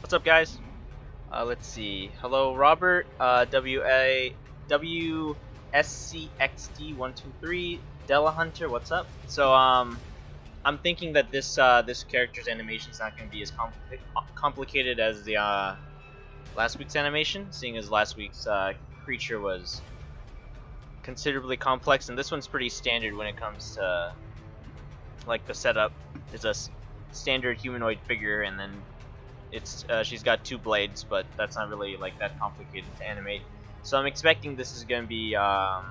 What's up, guys? Let's see. Hello, Robert. WSCXD123. Della Hunter. What's up? So I'm thinking that this character's animation is not going to be as complicated as the last week's animation, seeing as last week's creature was considerably complex, and this one's pretty standard when it comes to like the setup. Is a standard humanoid figure, and then it's she's got two blades, but that's not really like that complicated to animate. So I'm expecting this is going to be a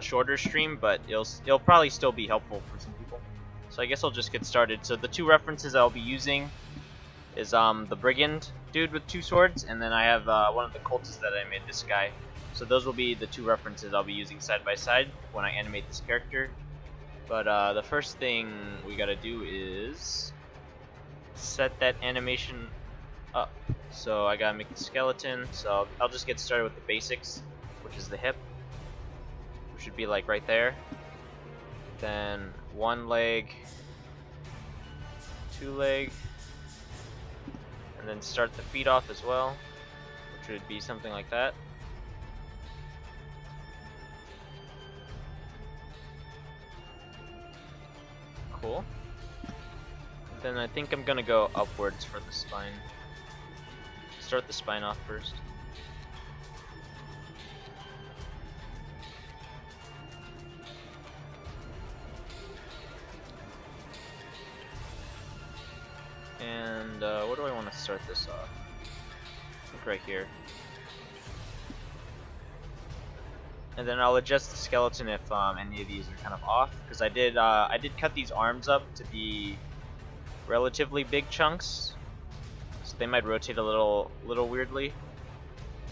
shorter stream, but it'll probably still be helpful for some people. So I guess I'll just get started. So the two references I'll be using is the brigand dude with two swords, and then I have one of the cultists that I made, this guy. So those will be the two references I'll be using side by side when I animate this character. But the first thing we gotta do is set that animation up. So I gotta make the skeleton, so I'll just get started with the basics, which is the hip, which should be like right there. Then one leg, two leg, and then start the feet off as well, which would be something like that. Cool. Then I think I'm gonna go upwards for the spine. Start the spine off first. And what do I want to start this off? I think right here. And then I'll adjust the skeleton if any of these are kind of off, because I did cut these arms up to be relatively big chunks, so they might rotate a little weirdly,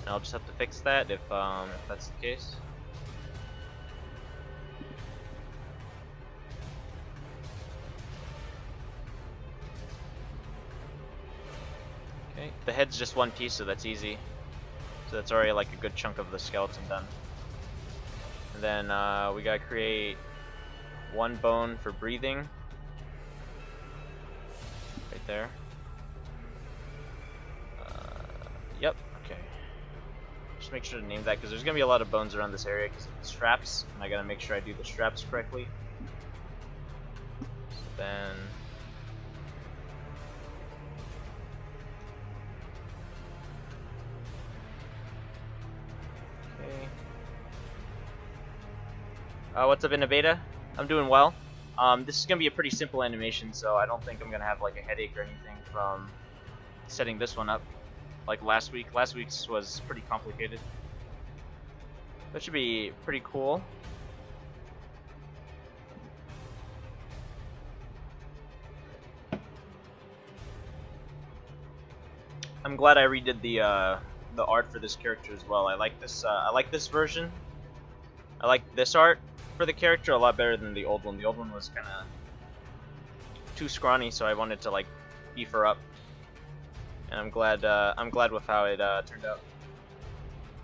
and I'll just have to fix that if that's the case. Okay, the head's just one piece, so that's easy. So that's already like a good chunk of the skeleton done. And then we gotta create one bone for breathing. Right there. Yep, okay. Just make sure to name that, because there's gonna be a lot of bones around this area because of the straps, and I gotta make sure I do the straps correctly. So then what's up, Innovata? I'm doing well. This is gonna be a pretty simple animation, so I don't think I'm gonna have like a headache or anything from setting this one up like last week. Last week's was pretty complicated. That should be pretty cool. I'm glad I redid the art for this character as well. I like this. I like this version. I like this art for the character a lot better than the old one. The old one was kind of too scrawny, so I wanted to like beef her up, and I'm glad with how it turned out.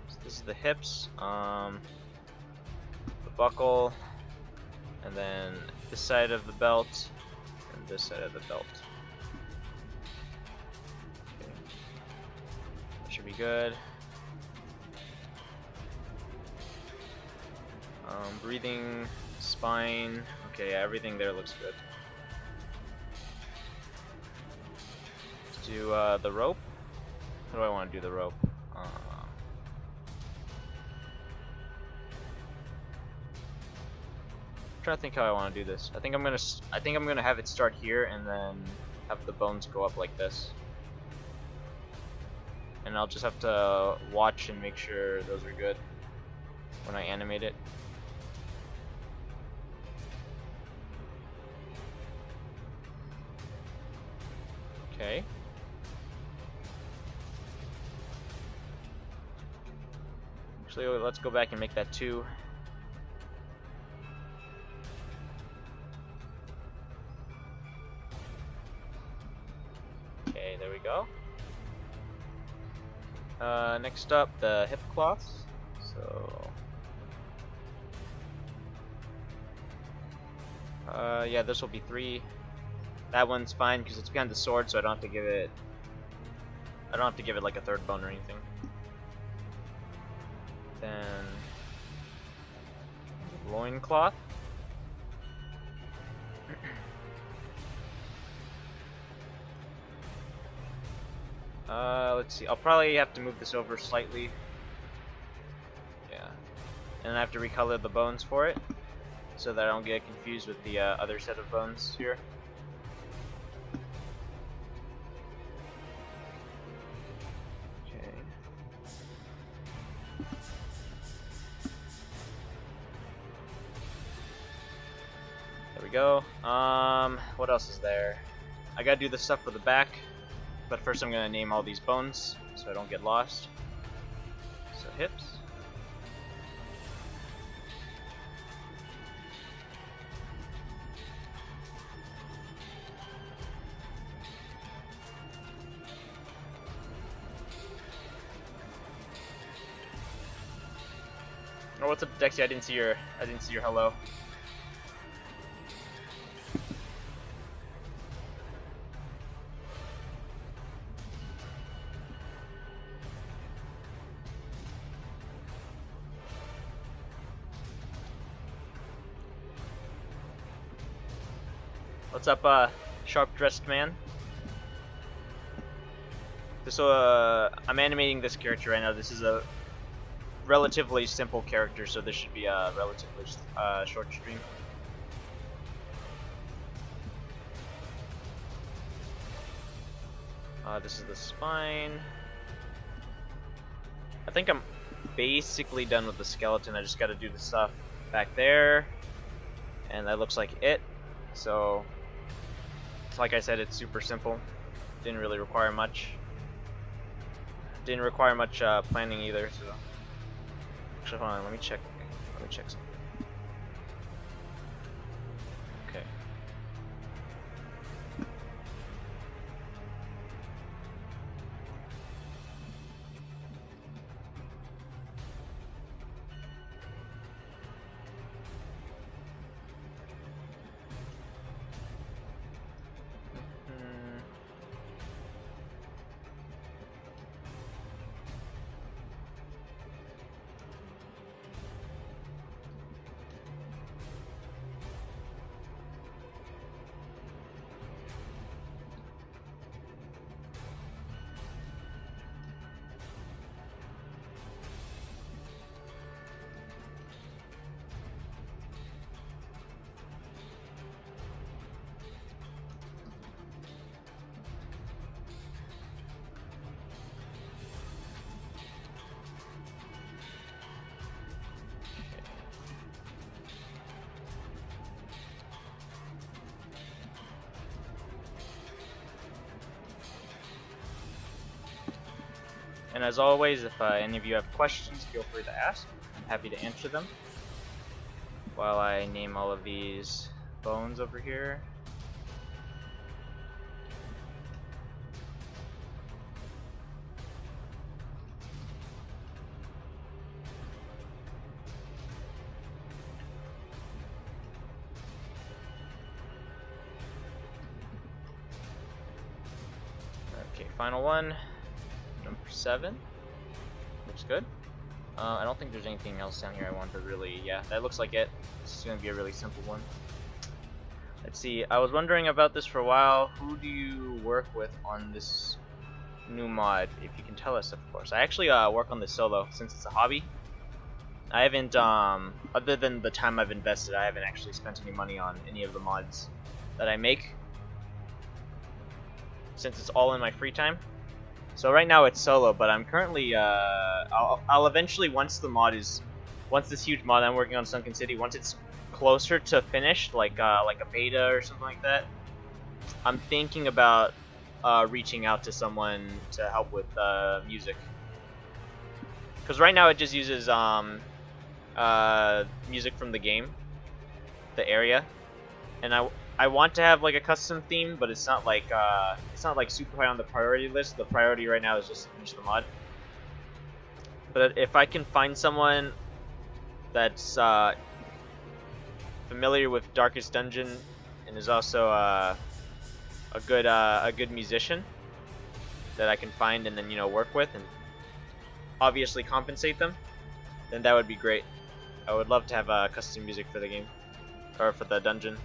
So this is the hips, the buckle, and then this side of the belt, and this side of the belt. Okay. That should be good. Breathing, spine, okay, yeah, everything there looks good. Let's do the rope. How do I want to do the rope? I'm trying to think how I want to do this. I think I'm gonna have it start here and then have the bones go up like this. And I'll just have to watch and make sure those are good when I animate it. Okay. Actually, let's go back and make that 2. Okay, there we go. Next up, the hip cloths. So yeah, this will be 3. That one's fine because it's behind the sword, so I don't have to give it I don't have to give it like a third bone or anything. Then loincloth. Let's see. I'll probably have to move this over slightly. Yeah, and I have to recolor the bones for it, so that I don't get confused with the other set of bones here. Okay. There we go. What else is there? I gotta do the stuff for the back, but first I'm gonna name all these bones so I don't get lost. So hips. Oh, what's up, Dexy? I didn't see your hello. What's up, sharp-dressed man? I'm animating this character right now. This is a relatively simple character, so this should be a relatively short stream. This is the spine. I think I'm basically done with the skeleton. I just got to do the stuff back there, and that looks like it. So, like I said, it's super simple. Didn't really require much. Didn't require much planning either. So, actually, hold on. Let me check. Let me check something. Okay. And as always, if any of you have questions, feel free to ask. I'm happy to answer them while I name all of these bones over here. Okay, final one. Number 7. Looks good. I don't think there's anything else down here I want to really... Yeah, that looks like it. This is going to be a really simple one. Let's see. I was wondering about this for a while. Who do you work with on this new mod? If you can tell us, of course. I actually work on this solo since it's a hobby. I haven't, other than the time I've invested, I haven't actually spent any money on any of the mods that I make, since it's all in my free time. So right now it's solo, but I'm currently, I'll eventually, once this huge mod I'm working on, Sunken City, once it's closer to finished, like a beta or something like that, I'm thinking about reaching out to someone to help with music. Because right now it just uses music from the game, the area, and I want to have like a custom theme, but it's not like super high on the priority list. The priority right now is just to finish the mod. But if I can find someone that's familiar with Darkest Dungeon and is also a good musician, that I can find and then, you know, work with and obviously compensate them, then that would be great. I would love to have custom music for the game, or for the dungeon.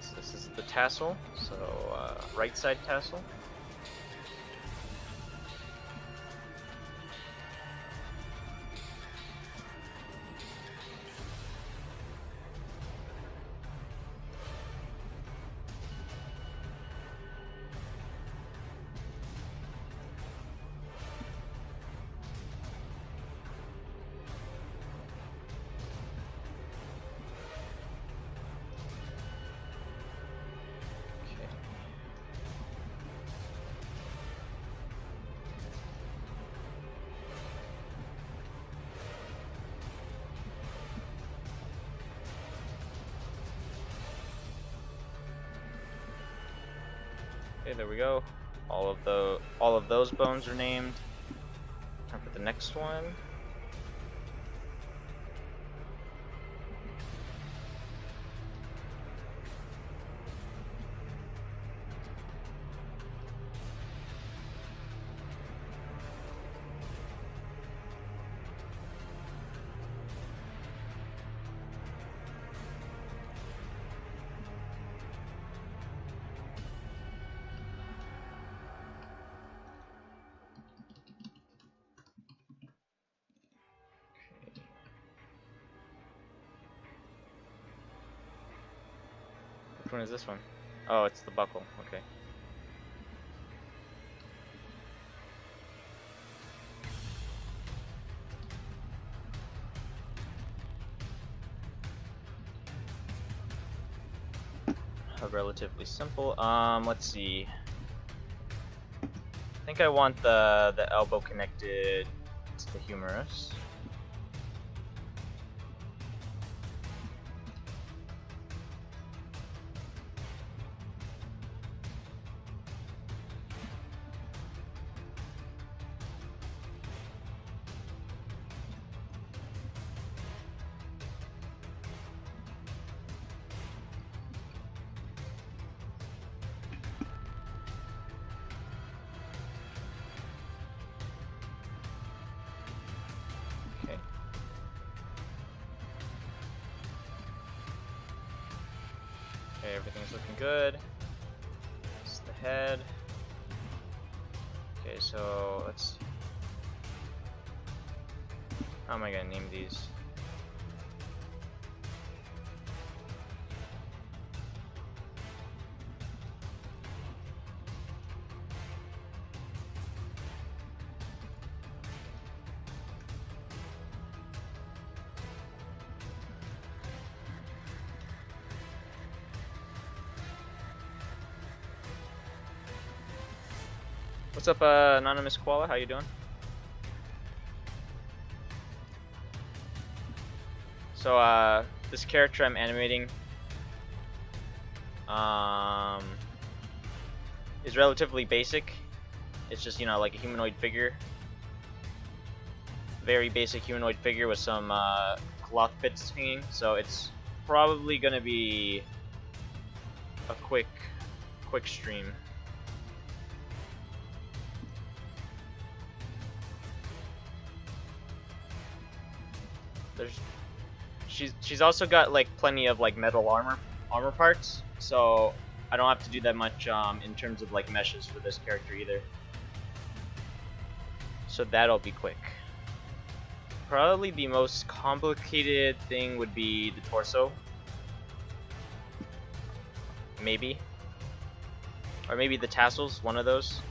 So this is the tassel, so right side tassel. Okay, there we go. All of those bones are named. Time for the next one. Which one is this one? Oh, it's the buckle. Okay. Relatively simple. Let's see. I think I want the elbow connected to the humerus. Okay, everything's looking good. This is the head. Okay, so let's... How am I gonna name these? What's up, Anonymous Koala? How you doing? So, this character I'm animating is relatively basic. It's just, you know, like a humanoid figure. Very basic humanoid figure with some cloth bits hanging. So it's probably gonna be a quick stream. She's also got like plenty of like metal armor parts, so I don't have to do that much in terms of like meshes for this character either. So that'll be quick. Probably the most complicated thing would be the torso. Maybe. Or maybe the tassels, one of those.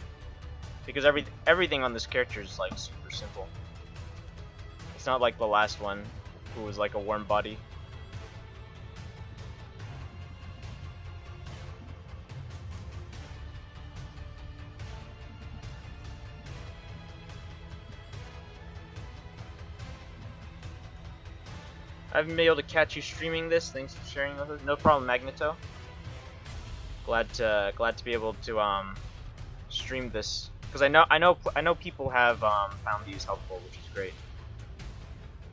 Because everything on this character is like super simple. It's not like the last one, who was like a warm body. I haven't been able to catch you streaming this. Thanks for sharing with us. No problem, Magneto. Glad to be able to stream this because I know people have found these helpful, which is great.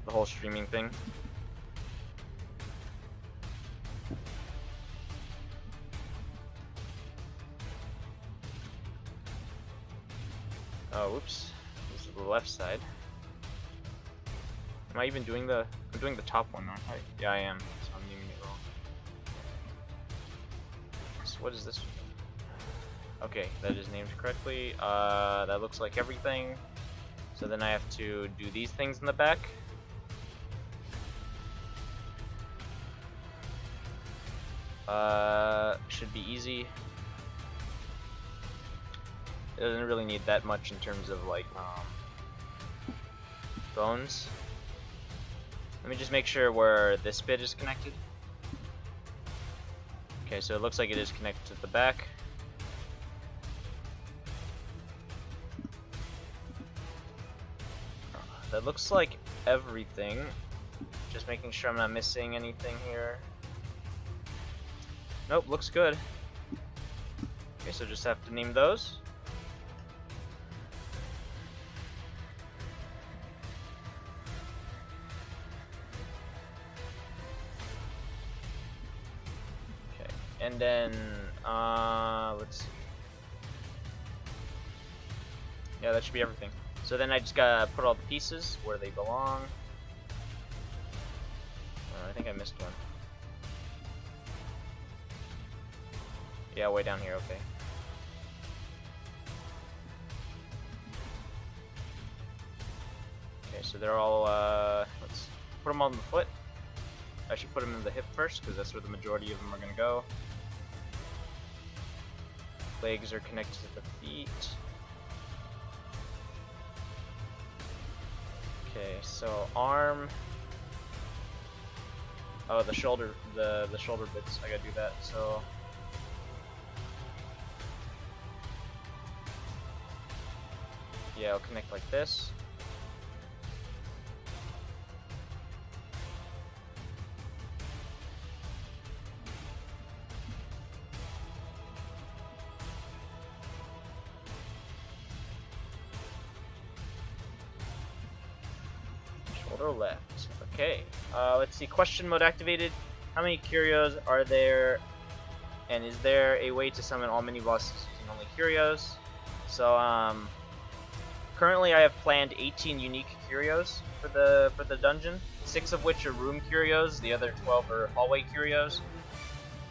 the whole streaming thing. Oh, whoops. This is the left side. Am I even doing the... I'm doing the top one, aren't I? Yeah, I am. So I'm naming it wrong. So what is this? Okay, that is named correctly. That looks like everything. So then I have to do these things in the back. Should be easy. It doesn't really need that much in terms of like bones. Let me just make sure where this bit is connected. Okay, so it looks like it is connected to the back. That looks like everything. Just making sure I'm not missing anything here. Nope, looks good. Okay, so just have to name those. Okay, and then let's see. Yeah, that should be everything. So then I just gotta put all the pieces where they belong. I think I missed one. Yeah, way down here, okay. Okay, so they're all, let's put them on the foot. I should put them in the hip first, because that's where the majority of them are gonna go. Legs are connected to the feet. Okay, so arm. Oh, the shoulder, the shoulder bits. I gotta do that. So yeah, I'll connect like this. Shoulder left. Okay. Let's see. Question mode activated. How many curios are there? And is there a way to summon all mini bosses using only curios? So currently I have planned 18 unique curios for the dungeon. 6 of which are room curios. The other 12 are hallway curios.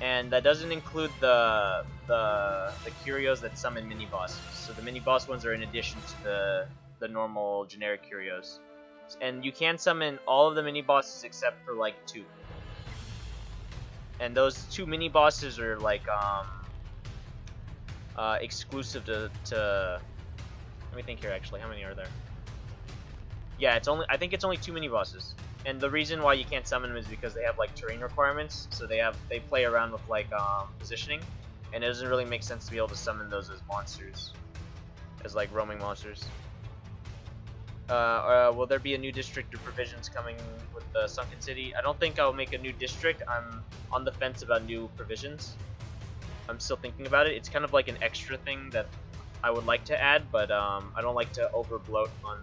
And that doesn't include the curios that summon mini bosses. So the mini boss ones are in addition to the normal generic curios. And you can summon all of the mini bosses except for like 2. And those 2 mini bosses are like exclusive to let me think here actually, how many are there? Yeah, I think it's only 2 mini bosses. And the reason why you can't summon them is because they have like terrain requirements, so they play around with like positioning, and it doesn't really make sense to be able to summon those as monsters, as like roaming monsters. Will there be a new district or provisions coming with the Sunken City? I don't think I'll make a new district. I'm on the fence about new provisions. I'm still thinking about it. It's kind of like an extra thing that I would like to add, but I don't like to over bloat on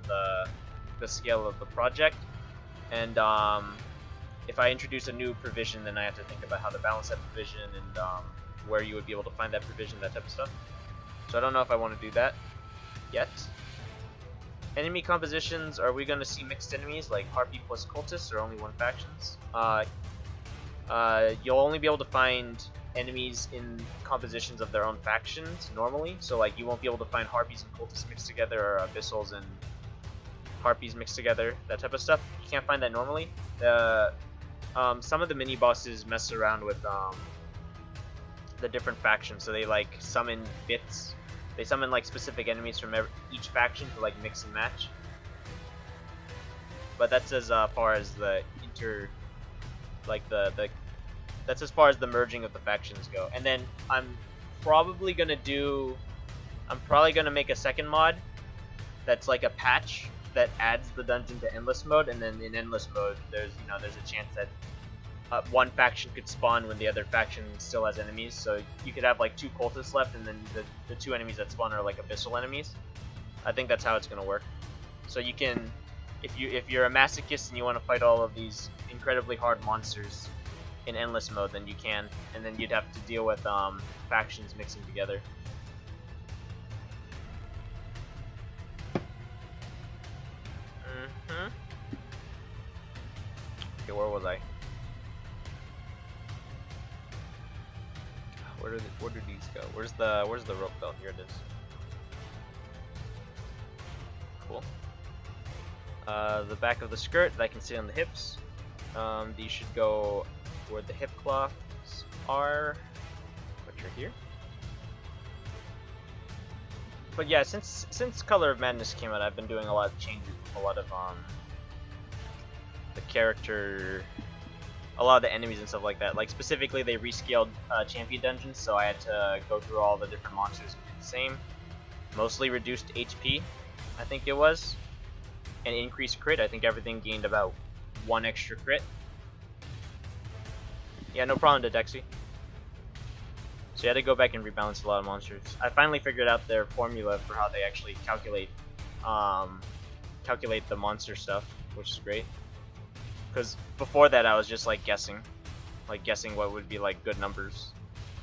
the scale of the project. And if I introduce a new provision, then I have to think about how to balance that provision and where you would be able to find that provision, that type of stuff. So I don't know if I want to do that yet. Enemy compositions, are we going to see mixed enemies like Harpy plus Cultists or only one factions? You'll only be able to find enemies in compositions of their own factions normally. So like you won't be able to find Harpies and Cultists mixed together or Abyssals and Harpies mixed together, that type of stuff. You can't find that normally. Some of the mini bosses mess around with the different factions, so they like summon bits. They summon like specific enemies from each faction to like mix and match. But that's as far as the that's as far as the merging of the factions go. And then I'm probably gonna make a second mod that's like a patch that adds the dungeon to endless mode, and then in endless mode there's a chance that one faction could spawn when the other faction still has enemies. So you could have like 2 cultists left, and then the 2 enemies that spawn are like abyssal enemies. I think that's how it's gonna work. So you can if you're a masochist and you want to fight all of these incredibly hard monsters in endless mode, then you can, and then you'd have to deal with factions mixing together. Okay, where was I? Where do these go? Where's the rope belt? Here it is. Cool. The back of the skirt that I can see on the hips. These should go where the hip cloths are, which are here. But yeah, since Color of Madness came out, I've been doing a lot of changes with a lot of the character, a lot of the enemies and stuff like that. Like specifically, they rescaled champion dungeons, so I had to go through all the different monsters and do the same. Mostly reduced HP, I think it was, and increased crit. I think everything gained about 1 extra crit. Yeah, no problem, Dexy. So you had to go back and rebalance a lot of monsters. I finally figured out their formula for how they actually calculate the monster stuff, which is great. Because before that, I was just like guessing what would be like good numbers,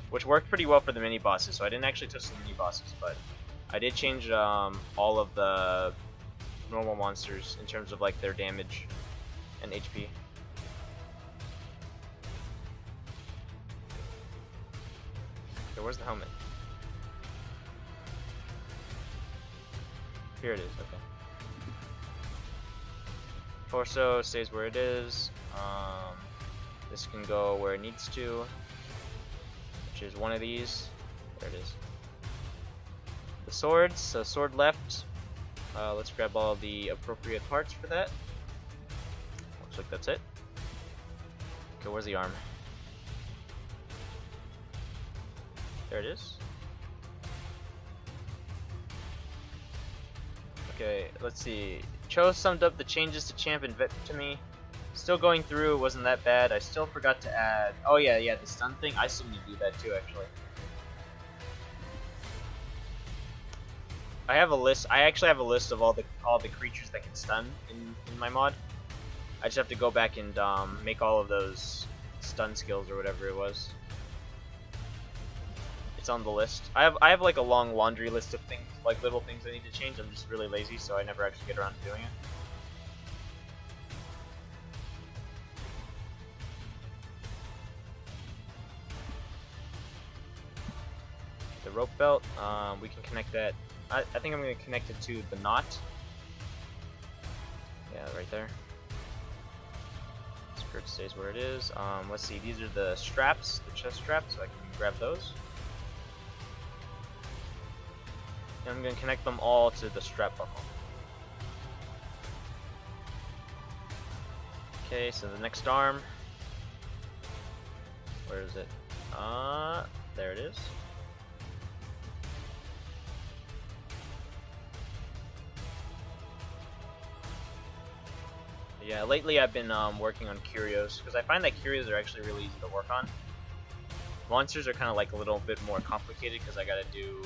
which worked pretty well for the mini bosses. So I didn't actually touch the mini bosses, but I did change all of the normal monsters in terms of like their damage and HP. Okay, where's the helmet? Here it is. Okay. Torso stays where it is. This can go where it needs to, which is one of these. There it is. The swords, so sword left. Let's grab all the appropriate parts for that. Looks like that's it. Okay, where's the arm? There it is. Okay, let's see. Cho summed up the changes to Champ and Vet to me. Still going through, it wasn't that bad. I still forgot to add... Oh yeah, the stun thing. I still need to do that too, actually. I have a list. I actually have a list of all the creatures that can stun in my mod. I just have to go back and make all of those stun skills or whatever it was. It's on the list. I have like a long laundry list of things, like little things I need to change. I'm just really lazy, so I never actually get around to doing it. The rope belt, we can connect that. I think I'm going to connect it to the knot. Yeah, right there. Skirt stays where it is. Let's see, these are the straps, the chest straps, so I can grab those. And I'm going to connect them all to the strap buckle. Okay, so the next arm. Where is it? There it is. Yeah, lately I've been working on curios, because I find that curios are actually really easy to work on. Monsters are kind of like a little bit more complicated, because I gotta do,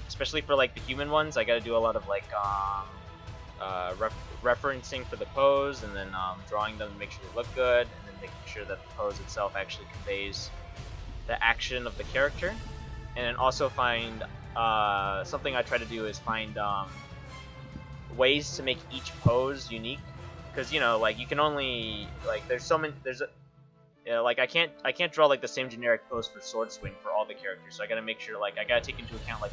especially for like the human ones, I gotta do a lot of like referencing for the pose, and then drawing them to make sure they look good, and then making sure that the pose itself actually conveys the action of the character. And then also find something I try to do is find ways to make each pose unique. Because, you know, like, you can only, like, there's so many, like, I can't draw, like, the same generic pose for sword swing for all the characters, so I gotta make sure, like, I gotta take into account, like,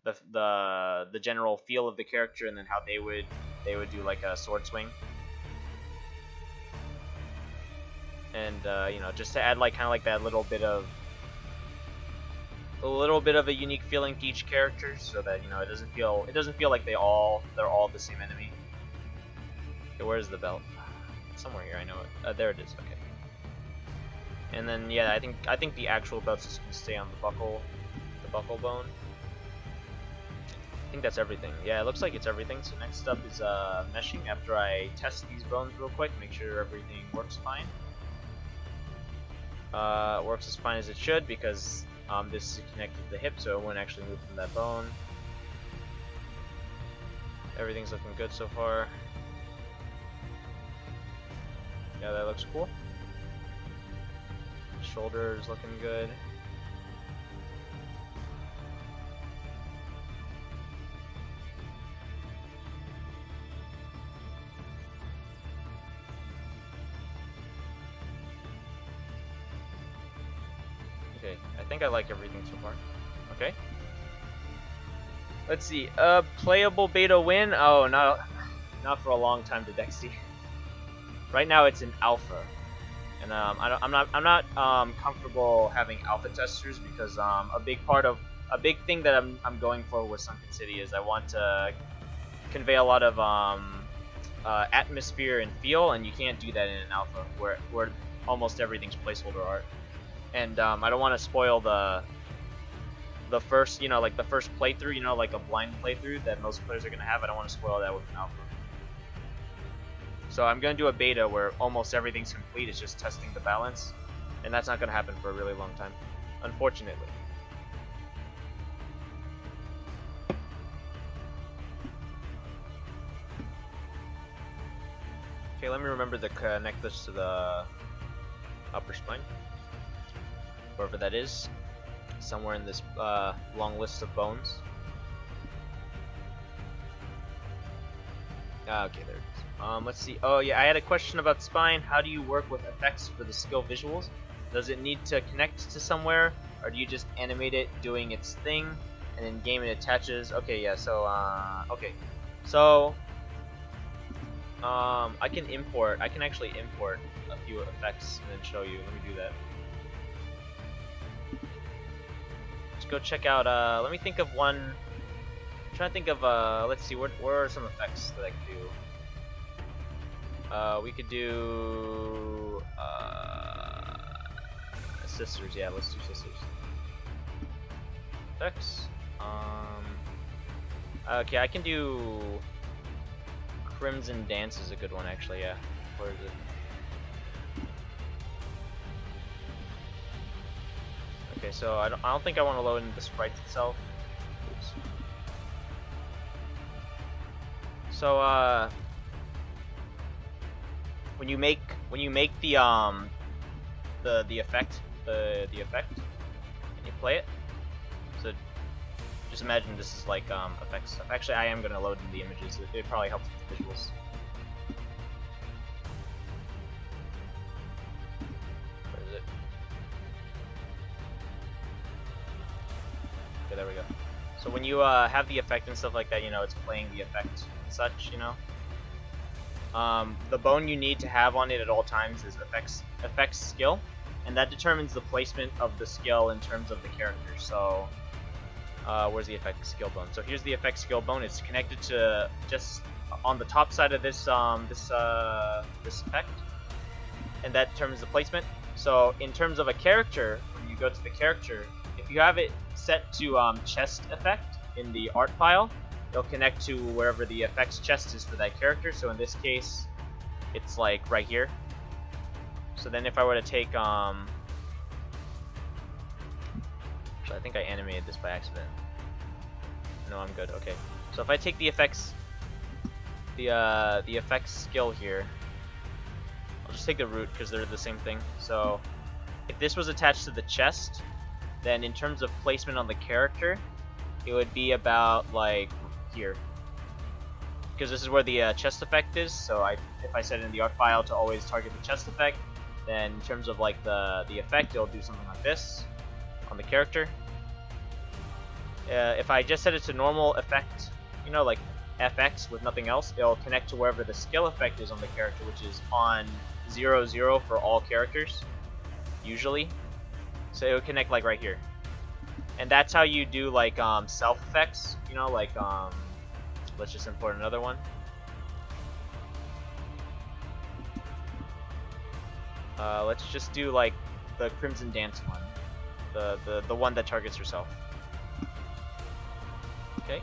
the general feel of the character, and then how they would do, like, a sword swing. And, you know, just to add, like, kind of like that little bit of a unique feeling to each character, so that, you know, it doesn't feel like they're all the same enemy. Okay, where's the belt? Somewhere here, I know it. There it is. Okay. And then yeah, I think the actual belt's just gonna stay on the buckle bone. I think that's everything. Yeah, it looks like it's everything. So next up is meshing. After I test these bones real quick, make sure everything works fine. It works as fine as it should, because this is connected to the hip, so it won't actually move from that bone. Everything's looking good so far. Yeah, that looks cool. Shoulders looking good. Okay, I think I like everything so far. Okay. Let's see. Playable beta win? Oh, not for a long time to Dexy. Right now it's in alpha, and I'm not comfortable having alpha testers because a big thing that I'm going for with Sunken City is I want to convey a lot of atmosphere and feel, and you can't do that in an alpha where almost everything's placeholder art. And I don't want to spoil the first, like the first playthrough, like a blind playthrough that most players are gonna have. I don't want to spoil that with an alpha. So I'm gonna do a beta where almost everything's complete. It's just testing the balance, and that's not gonna happen for a really long time, unfortunately. Okay, let me remember to connect this to the upper spine, wherever that is, somewhere in this long list of bones. Okay, there it is. Let's see. Oh yeah, I had a question about spine. How do you work with effects for the skill visuals? Does it need to connect to somewhere, or do you just animate it doing its thing, and in game it attaches? Okay, yeah. So okay, so I can actually import a few effects and then show you. Let me do that. Let's go check out. Let me think of one. I'm trying to think of. Let's see. Where are some effects that I could do? We could do sisters. Yeah, let's do sisters. Effects. Okay, I can do Crimson Dance is a good one actually. Yeah. Where is it? Okay, so I don't think I want to load in the sprites itself. Oops. So when you make the effect, and you play it, so just imagine this is like effects stuff. Actually, I am gonna load in the images. It probably helps with the visuals. Where is it? Okay, there we go. So when you have the effect and stuff like that, it's playing the effect and such, the bone you need to have on it at all times is effects skill, and that determines the placement of the skill in terms of the character. So where's the effect skill bone? So here's the effect skill bone. It's connected to just on the top side of this this effect, and that determines the placement. So in terms of a character, when you go to the character, if you have it set to chest effect in the art file, it'll connect to wherever the effects chest is for that character. So in this case, it's like right here. So then if I were to take actually, I think I animated this by accident. No, I'm good. Okay. So if I take the effects skill here, I'll just take the root because they're the same thing. So if this was attached to the chest, then in terms of placement on the character, it would be about like here, because this is where the chest effect is. So if I set in the art file to always target the chest effect, then in terms of like the effect, it'll do something like this on the character. If I just set it to normal effect, like FX with nothing else, it'll connect to wherever the skill effect is on the character, which is on 0, 0 for all characters, usually. So it'll connect like right here. And that's how you do like self effects, like let's just import another one. Let's just do like the Crimson Dance one, the one that targets herself. Okay.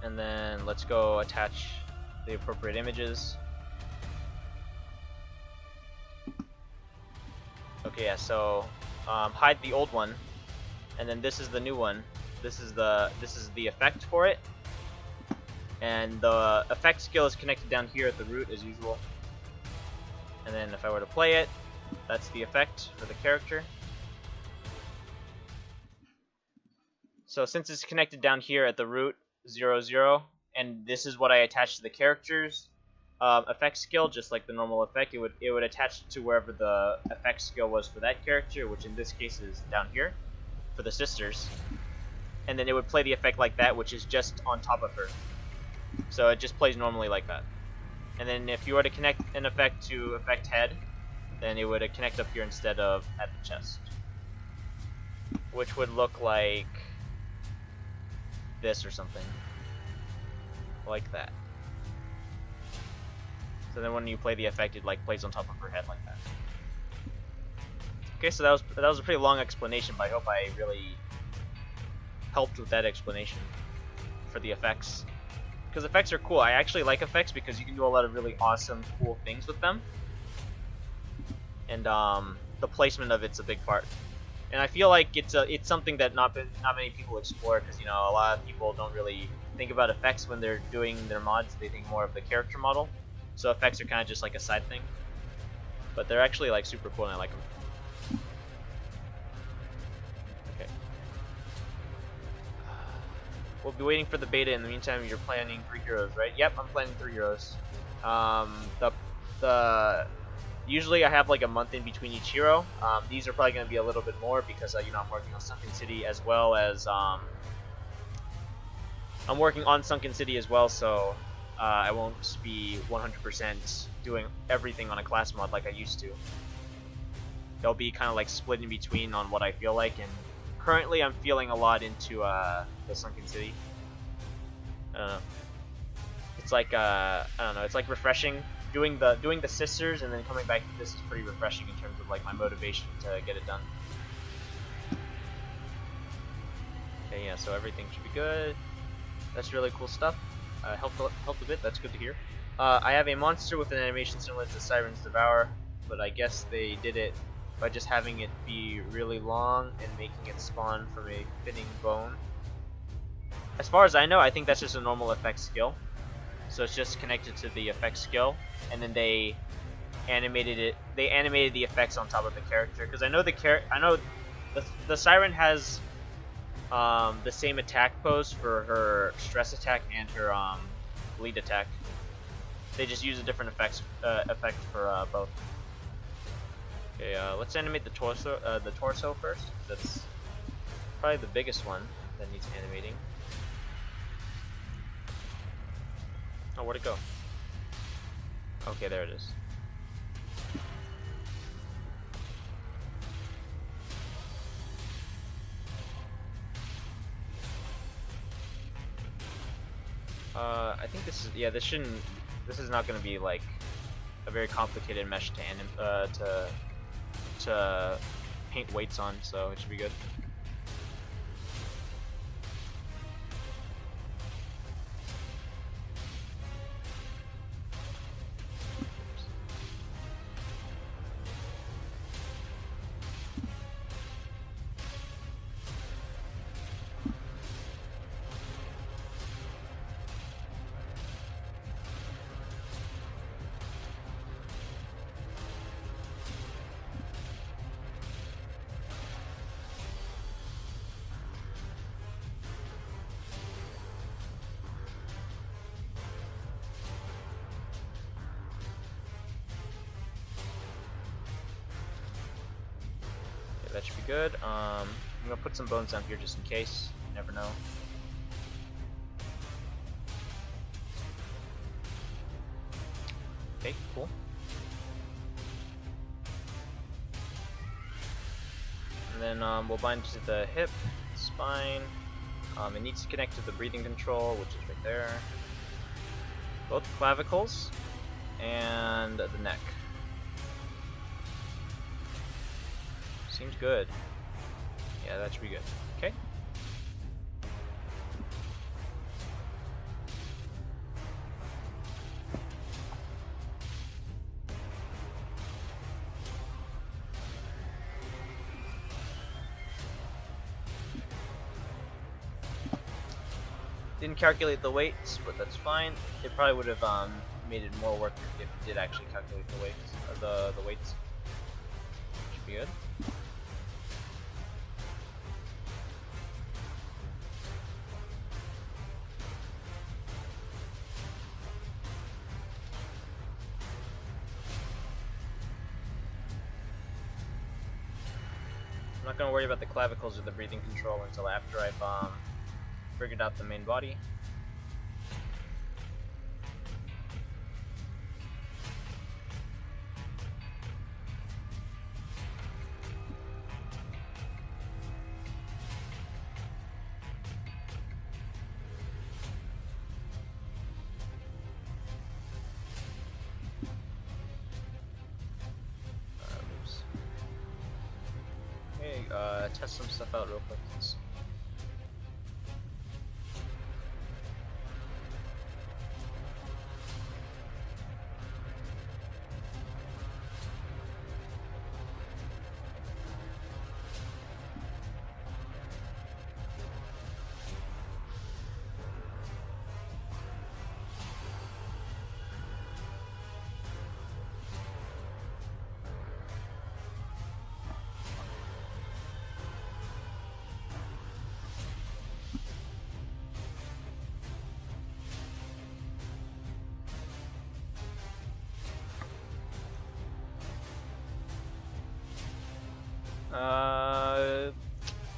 And then let's go attach the appropriate images. Okay, yeah, so hide the old one, and then this is the new one. This is the effect for it. And the effect skill is connected down here at the root as usual. And then if I were to play it, that's the effect for the character. So since it's connected down here at the root 0, 0, and this is what I attach to the character's effect skill, just like the normal effect, it would attach to wherever the effect skill was for that character, which in this case is down here for the sisters. And then it would play the effect like that, which is just on top of her. So it just plays normally like that. And then if you were to connect an effect to effect head, then it would connect up here instead of at the chest, which would look like this or something like that. So then when you play the effect, it like plays on top of her head like that. Okay, so that was a pretty long explanation, but I hope I really helped with that explanation for the effects. Because effects are cool. I actually like effects because you can do a lot of really awesome, cool things with them. And the placement of it's a big part. And I feel like it's something that not many people explore, because, you know, a lot of people don't really think about effects when they're doing their mods. They think more of the character model. So effects are kind of just like a side thing. But they're actually like super cool and I like them. Okay. We'll be waiting for the beta. In the meantime, you're planning 3 heroes, right? Yep, I'm planning 3 heroes. Usually I have like a month in between each hero. These are probably going to be a little bit more because you know, I'm working on Sunken City as well as I'm working on Sunken City as well, so I won't be 100% doing everything on a class mod like I used to. They'll be kind of like split in between on what I feel like, and currently I'm feeling a lot into the Sunken City. I don't know. It's like I don't know. It's like refreshing. Doing the sisters and then coming back to this is pretty refreshing in terms of like my motivation to get it done. Okay, yeah, so everything should be good. That's really cool stuff. Helped a bit. That's good to hear. I have a monster with an animation similar to Siren's Devour, but I guess they did it by just having it be really long and making it spawn from a fitting bone. As far as I know, I think that's just a normal effect skill. So it's just connected to the effect skill, and then they animated it. They animated the effects on top of the character, because I know the Siren has the same attack pose for her stress attack and her bleed attack. They just use a different effect for both. Okay, let's animate the torso first. That's probably the biggest one that needs animating. Oh, where'd it go? Okay, there it is. I think this is, yeah, this is not going to be like a very complicated mesh to paint weights on, so it should be good. That should be good. I'm gonna put some bones down here just in case. You never know. Okay, cool. And then we'll bind to the hip, spine. It needs to connect to the breathing control, which is right there. Both clavicles and the neck. Seems good. Yeah, that should be good. Okay. Didn't calculate the weights, but that's fine. It probably would have made it more work if it did actually calculate the weights. The weights. Should be good. I'm not gonna worry about the clavicles or the breathing control until after I've figured out the main body. Test some stuff out real quick.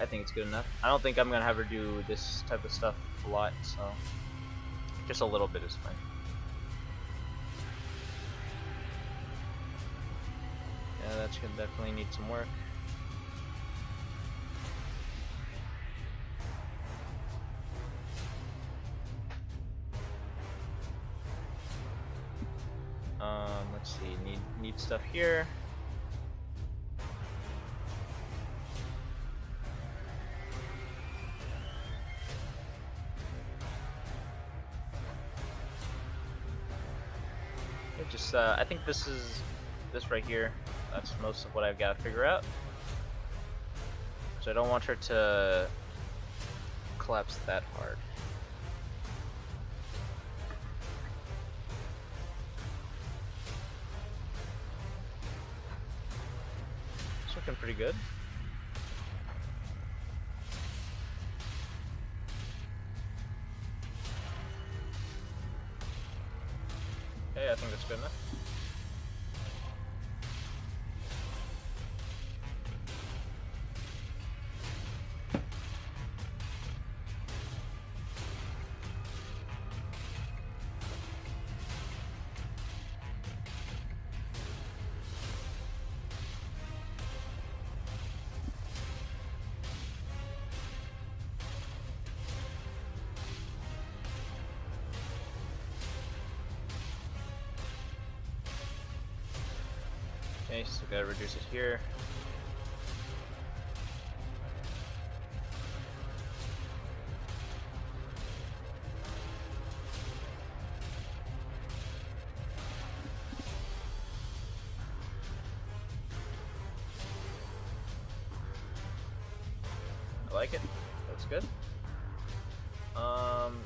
I think it's good enough. I don't think I'm gonna have her do this type of stuff a lot, so just a little bit is fine. Yeah, that's gonna definitely need some work. Let's see, need stuff here. Just I think this right here. That's most of what I've got to figure out. So I don't want her to collapse that hard. It's looking pretty good. Okay, I think that's good enough. Okay, so gotta reduce it here. I like it. Looks good.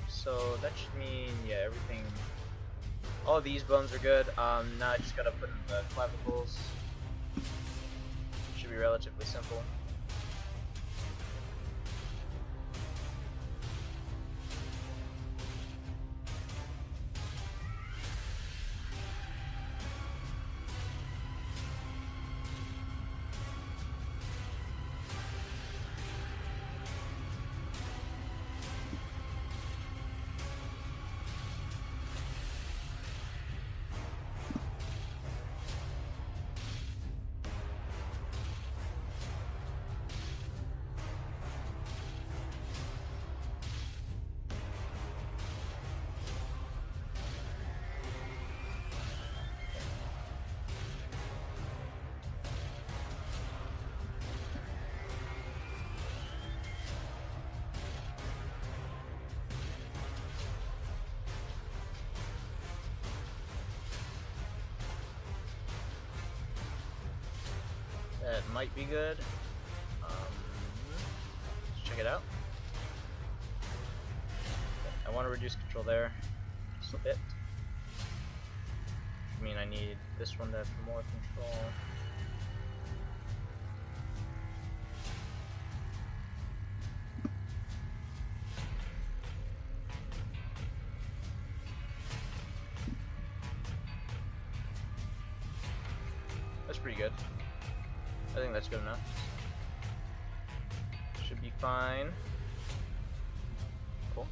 So that should mean, yeah, everything. All these bones are good. Now I just gotta put in the clavicles. Should be relatively simple. That might be good. Let's check it out. I want to reduce control there just a bit. I mean, I need this one to have more control. That's pretty good. I think that's good enough. Should be fine. Cool.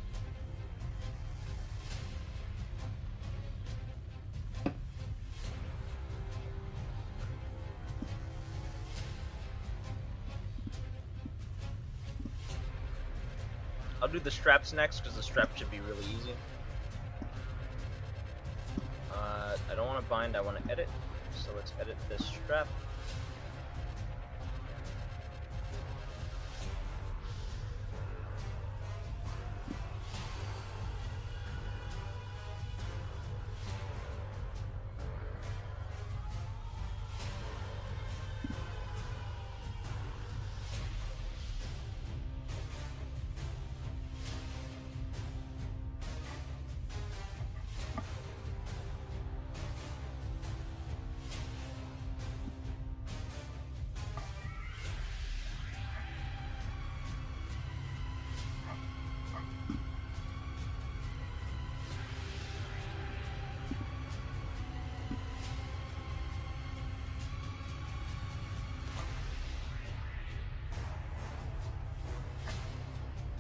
I'll do the straps next because the strap should be really easy. I don't want to bind, I want to edit. So let's edit this strap.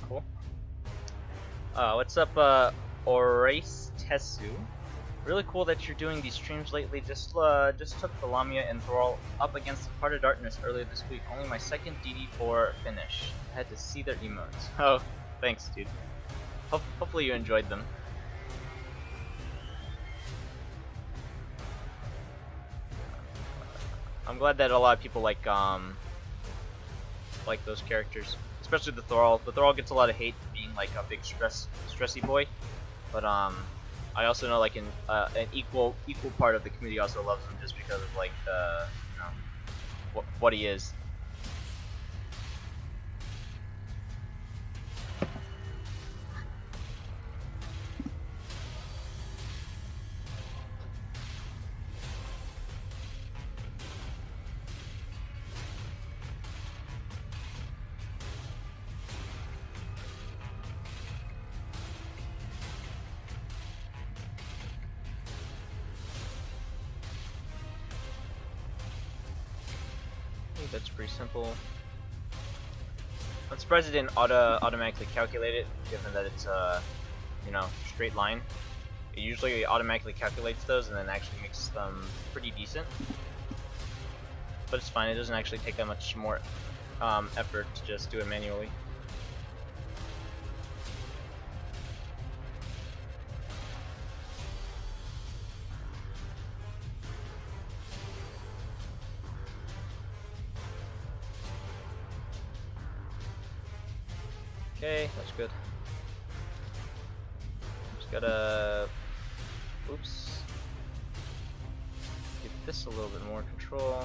Cool. What's up, Orace Tesu? Really cool that you're doing these streams lately. Just took the Lamia and Thrall up against the Heart of Darkness earlier this week. Only my second DD4 finish. I had to see their emotes. Oh, thanks, dude. Hopefully you enjoyed them. I'm glad that a lot of people like those characters, especially the Thrall. The Thrall gets a lot of hate for being like a big stressy boy, but I also know like an equal part of the community also loves him just because of like the what he is. That's pretty simple. I'm surprised it didn't automatically calculate it, given that it's straight line. It usually automatically calculates those and then actually makes them pretty decent. But it's fine. It doesn't actually take that much more effort to just do it manually. Okay, that's good. Just gotta, oops, give this a little bit more control.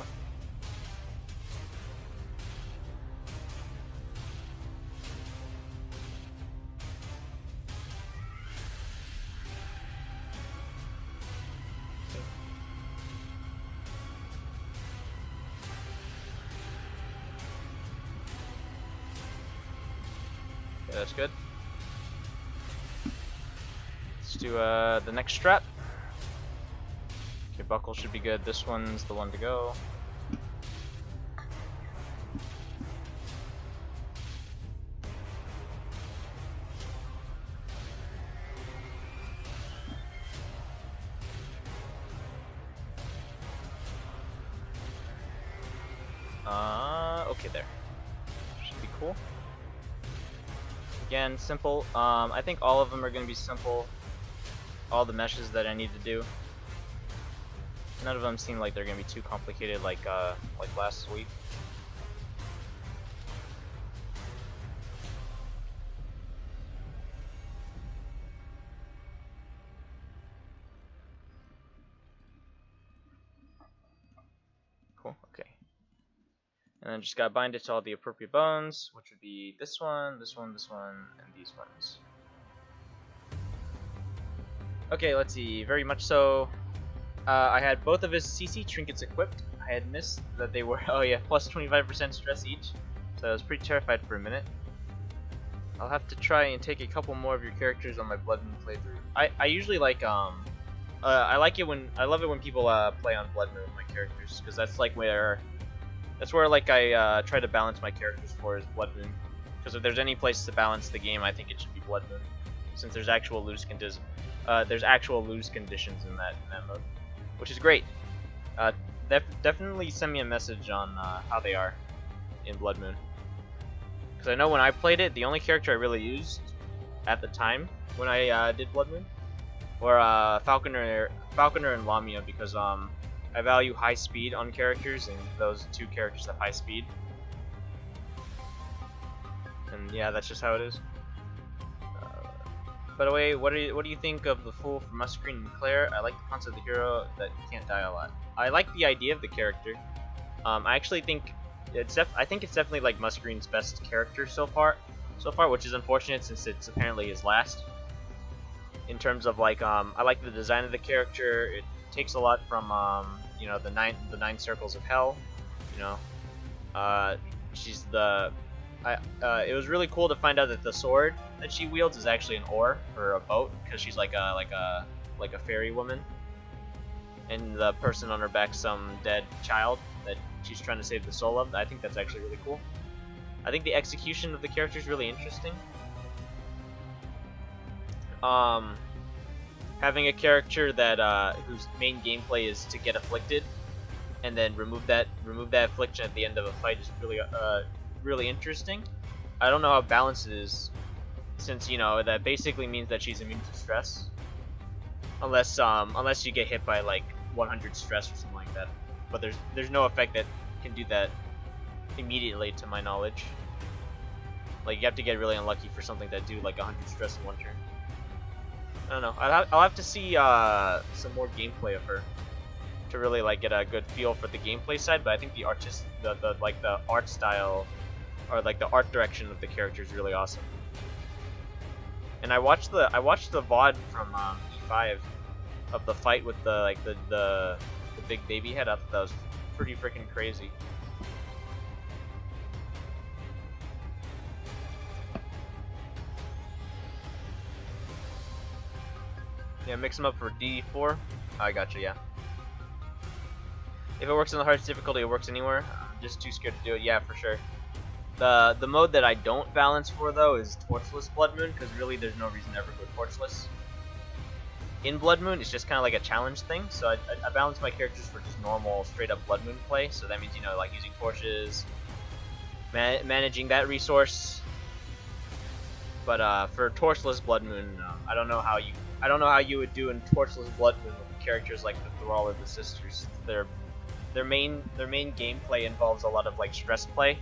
Okay, that's good. Let's do the next strap. Okay, buckle should be good. This one's the one to go. Okay, there. Should be cool. Again, simple. I think all of them are going to be simple. All the meshes that I need to do. None of them seem like they're going to be too complicated like last week. Cool, okay. And then just gotta bind it to all the appropriate bones, which would be this one, this one, this one, and these ones. Okay, let's see. Very much so. I had both of his CC trinkets equipped. I had missed that they were, oh yeah, plus 25% stress each. So I was pretty terrified for a minute. I'll have to try and take a couple more of your characters on my Blood Moon playthrough. I usually like I love it when people play on Blood Moon with my characters, because that's where like I try to balance my characters for is Blood Moon. Because if there's any place to balance the game, I think it should be Blood Moon, since there's actual lose conditions in that mode, which is great. Definitely send me a message on how they are in Blood Moon. Because I know when I played it, the only character I really used at the time when I did Blood Moon were Falconer and Lamia, because I value high speed on characters, and those two characters have high speed. And yeah, that's just how it is. By the way, what do you think of the Fool from Muscreen and Claire? I like the concept of the hero that can't die a lot. I like the idea of the character. I actually think it's definitely like Muscreen's best character so far, which is unfortunate since it's apparently his last. In terms of like, I like the design of the character. It takes a lot from you know, the nine circles of hell. You know, she's the. It was really cool to find out that the sword that she wields is actually an oar or a boat, because she's like a fairy woman, and the person on her back some dead child that she's trying to save the soul of. I think that's actually really cool. I think the execution of the character is really interesting. Having a character that whose main gameplay is to get afflicted, and then remove that affliction at the end of a fight is really interesting. I don't know how balanced it is, since, you know, that basically means that she's immune to stress, unless you get hit by like 100 stress or something like that. But there's no effect that can do that immediately, to my knowledge. Like, you have to get really unlucky for something that do like 100 stress in one turn. I don't know. I'll have to see some more gameplay of her to really like get a good feel for the gameplay side. But I think the art style, or like the art direction of the character is really awesome. And I watched the VOD from E5 of the fight with the big baby head. I thought that was pretty freaking crazy. Yeah, mix them up for D4. I gotcha, yeah. If it works in the hardest difficulty, it works anywhere. I'm just too scared to do it. Yeah, for sure. The mode that I don't balance for, though, is Torchless Blood Moon, because really there's no reason to ever go Torchless. In Blood Moon, it's just kind of like a challenge thing, so I balance my characters for just normal, straight-up Blood Moon play, so that means, you know, like using torches, managing that resource. But for Torchless Blood Moon, I don't know how you would do in Torchless Blood Moon with characters like the Thrall or the Sisters. Their main gameplay involves a lot of like stress play,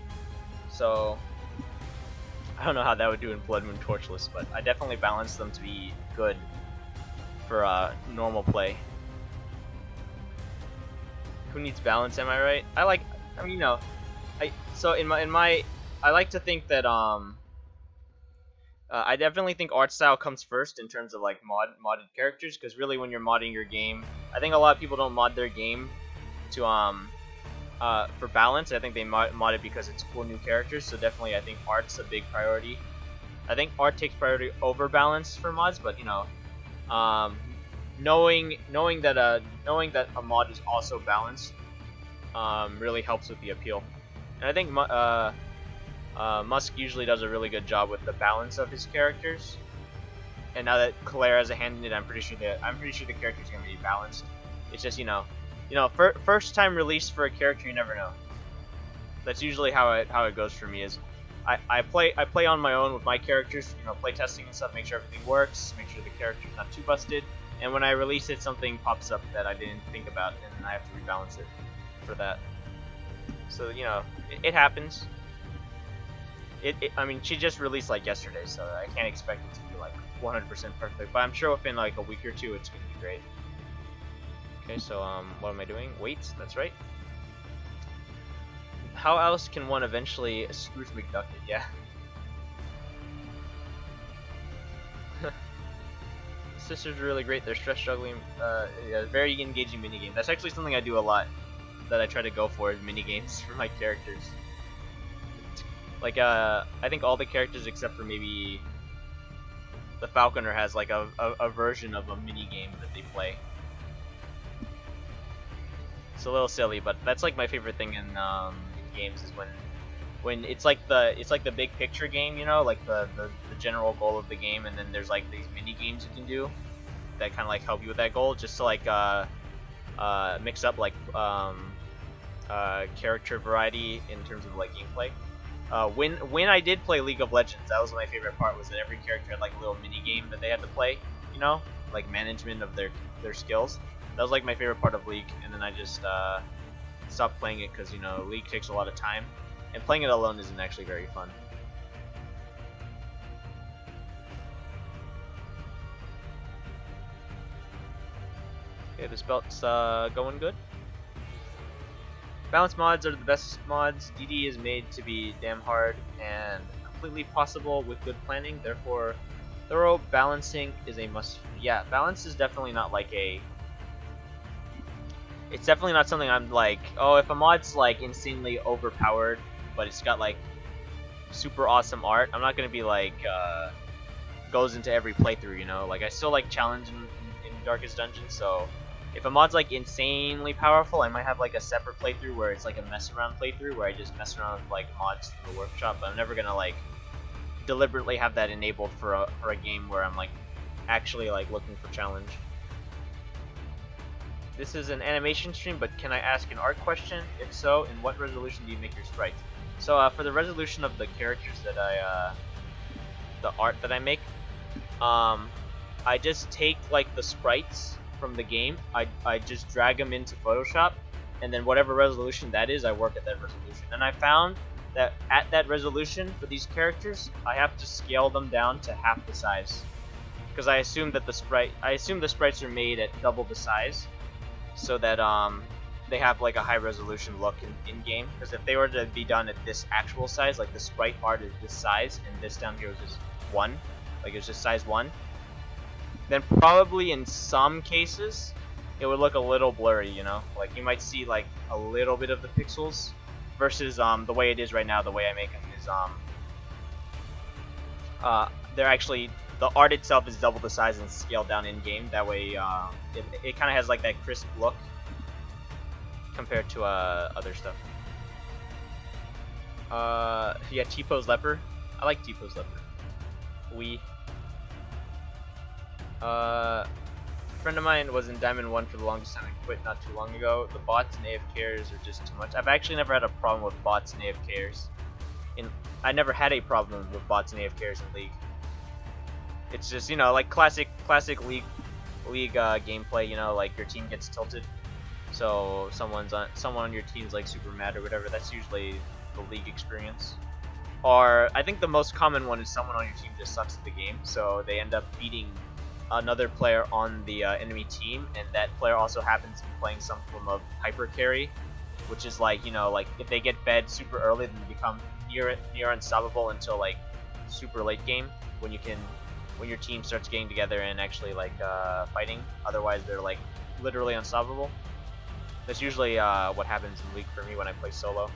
so I don't know how that would do in Blood Moon Torchless, but I definitely balance them to be good for normal play. Who needs balance? Am I right? I mean, you know, I like to think that I definitely think art style comes first in terms of like modded characters, because really when you're modding your game, I think a lot of people don't mod their game to for balance. I think they mod it because it's cool new characters. So definitely, I think art's a big priority. I think art takes priority over balance for mods, but you know, knowing that a mod is also balanced really helps with the appeal. And I think Musk usually does a really good job with the balance of his characters. And now that Claire has a hand in it, I'm pretty sure the character's gonna be balanced. It's just, you know, first time release for a character, you never know. That's usually how it goes for me. Is I play on my own with my characters, you know, play testing and stuff, make sure everything works, make sure the character's not too busted. And when I release it, something pops up that I didn't think about, and I have to rebalance it for that. So, you know, it happens. I mean, she just released like yesterday, so I can't expect it to be like 100% perfect. But I'm sure within like a week or two, it's gonna be great. Okay, so what am I doing? Wait, that's right. How else can one eventually Scrooge McDuck it? Yeah. Sisters are really great. They're stress juggling, yeah, very engaging minigame. That's actually something I do a lot. That I try to go for is minigames for my characters. Like, I think all the characters except for maybe the Falconer has like a version of a minigame that they play. It's a little silly, but that's like my favorite thing in games is when it's like the big picture game, you know, like the general goal of the game, and then there's like these mini games you can do that kind of like help you with that goal, just to like mix up like character variety in terms of like gameplay. When I did play League of Legends, that was my favorite part, was that every character had like a little mini game that they had to play, you know, like management of their skills. That was like my favorite part of League, and then I just stopped playing it because, you know, League takes a lot of time, and playing it alone isn't actually very fun. Okay, this belt's going good. Balance mods are the best mods. DD is made to be damn hard and completely possible with good planning. Therefore, thorough balancing is a must. Yeah, balance is definitely not like a... It's definitely not something I'm like, oh, if a mod's like insanely overpowered, but it's got like super awesome art, I'm not gonna be like, goes into every playthrough, you know? Like, I still like challenge in Darkest Dungeon, so if a mod's like insanely powerful, I might have like a separate playthrough where it's like a mess around playthrough where I just mess around with like mods from the workshop, but I'm never gonna like deliberately have that enabled for a game where I'm like actually like looking for challenge. This is an animation stream, but can I ask an art question? If so, in what resolution do you make your sprites? So for the resolution of the characters that the art that I make, I just take like the sprites from the game, I just drag them into Photoshop, and then whatever resolution that is, I work at that resolution. And I found that at that resolution for these characters, I have to scale them down to half the size, because I assume that the sprites are made at double the size, so that they have like a high resolution look in game. Because if they were to be done at this actual size, like the sprite art is this size and this down here is just 1, like it's just size 1, then probably in some cases it would look a little blurry, you know, like you might see like a little bit of the pixels versus the way it is right now. The way I make them is they're actually, the art itself is double the size and scaled down in game. That way, it kind of has like that crisp look compared to other stuff. Yeah, T-Pose Leper. I like T-Pose Leper. A friend of mine was in Diamond 1 for the longest time and quit not too long ago. The bots and AFKers are just too much. I've actually never had a problem with bots and AFKers. I never had a problem with bots and AFKers in League. It's just, you know, like classic League gameplay, you know, like your team gets tilted, so someone on your team's like super mad or whatever. That's usually the League experience. Or I think the most common one is someone on your team just sucks at the game, so they end up beating another player on the enemy team, and that player also happens to be playing some form of hyper carry, which is like, you know, like if they get fed super early, then they become near unstoppable until like super late game, when your team starts getting together and actually like fighting. Otherwise they're like literally unstoppable. That's usually what happens in League for me when I play solo.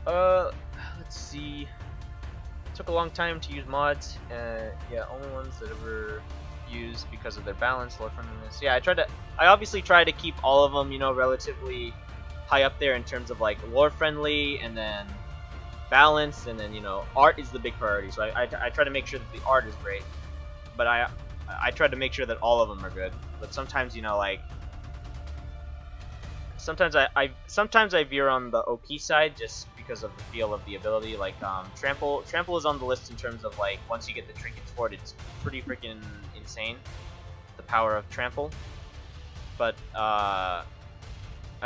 Let's see. It took a long time to use mods. Yeah, only ones that ever used because of their balance, lore friendliness. Yeah, I obviously try to keep all of them, you know, relatively high up there in terms of like lore friendly, and then balance, and then, you know, art is the big priority. So I try to make sure that the art is great, but I try to make sure that all of them are good. But sometimes, you know, like sometimes I veer on the OP side just because of the feel of the ability. Like trample is on the list in terms of like once you get the trinkets for it, it's pretty freaking insane, the power of trample. But I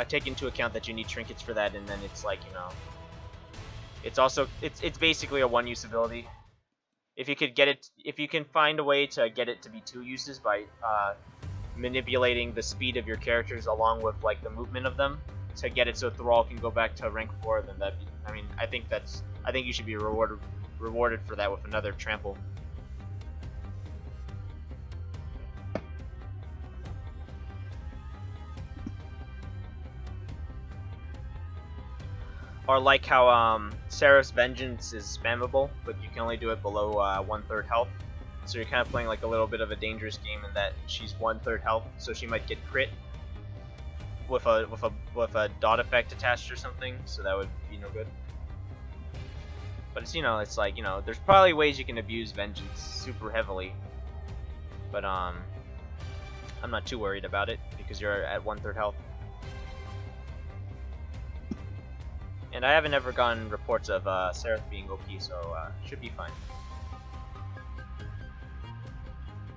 take into account that you need trinkets for that, and then it's like, you know, it's basically a one-use ability. If you can find a way to get it to be 2 uses by manipulating the speed of your characters along with like the movement of them to get it so Thrall can go back to rank 4, then I think you should be rewarded rewarded for that with another trample. Or like how Seraph's Vengeance is spammable, but you can only do it below 1/3 health. So you're kind of playing like a little bit of a dangerous game in that she's 1/3 health, so she might get crit with a dot effect attached or something. So that would be no good. But it's, you know, it's like, you know, there's probably ways you can abuse Vengeance super heavily. But I'm not too worried about it because you're at 1/3 health. And I haven't ever gotten reports of Seraph being OP, so should be fine.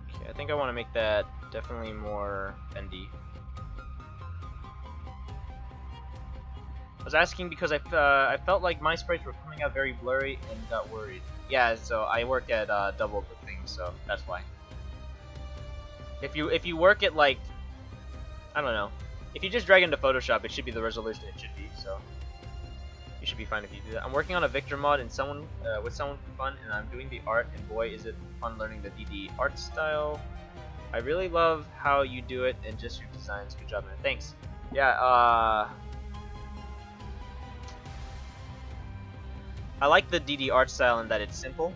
Okay, I think I want to make that definitely more bendy. I was asking because I felt like my sprites were coming out very blurry and got worried. Yeah, so I work at double the thing, so that's why. If you work at like, I don't know, if you just drag into Photoshop, it should be the resolution it should be. So. You should be fine if you do that. I'm working on a Victor mod and with someone for fun, and I'm doing the art, and boy is it fun learning the DD art style. I really love how you do it and just your designs. Good job, man. Thanks. Yeah, I like the DD art style in that it's simple.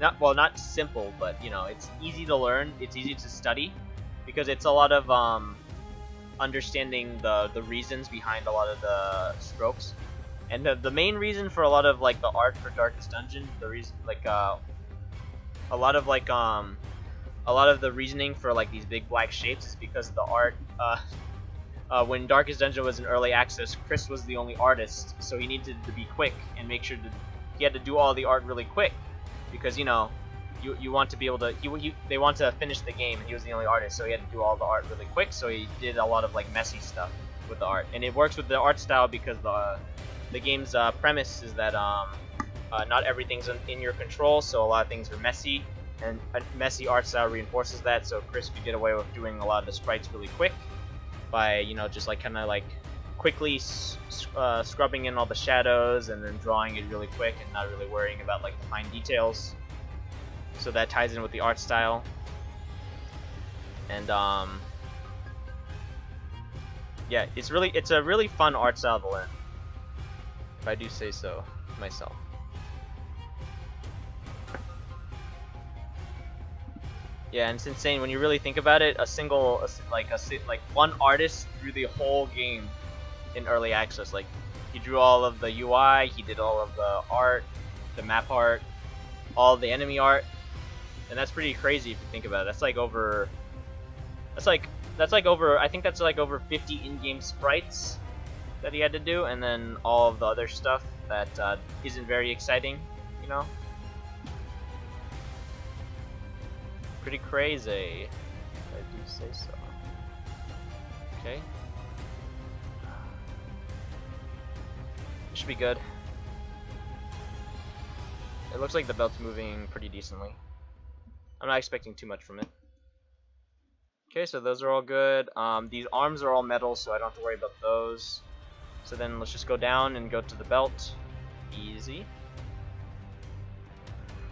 Not simple, but you know, it's easy to learn, it's easy to study, because it's a lot of understanding the reasons behind a lot of the strokes. And the main reason for a lot of like the art for Darkest Dungeon, the reason like a lot of the reasoning for like these big black shapes is because the art when Darkest Dungeon was in early access, Chris was the only artist, so he needed to be quick and make sure that he had to do all the art really quick, because you know you want to be able to they want to finish the game, and he was the only artist, so he had to do all the art really quick, so he did a lot of like messy stuff with the art, and it works with the art style because the game's premise is that not everything's in your control, so a lot of things are messy, and a messy art style reinforces that. So Chris could get away with doing a lot of the sprites really quick by, you know, just like kind of like quickly scrubbing in all the shadows and then drawing it really quick and not really worrying about like the fine details. So that ties in with the art style. And yeah, it's a really fun art style to learn, if I do say so myself. Yeah, and it's insane when you really think about it. Like one artist drew the whole game in early access. Like he drew all of the UI, he did all of the art, the map art, all the enemy art, and that's pretty crazy if you think about it. That's like over. I think that's like over 50 in-game sprites that he had to do, and then all of the other stuff that isn't very exciting, you know? Pretty crazy, if I do say so. Okay. It should be good. It looks like the belt's moving pretty decently. I'm not expecting too much from it. Okay, so those are all good. These arms are all metal, so I don't have to worry about those. So then let's just go down and go to the belt. Easy.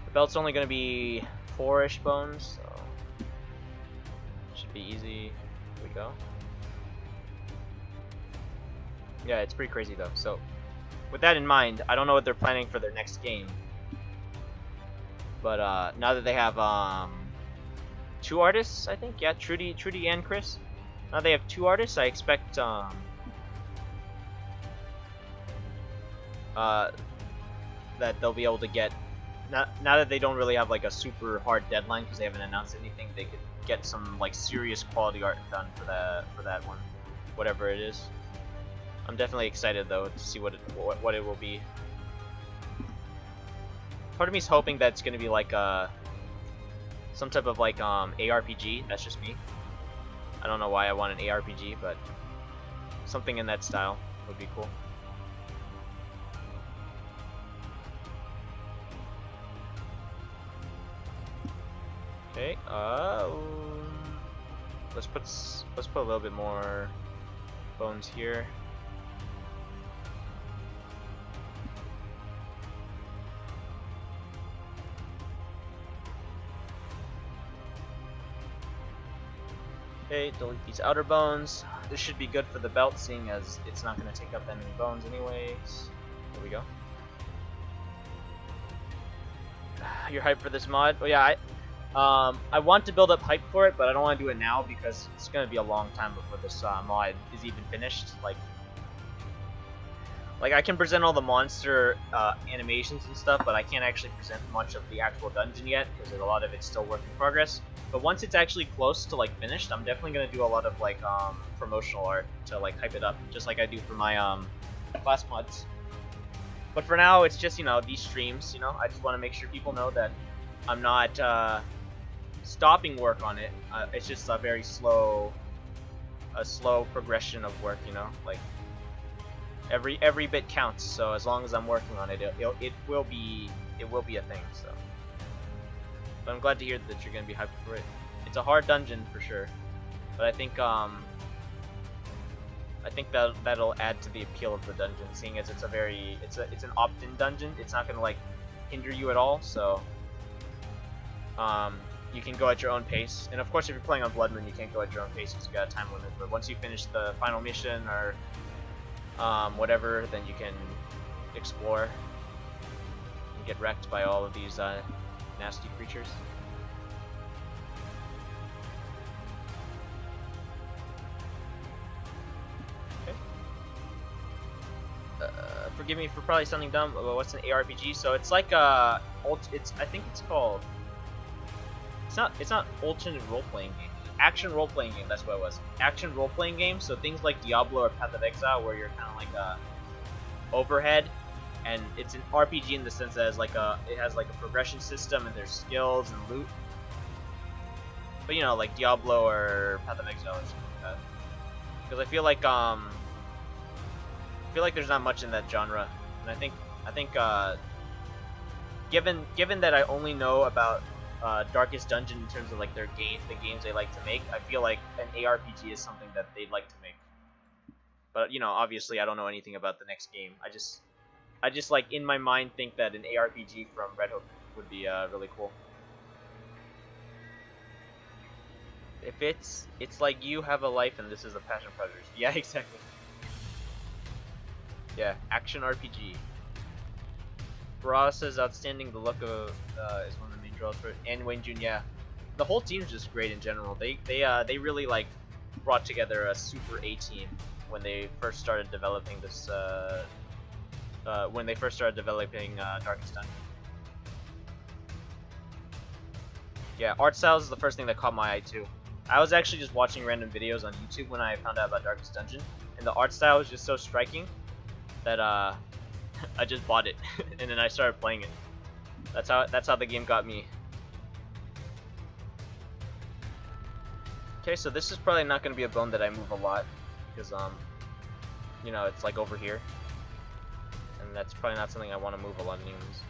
The belt's only going to be 4-ish bones, so should be easy. Here we go. Yeah, it's pretty crazy though. So with that in mind, I don't know what they're planning for their next game. But now that they have 2 artists, I think, yeah, Trudy and Chris. Now they have 2 artists. I expect that they'll be able to get, now that they don't really have like a super hard deadline because they haven't announced anything, they could get some like serious quality art done for that one, whatever it is. I'm definitely excited though to see what it will be. Part of me is hoping that it's going to be like some type of like ARPG. That's just me. I don't know why I want an ARPG, but something in that style would be cool. Okay, let's put a little bit more bones here. Okay, delete these outer bones. This should be good for the belt, seeing as it's not going to take up that many bones anyways. There we go. You're hyped for this mod? Oh yeah, I want to build up hype for it, but I don't want to do it now because it's going to be a long time before this mod is even finished. Like I can present all the monster animations and stuff, but I can't actually present much of the actual dungeon yet because a lot of it's still work in progress. But once it's actually close to like finished, I'm definitely gonna do a lot of like promotional art to like hype it up, just like I do for my class mods. But for now, it's just these streams. I just want to make sure people know that I'm not stopping work on it. It's just a very slow progression of work. Like. Every bit counts, so as long as I'm working on it, it will be a thing. So, but I'm glad to hear that you're gonna be hyped for it. It's a hard dungeon for sure, but I think that'll add to the appeal of the dungeon, seeing as it's an opt-in dungeon. It's not gonna like hinder you at all, so you can go at your own pace. And of course, if you're playing on Blood Moon, you can't go at your own pace because you got a time limit. But once you finish the final mission or whatever, then you can explore and get wrecked by all of these nasty creatures. Okay. Forgive me for probably sounding dumb, but what's an ARPG? So it's like I think it's called. It's not alternate role-playing game. Action role-playing game, that's what it was. Action role-playing game, so things like Diablo or Path of Exile, where you're kind of like overhead, and it's an RPG in the sense that it has like a progression system and there's skills and loot. But like Diablo or Path of Exile or something like that. Because I feel like there's not much in that genre, and I think given that I only know about Darkest Dungeon in terms of like the games they like to make, I feel like an ARPG is something that they'd like to make. But obviously I don't know anything about the next game. I just like in my mind think that an ARPG from Red Hook would be really cool. If it's like you have a life and this is a Passion Predators. Yeah, exactly. Yeah, action RPG. Barra says outstanding. The look of is one of the main draws for it. And Wayne Jun, yeah. The whole team's just great in general. They really like brought together a super A team when they first started developing this. Darkest Dungeon. Yeah, art styles is the first thing that caught my eye too. I was actually just watching random videos on YouTube when I found out about Darkest Dungeon, and the art style was just so striking that I just bought it and then I started playing it. That's how the game got me. Okay, so this is probably not going to be a bone that I move a lot because it's like over here, and that's probably not something I want to move a lot anyways.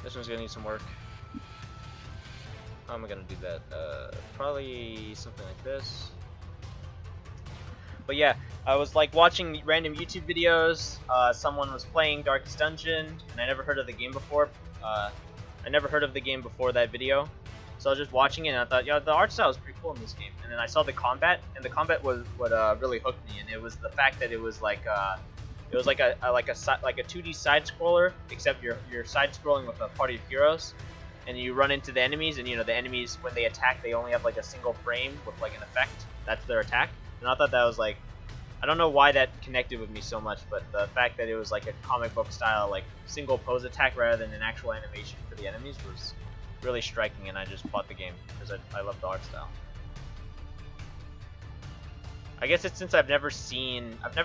This one's going to need some work. How am I going to do that? Probably something like this. But yeah, I was like watching random YouTube videos. Someone was playing Darkest Dungeon, and I never heard of the game before. That video. So I was just watching it, and I thought, yeah, the art style is pretty cool in this game. And then I saw the combat, and the combat was what really hooked me. And it was the fact that it was like a 2D side scroller, except you're side scrolling with a party of heroes, and you run into the enemies, and the enemies when they attack, they only have like a single frame with like an effect. That's their attack. And I thought that was like, I don't know why that connected with me so much, but the fact that it was like a comic book style, like single pose attack rather than an actual animation for the enemies was really striking, and I just bought the game because I love the art style. I guess it's since I've never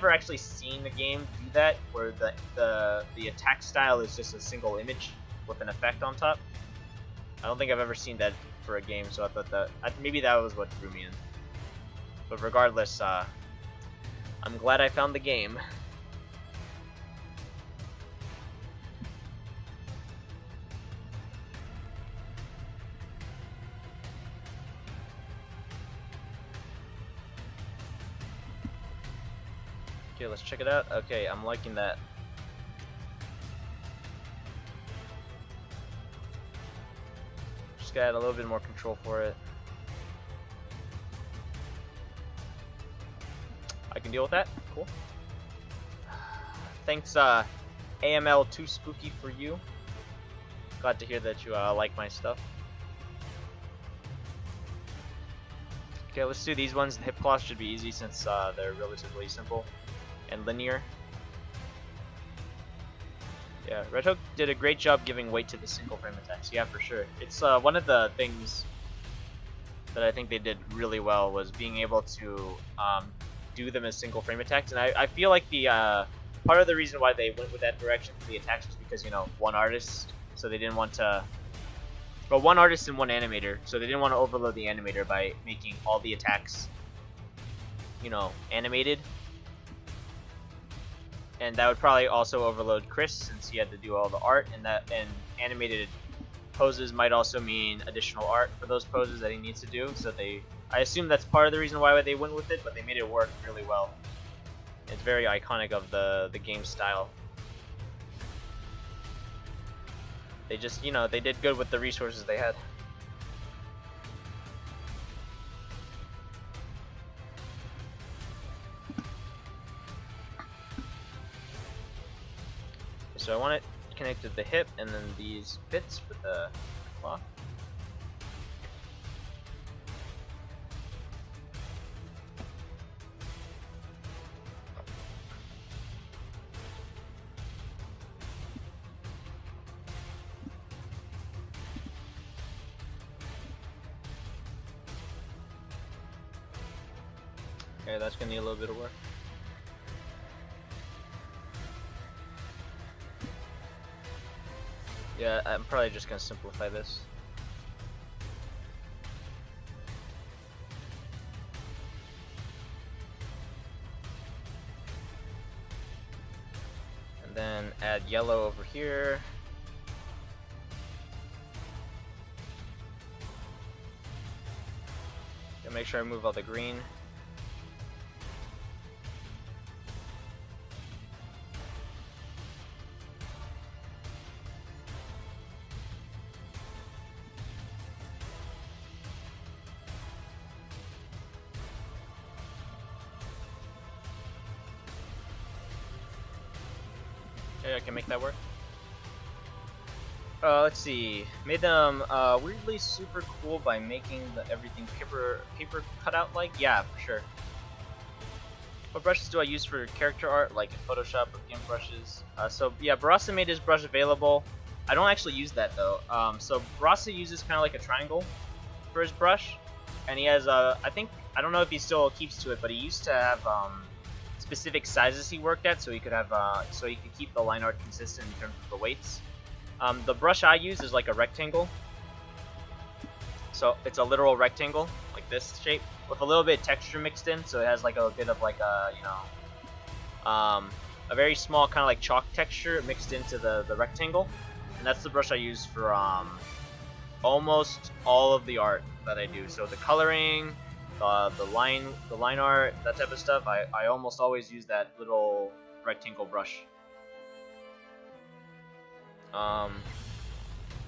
actually seen the game do that, where the attack style is just a single image with an effect on top. I don't think I've ever seen that for a game, so I thought that maybe that was what drew me in. But regardless, I'm glad I found the game. Okay, let's check it out. Okay, I'm liking that. Just gotta add a little bit more control for it. can deal with that. Cool. Thanks, AML Too Spooky for you. Glad to hear that you like my stuff. Okay, let's do these ones. The hip claws should be easy since they're relatively simple and linear. Yeah, Red Hook did a great job giving weight to the single frame attacks. Yeah, for sure. It's one of the things that I think they did really well was being able to do them as single frame attacks. And I feel like the part of the reason why they went with that direction for the attacks was because, you know, one artist, so they didn't want to... Well, one artist and one animator, so they didn't want to overload the animator by making all the attacks, you know, animated. And that would probably also overload Chris since he had to do all the art, and animated poses might also mean additional art for those poses that he needs to do. So I assume that's part of the reason why they went with it, but they made it work really well. It's very iconic of the game style. They just, you know, they did good with the resources they had. So I want it connected to the hip, and then these bits for the claw. Okay, that's gonna need a little bit of work. Yeah, I'm probably just gonna simplify this. And then add yellow over here. Gotta make sure I move all the green. I can make that work. Let's see. Made them weirdly super cool by making everything paper cutout like. Yeah, for sure. What brushes do I use for character art, like in Photoshop or GIMP brushes? So yeah, Barasa made his brush available. I don't actually use that though. So Barasa uses kind of like a triangle for his brush, and he has I don't know if he still keeps to it, but he used to have specific sizes he worked at, so he could have so he could keep the line art consistent in terms of the weights. The brush I use is like a rectangle, so it's a literal rectangle like this shape with a little bit of texture mixed in, so it has like a bit of like a, you know, a very small kind of like chalk texture mixed into the rectangle, and that's the brush I use for almost all of the art that I do. So the coloring, the line art, that type of stuff, I almost always use that little rectangle brush.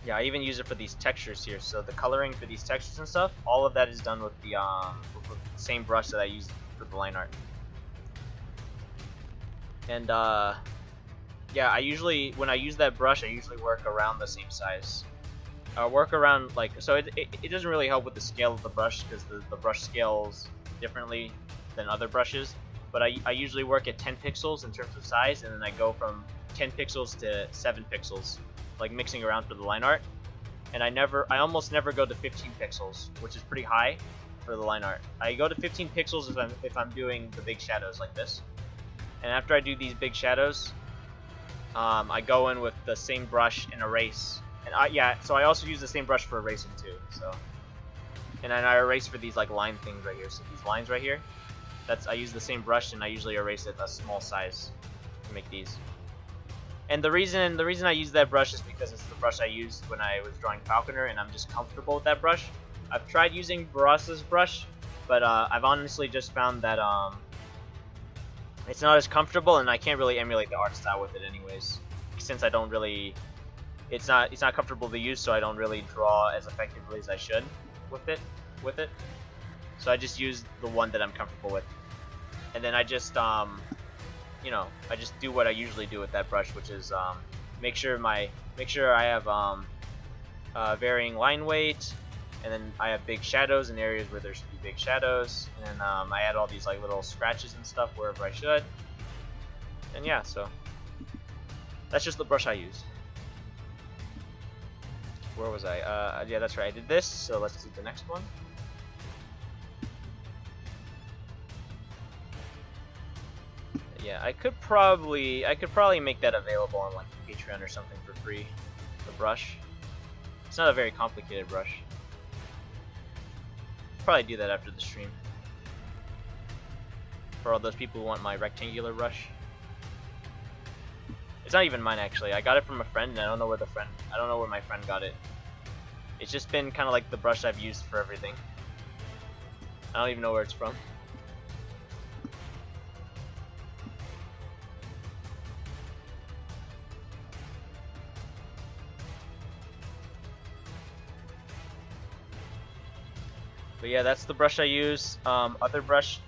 Yeah, I even use it for these textures here. So the coloring for these textures and stuff, all of that is done with the same brush that I use for the line art. And yeah, I usually, when I use that brush, I usually work around the same size. Work around, like, so it doesn't really help with the scale of the brush because the brush scales differently than other brushes, but I usually work at 10 pixels in terms of size, and then I go from 10 pixels to 7 pixels, like mixing around for the line art. And I almost never go to 15 pixels, which is pretty high for the line art. I go to 15 pixels if I'm doing the big shadows like this, and after I do these big shadows, I go in with the same brush and erase. And yeah, so I also use the same brush for erasing too. So, and then I erase for these like line things right here. So these lines right here, I use the same brush, and I usually erase it a small size to make these. And the reason I use that brush is because it's the brush I used when I was drawing Falconer, and I'm just comfortable with that brush. I've tried using Barasa's brush, but I've honestly just found that it's not as comfortable, and I can't really emulate the art style with it anyways, since I don't really. It's not comfortable to use, so I don't really draw as effectively as I should with it. So I just use the one that I'm comfortable with. and then I just you know, I just do what I usually do with that brush, which is make sure I have varying line weight, and then I have big shadows in areas where there should be big shadows, and then I add all these like little scratches and stuff wherever I should. And yeah, so that's just the brush I use. Where was I? Yeah, that's right, I did this, so let's do the next one. Yeah, I could probably make that available on like Patreon or something for free. The brush. It's not a very complicated brush. Probably do that after the stream. For all those people who want my rectangular brush. It's not even mine actually. I got it from a friend, and I don't know where my friend got it. It's just been kind of like the brush I've used for everything. I don't even know where it's from. But yeah, that's the brush I use. Other brush,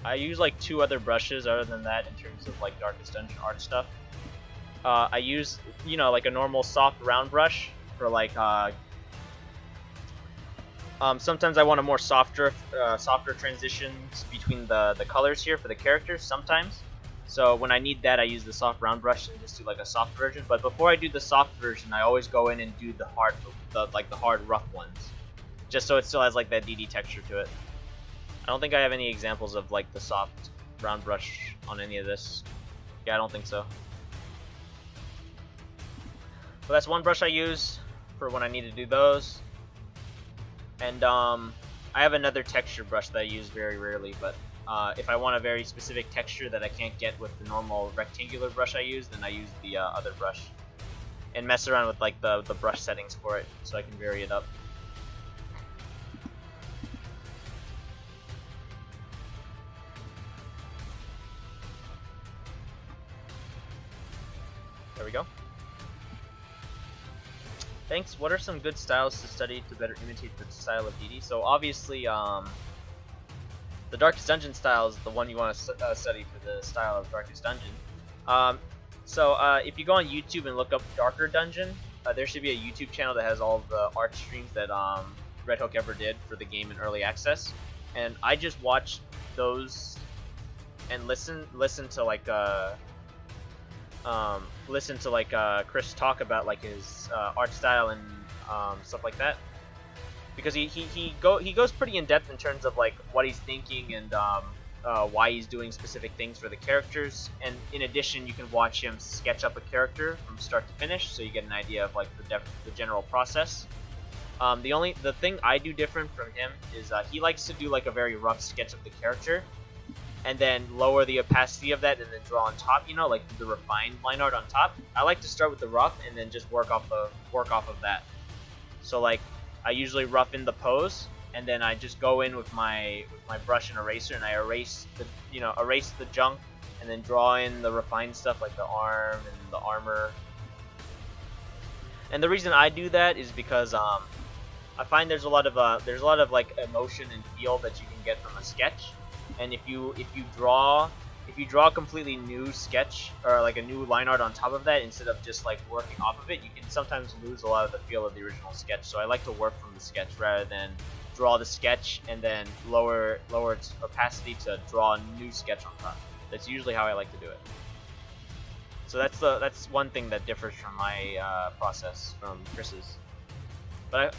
I use like 2 other brushes other than that in terms of like Darkest Dungeon art stuff. I use, you know, like a normal soft round brush for like, sometimes I want a more softer transitions between the colors here for the characters sometimes. So when I need that, I use the soft round brush and just do like a soft version. But before I do the soft version, I always go in and do the hard rough ones, just so it still has like that DD texture to it. I don't think I have any examples of like the soft round brush on any of this. Yeah, I don't think so. But that's one brush I use for when I need to do those. And I have another texture brush that I use very rarely, but if I want a very specific texture that I can't get with the normal rectangular brush I use, then I use the other brush and mess around with like the brush settings for it so I can vary it up. There we go. Thanks. What are some good styles to study to better imitate the style of DD? So obviously, the Darkest Dungeon style is the one you want to study for the style of Darkest Dungeon. If you go on YouTube and look up Darker Dungeon, there should be a YouTube channel that has all of the art streams that Red Hook ever did for the game in early access, and I just watched those and listen to like Chris talk about like his art style and stuff like that, because he goes pretty in depth in terms of like what he's thinking and why he's doing specific things for the characters. And in addition, you can watch him sketch up a character from start to finish, so you get an idea of like the general process. The thing I do different from him is he likes to do like a very rough sketch of the character, and then lower the opacity of that, and then draw on top, you know, like the refined line art on top. I like to start with the rough and then just work off of that. So like I usually rough in the pose, and then I just go in with my brush and eraser, and I erase the junk, and then draw in the refined stuff like the arm and the armor. And the reason I do that is because I find there's a lot of like emotion and feel that you can get from a sketch. And if you draw a completely new sketch or like a new line art on top of that instead of just like working off of it, you can sometimes lose a lot of the feel of the original sketch. So I like to work from the sketch rather than draw the sketch and then lower its opacity to draw a new sketch on top. That's usually how I like to do it. So that's one thing that differs from my process from Chris's. But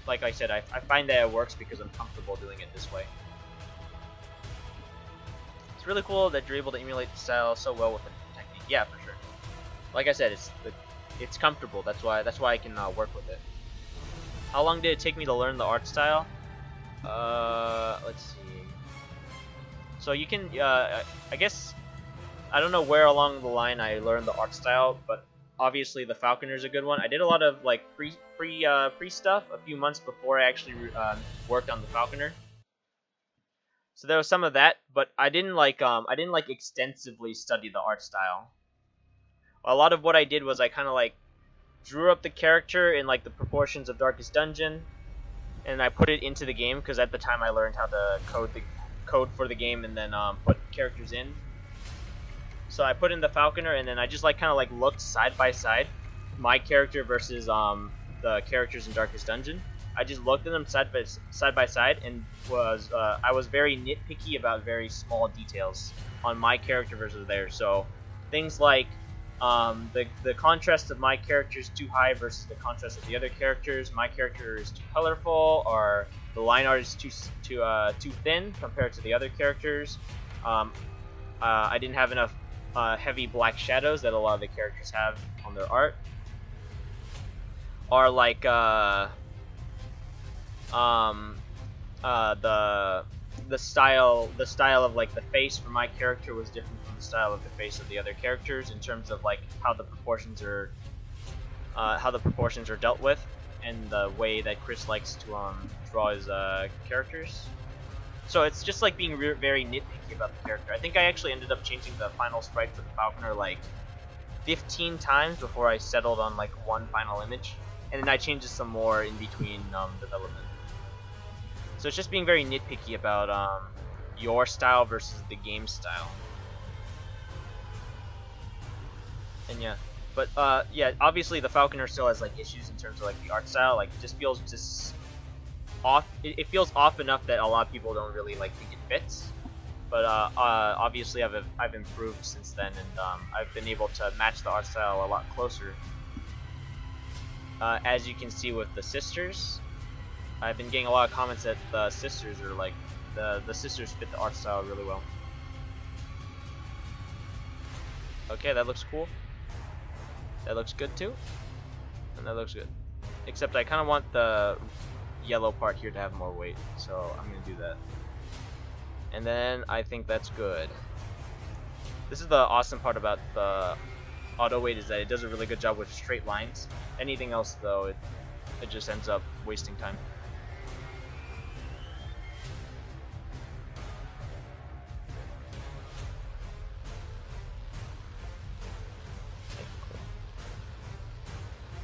like I said, I find that it works because I'm comfortable doing it this way. It's really cool that you're able to emulate the style so well with the technique. Yeah, for sure. Like I said, it's comfortable. That's why I can work with it. How long did it take me to learn the art style? Let's see. So you can, I guess, I don't know where along the line I learned the art style, but obviously the Falconer's a good one. I did a lot of like pre stuff a few months before I actually worked on the Falconer. So there was some of that, but I didn't extensively study the art style. A lot of what I did was I kind of like drew up the character in like the proportions of Darkest Dungeon, and I put it into the game because at the time I learned how to code code for the game and then put characters in. So I put in the Falconer, and then I just like kind of like looked side by side, my character versus the characters in Darkest Dungeon. I just looked at them side by side, and I was very nitpicky about very small details on my character versus theirs. So things like the contrast of my character is too high versus the contrast of the other characters. My character is too colorful, or the line art is too thin compared to the other characters. I didn't have enough heavy black shadows that a lot of the characters have on their art. Or like the style of like the face for my character was different from the style of the face of the other characters in terms of like how the proportions are dealt with, and the way that Chris likes to draw his characters. So it's just like being very nitpicky about the character. I think I actually ended up changing the final sprite for the Falconer like 15 times before I settled on like one final image, and then I changed some more in between development. So it's just being very nitpicky about your style versus the game style. And yeah, but yeah, obviously the Falconer still has like issues in terms of like the art style. Like it just feels just off. It feels off enough that a lot of people don't really like think it fits. But obviously I've improved since then, and I've been able to match the art style a lot closer. As you can see with the sisters, I've been getting a lot of comments that the sisters are like the sisters fit the art style really well. Okay, that looks cool. That looks good too, and that looks good. Except I kind of want the yellow part here to have more weight, so I'm gonna do that. And then I think that's good. This is the awesome part about the auto weight, is that it does a really good job with straight lines. Anything else though, it just ends up wasting time.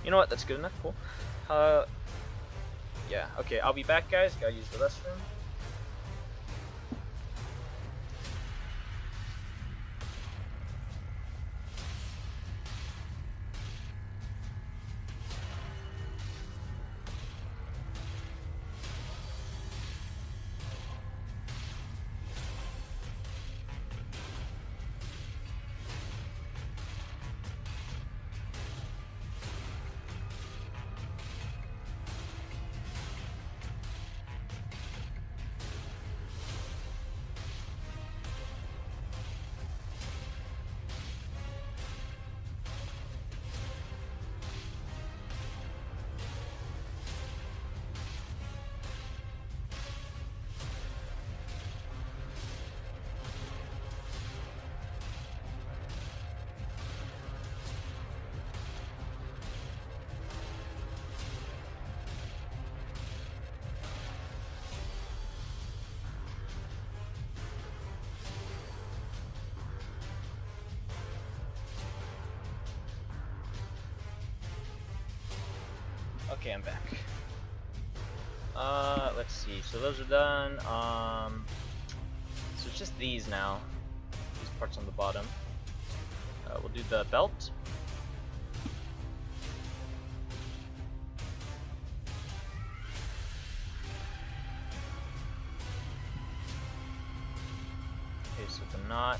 You know what? That's good enough. Cool. Yeah. Okay. I'll be back, guys. Gotta use the restroom. Okay, I'm back. Let's see. So those are done. So it's just these now. These parts on the bottom. We'll do the belt. Okay, so the knot.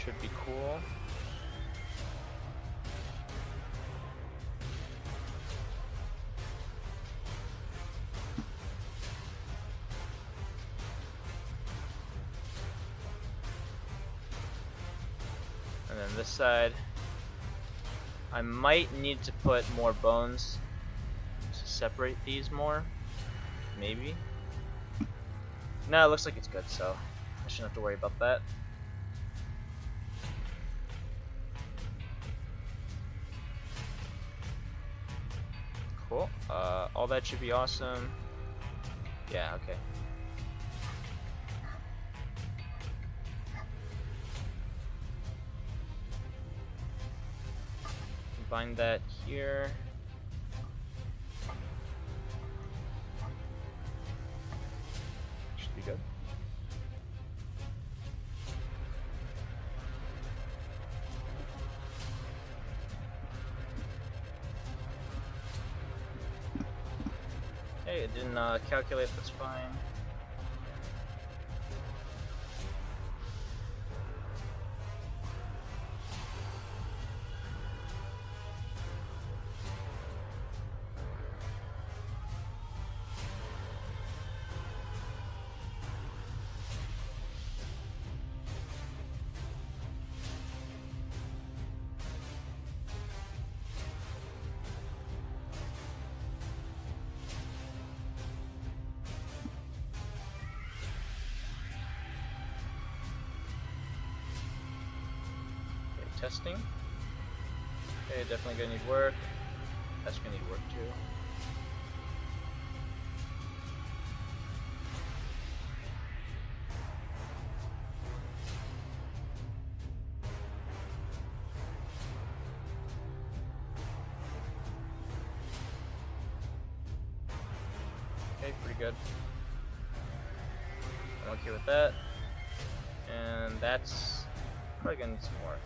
Should be cool. And then this side, I might need to put more bones to separate these more. Maybe. No, it looks like it's good, so I shouldn't have to worry about that. Cool. All that should be awesome. Yeah, okay. Combine that here. Should be good. Hey, it didn't calculate, that's fine. Testing. Okay, definitely gonna need work. That's gonna need work too. Okay, pretty good. I'm okay with that. And that's probably gonna need some more.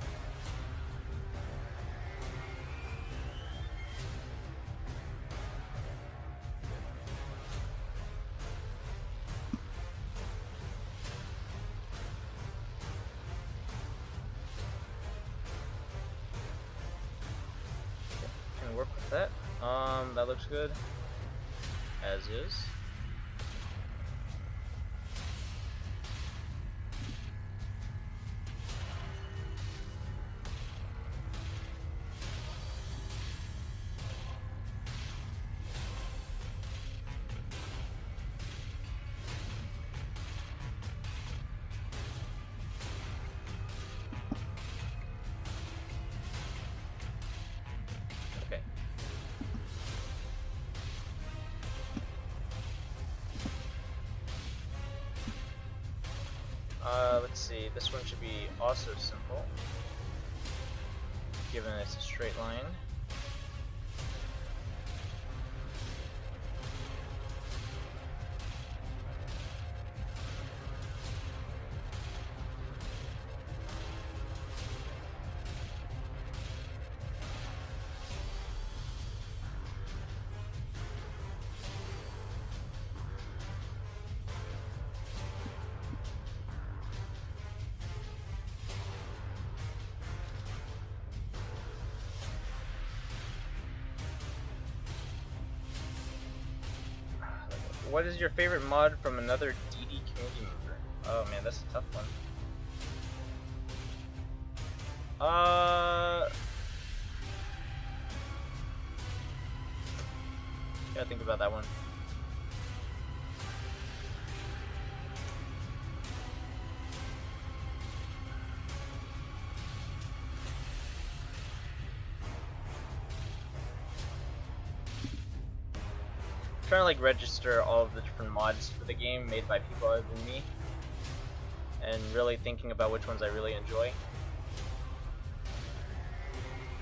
Work with that. That looks good. As is. Let's see, this one should be also simple, given it's a straight line. What is your favorite mod from another DD community member? Oh man, that's a tough one. Gotta think about that one. Trying to like register all of the different mods for the game made by people other than me, and really thinking about which ones I really enjoy.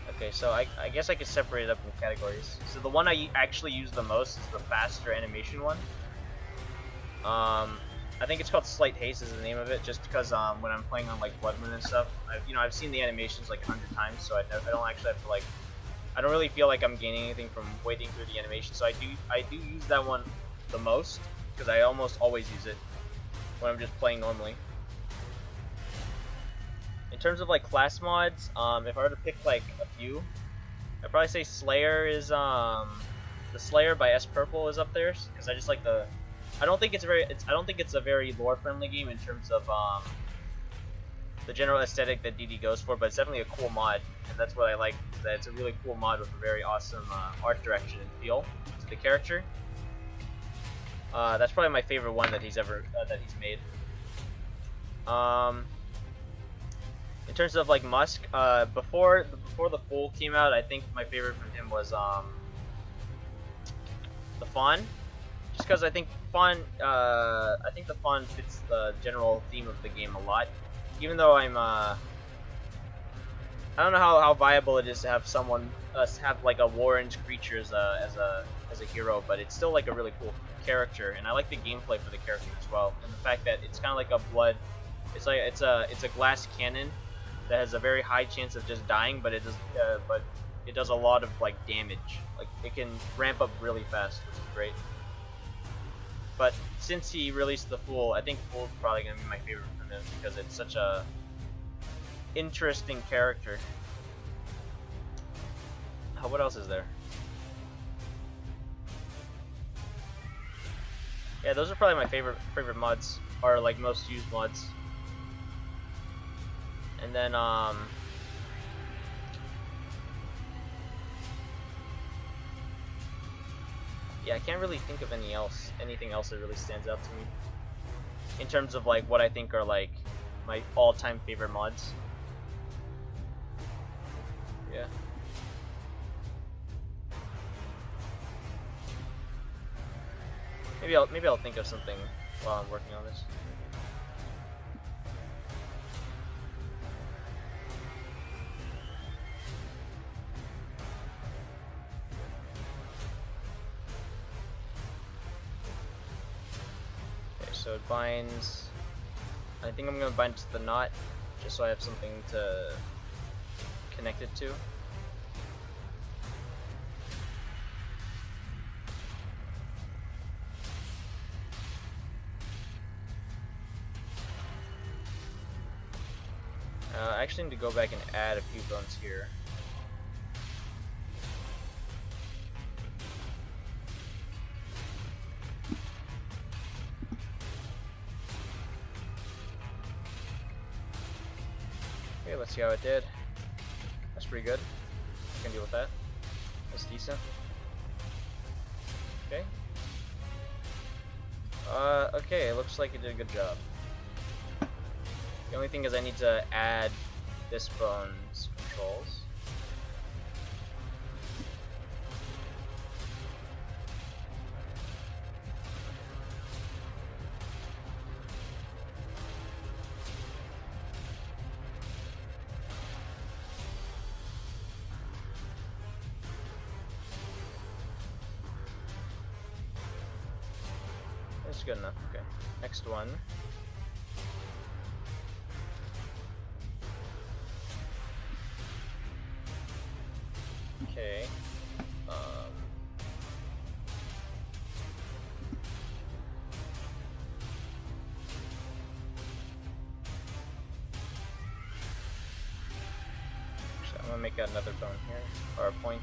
Okay, so I guess I could separate it up in categories. So the one I actually use the most is the faster animation one. I think it's called Slight Haste is the name of it, just because when I'm playing on like Blood Moon and stuff, I've seen the animations like 100 times, so I don't actually have to like. I don't really feel like I'm gaining anything from waiting through the animation, so I do use that one the most, because I almost always use it when I'm just playing normally. In terms of like class mods, if I were to pick like a few, I'd probably say Slayer is the Slayer by S Purple is up there, because I just like the. I don't think it's a very lore friendly game in terms of the general aesthetic that DD goes for, but it's definitely a cool mod, and that's what I like. Is that it's a really cool mod with a very awesome art direction and feel to the character. That's probably my favorite one that he's made. In terms of like Musk, before the Fool came out, I think my favorite from him was the Fawn, just because I think the Fawn fits the general theme of the game a lot. Even though I don't know how viable it is to have someone have like a orange creature as a hero, but it's still like a really cool character, and I like the gameplay for the character as well, and the fact that it's kind of like a blood. It's a glass cannon that has a very high chance of just dying, but it does a lot of like damage. Like it can ramp up really fast, which is great. But since he released the Fool, I think Fool's probably gonna be my favorite from him because it's such a interesting character. What else is there? Yeah, those are probably my favorite mods, or like most used mods. And then yeah, I can't really think of anything else that really stands out to me in terms of like what I think are like my all-time favorite mods. Yeah. Maybe I'll think of something while I'm working on this. Okay, so it binds. I think I'm gonna bind it to the knot, just so I have something to connect it to. I actually need to go back and add a few bones here. Okay, let's see how it did. That's pretty good. I can deal with that. That's decent. Okay. Okay, it looks like it did a good job. The only thing is I need to add this bone's controls. That's good enough. Okay. Next one. Okay. Actually, I'm gonna make another bone here, or a point.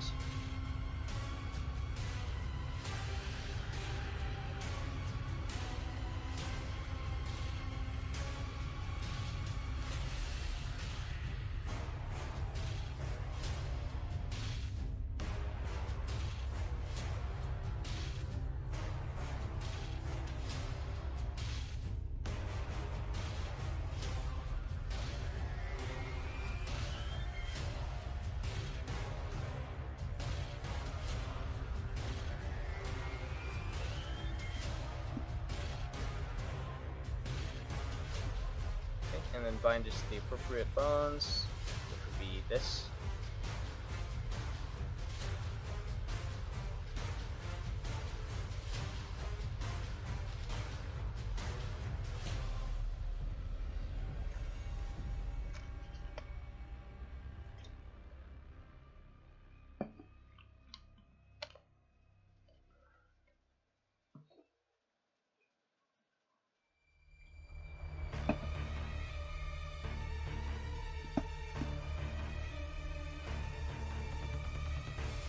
And then bind just the appropriate bones, which would be this.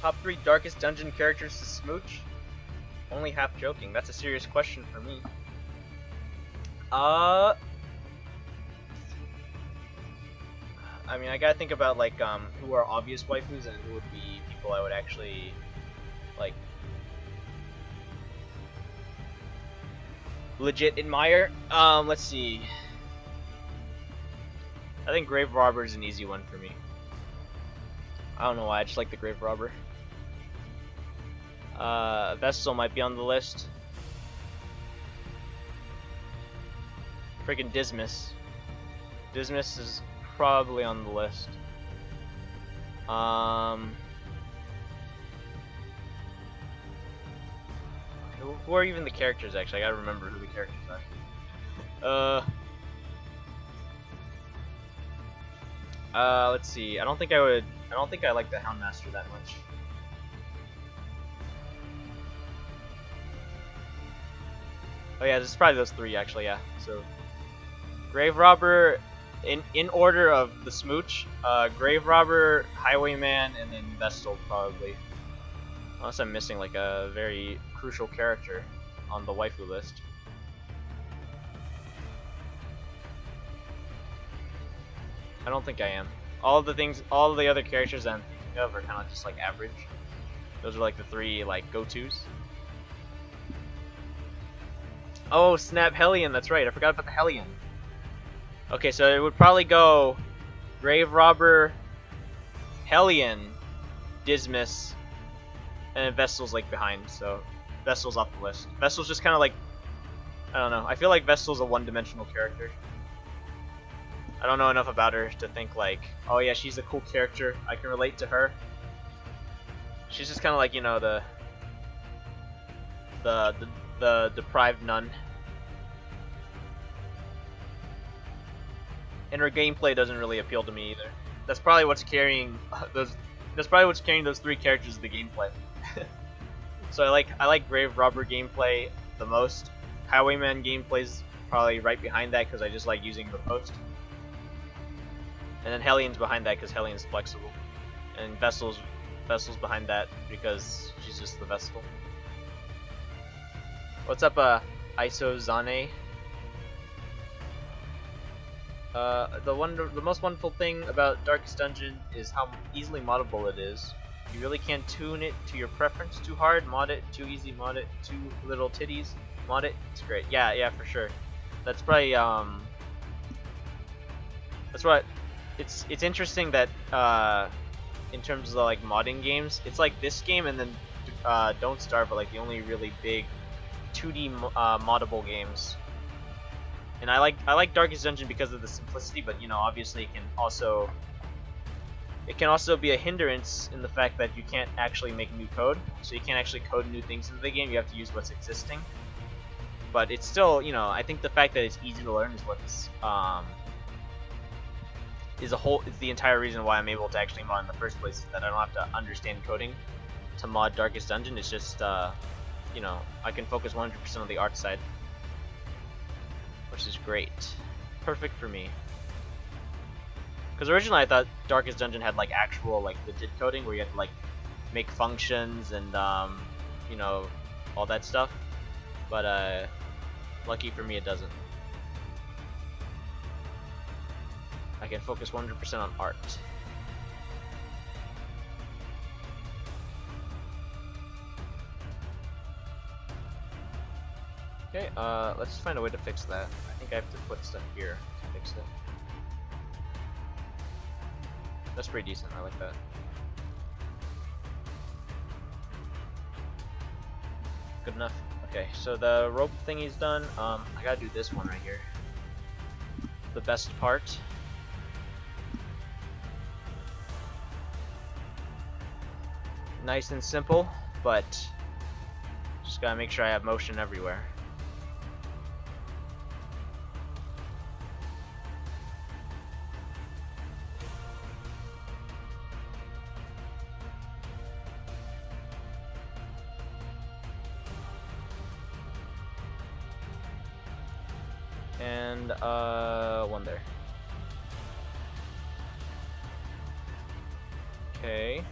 Top 3 darkest dungeon characters to smooch? Only half joking. That's a serious question for me. I mean, I gotta think about like who are obvious waifus and who would be people I would actually like legit admire. Let's see. I think Grave Robber is an easy one for me. I don't know why, I just like the Grave Robber. Vestal might be on the list. Freaking Dismas. Dismas is probably on the list. Who are even the characters, actually? I gotta remember who the characters are. Let's see. I don't think I like the Houndmaster that much. Oh yeah, this is probably those three, actually, yeah. So, Grave Robber, in order of the smooch, Grave Robber, Highwayman, and then Vestal, probably. Unless I'm missing, like, a very crucial character on the waifu list. I don't think I am. All of the other characters I'm thinking of are kind of just, like, average. Those are, like, the three, like, go-tos. Oh, snap, Hellion, that's right, I forgot about the Hellion. Okay, so it would probably go Grave Robber, Hellion, Dismas, and then Vestal's like behind, so Vestal's off the list. Vestal's just kind of like, I don't know, I feel like Vestal's a one-dimensional character. I don't know enough about her to think like, oh yeah, she's a cool character, I can relate to her. She's just kind of like, you know, the deprived nun. And her gameplay doesn't really appeal to me either. That's probably what's carrying those. That's probably what's carrying those three characters, the gameplay. So I like Grave Robber gameplay the most. Highwayman gameplay's probably right behind that because I just like using the post. And then Hellion's behind that because Hellion's flexible. And Vestal's behind that because she's just the Vestal. What's up, Iso Zane? The most wonderful thing about Darkest Dungeon is how easily moddable it is. You really can't tune it to your preference too hard, mod it too easy, mod it too little titties, mod it. It's great. Yeah, for sure. That's probably that's what. It's interesting that in terms of like modding games, it's like this game and then Don't Starve are like the only really big 2D moddable games. And I like Darkest Dungeon because of the simplicity, but you know, obviously it can also be a hindrance in the fact that you can't actually make new code. So you can't actually code new things into the game. You have to use what's existing. But it's still, you know, I think the fact that it's easy to learn is what's is the entire reason why I'm able to actually mod in the first place. Is that I don't have to understand coding to mod Darkest Dungeon. It's just you know, I can focus 100% on the art side, which is great. Perfect for me. Because originally I thought Darkest Dungeon had like actual like legit coding where you had to like make functions and you know, all that stuff. But lucky for me it doesn't. I can focus 100% on art. Okay, let's find a way to fix that. I think I have to put stuff here to fix it. That's pretty decent, I like that. Good enough. Okay, so the rope thingy's done. I gotta do this one right here. The best part. Nice and simple, but just gotta make sure I have motion everywhere. And one there. Okay.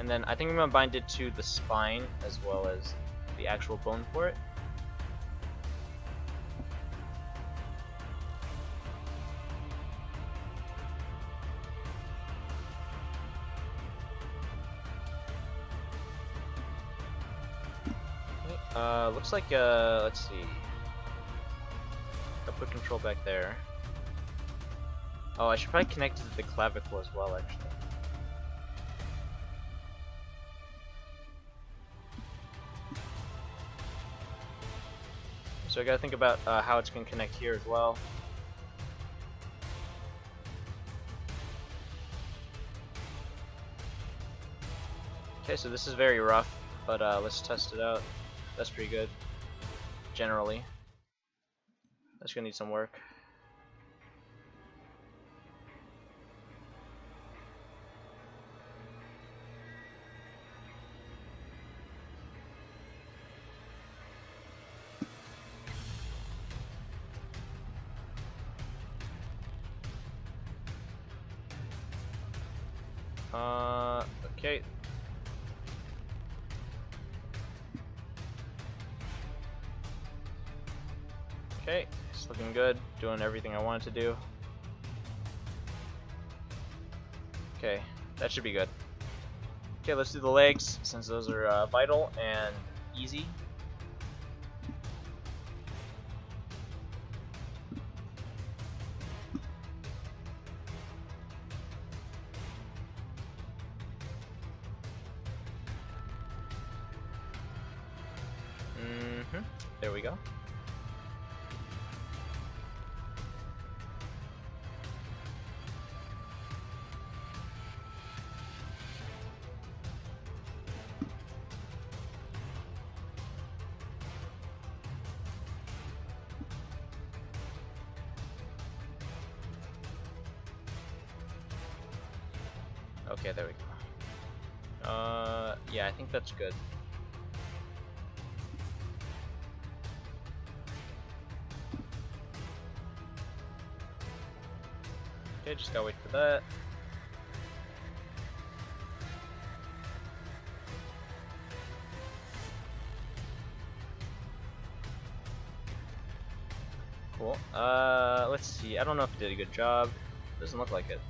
And then I think I'm gonna bind it to the spine as well as the actual bone for it. Okay. Looks like let's see. I'll put control back there. Oh, I should probably connect it to the clavicle as well, actually. So I gotta think about how it's gonna connect here as well. Okay, so this is very rough, but let's test it out. That's pretty good, generally. That's gonna need some work. Okay. Okay, it's looking good. Doing everything I wanted to do. Okay, that should be good. Okay, let's do the legs, since those are vital and easy. There we go. Okay, there we go. Yeah, I think that's good. Okay, just gotta wait for that. Cool. Let's see. I don't know if it did a good job. Doesn't look like it.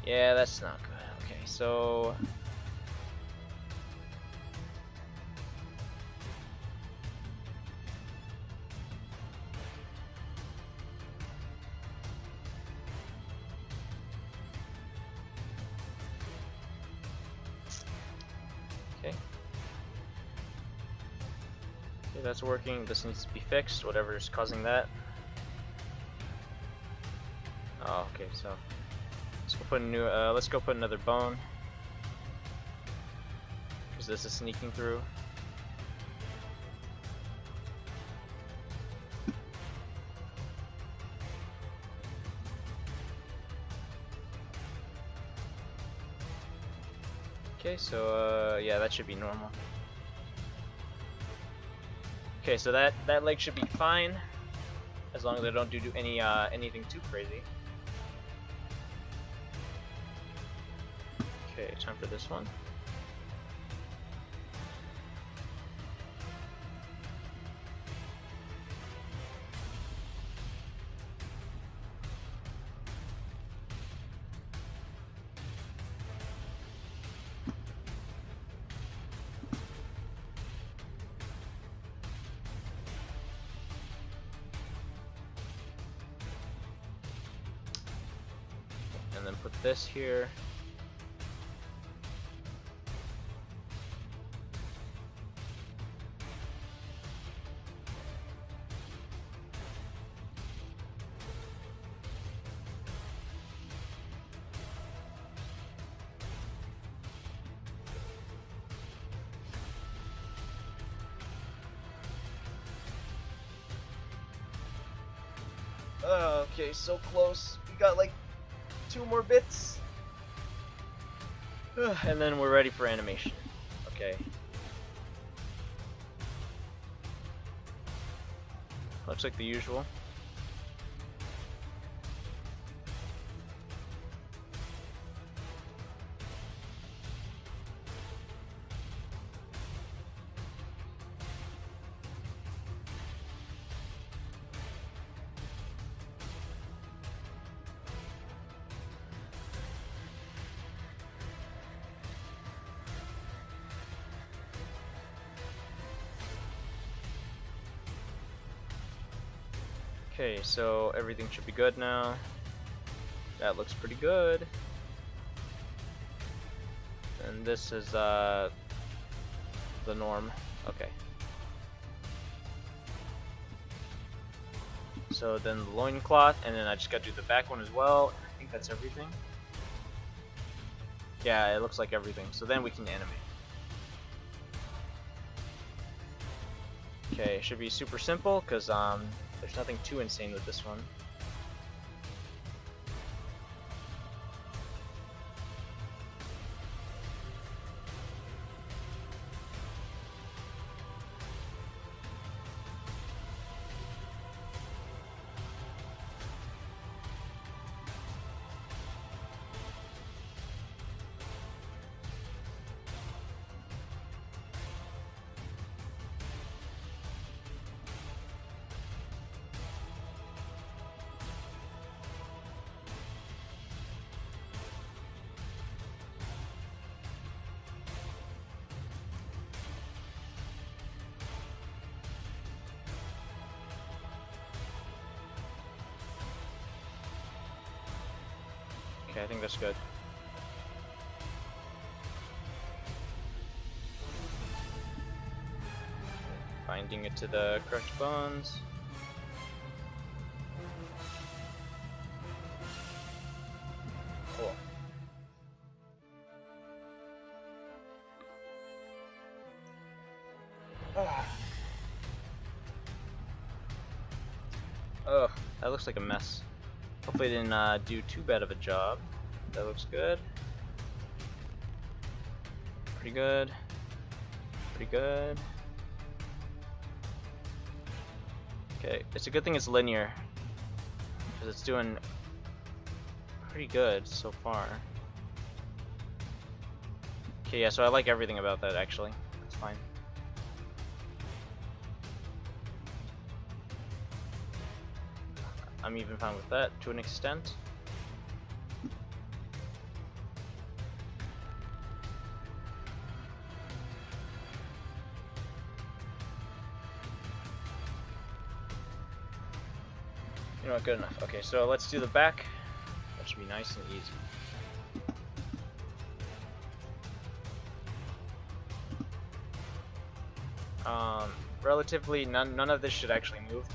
Yeah, that's not good. Okay, so okay. Okay, that's working. This needs to be fixed, whatever is causing that. Oh, okay, so let's go put a new let's go put another bone. Because this is sneaking through. Okay, so yeah, that should be normal. Okay, so that leg should be fine, as long as I don't do any anything too crazy. Okay, time for this one. And then put this here. Okay, so close. We got like 2 more bits. And then we're ready for animation. Okay. Looks like the usual. Okay, so everything should be good now. That looks pretty good. And this is the norm. Okay. So then the loincloth, and then I just gotta do the back one as well. I think that's everything. Yeah, it looks like everything. So then we can animate. Okay, it should be super simple because there's nothing too insane with this one. Okay, I think that's good. Binding it to the correct bones. Cool. Oh, that looks like a mess. Hopefully I didn't do too bad of a job. That looks good. Pretty good. Pretty good. Okay, it's a good thing it's linear, because it's doing pretty good so far. Okay, yeah, so I like everything about that actually. That's fine. I'm even fine with that to an extent. You know what, good enough. Okay, so let's do the back. That should be nice and easy. Relatively, none of this should actually move.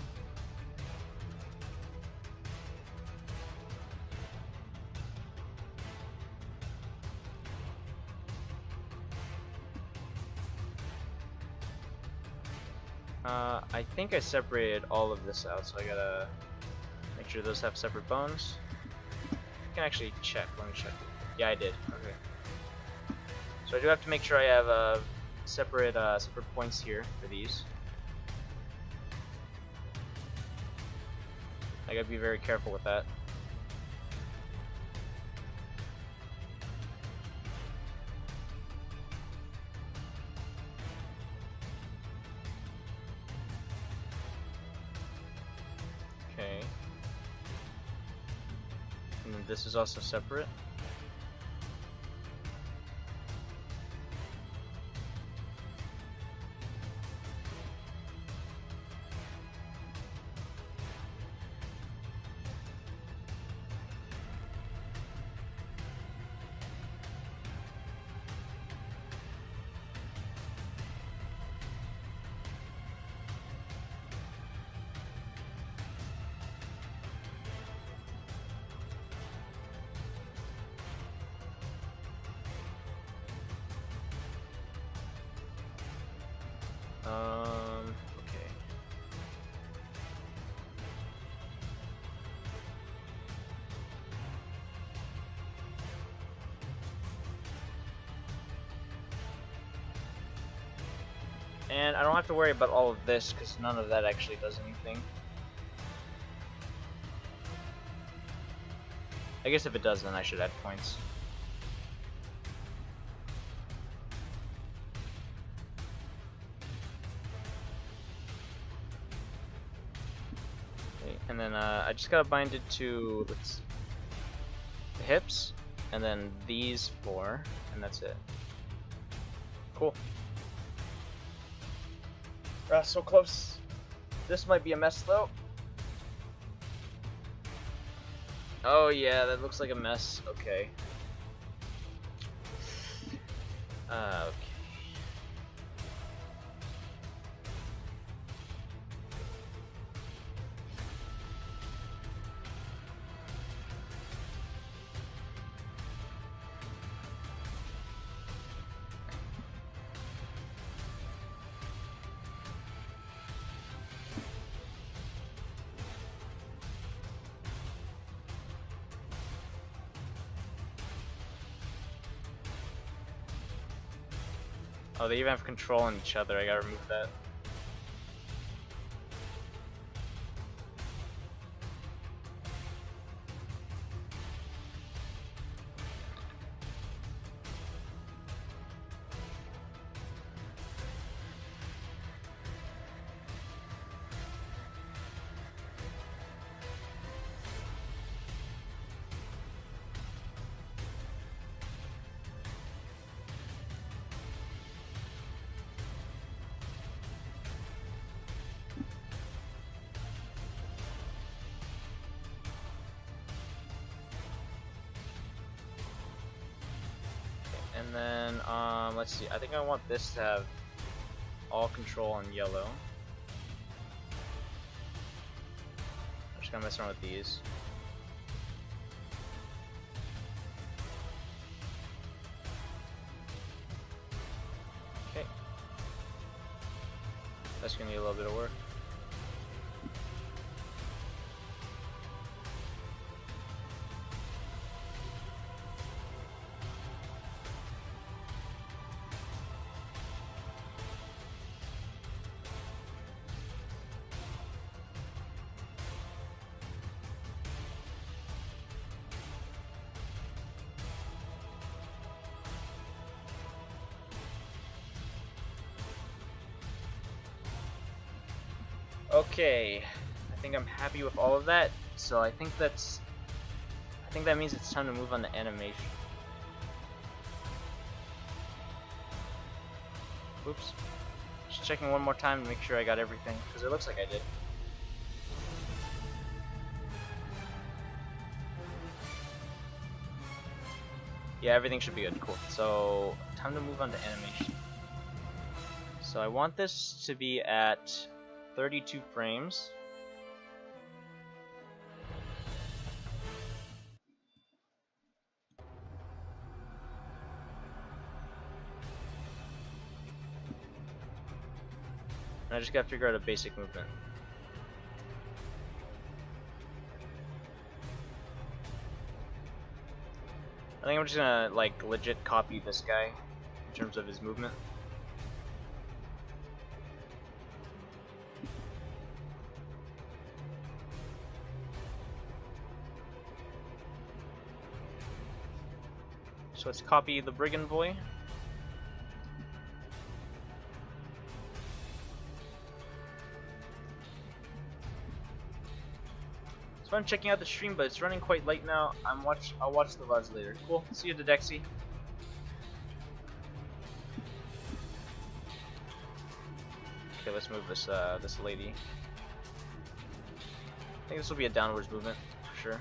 I think I separated all of this out, so I gotta make sure those have separate bones. I can actually check. Let me check. Yeah, I did. Okay. So I do have to make sure I have separate points here for these. I gotta be very careful with that. Okay. And then this is also separate. Okay. And I don't have to worry about all of this because none of that actually does anything. I guess if it does, then I should add points. Okay, and then I just gotta bind it to the hips, and then these four, and that's it. Cool. So close. This might be a mess though. Oh yeah, that looks like a mess. Okay. Okay. Oh, they even have control on each other. I gotta remove that. And then, let's see. I think I want this to have all control on yellow. I'm just gonna mess around with these. Okay. That's gonna need a little bit of work. Okay, I think I'm happy with all of that. So I think that means it's time to move on to animation. Oops. Just checking one more time to make sure I got everything, because it looks like I did. Yeah, everything should be good. Cool. So time to move on to animation. So I want this to be at 32 frames. And I just gotta figure out a basic movement. I think I'm just gonna like legit copy this guy in terms of his movement. So let's copy the brigand boy. So I'm checking out the stream, but it's running quite late now. I'll watch the VODs later. Cool. See you, Dedexy. Okay, let's move this this lady. I think this will be a downwards movement for sure.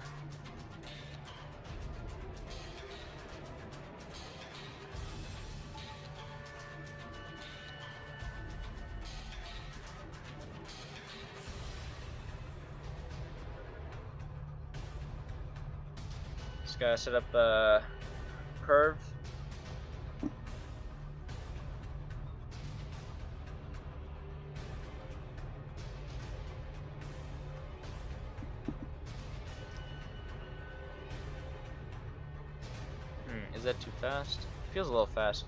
Just gotta set up a curve. Is that too fast? Feels a little fast.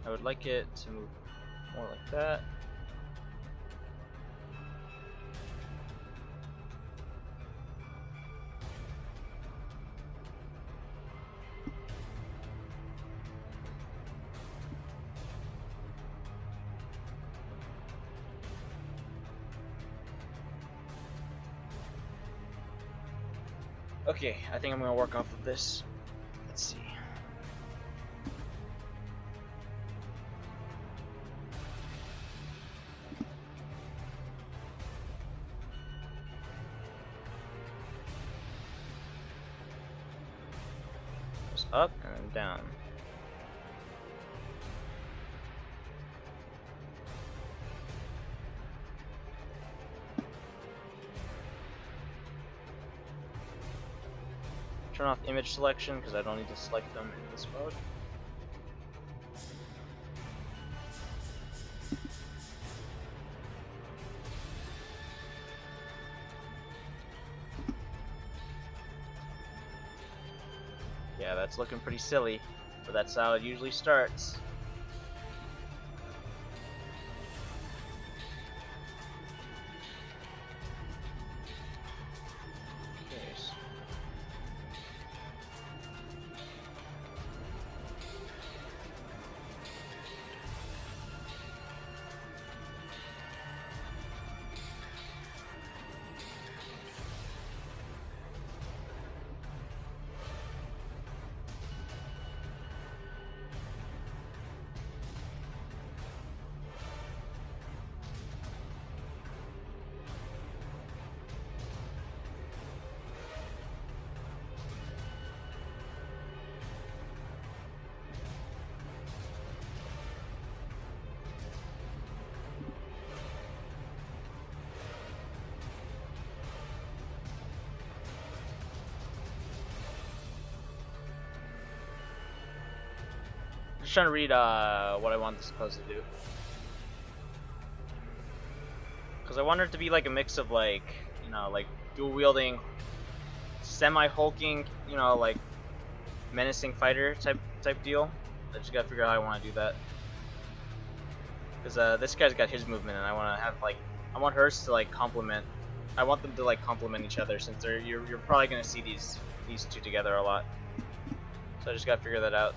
I would like it to move more like that. Okay, I think I'm gonna work off of this. Let's see. up and then down. Turn off image selection because I don't need to select them in this mode. Yeah, that's looking pretty silly, but that's how it usually starts. Just trying to read what I want this supposed to do. Because I want it to be like a mix of like, you know, like dual wielding, semi-hulking, you know, like menacing fighter type deal. I just gotta figure out how I want to do that. Because this guy's got his movement, and I want to have like, I want hers to like complement. I want them to like complement each other, since you're probably gonna see these two together a lot. So I just gotta figure that out.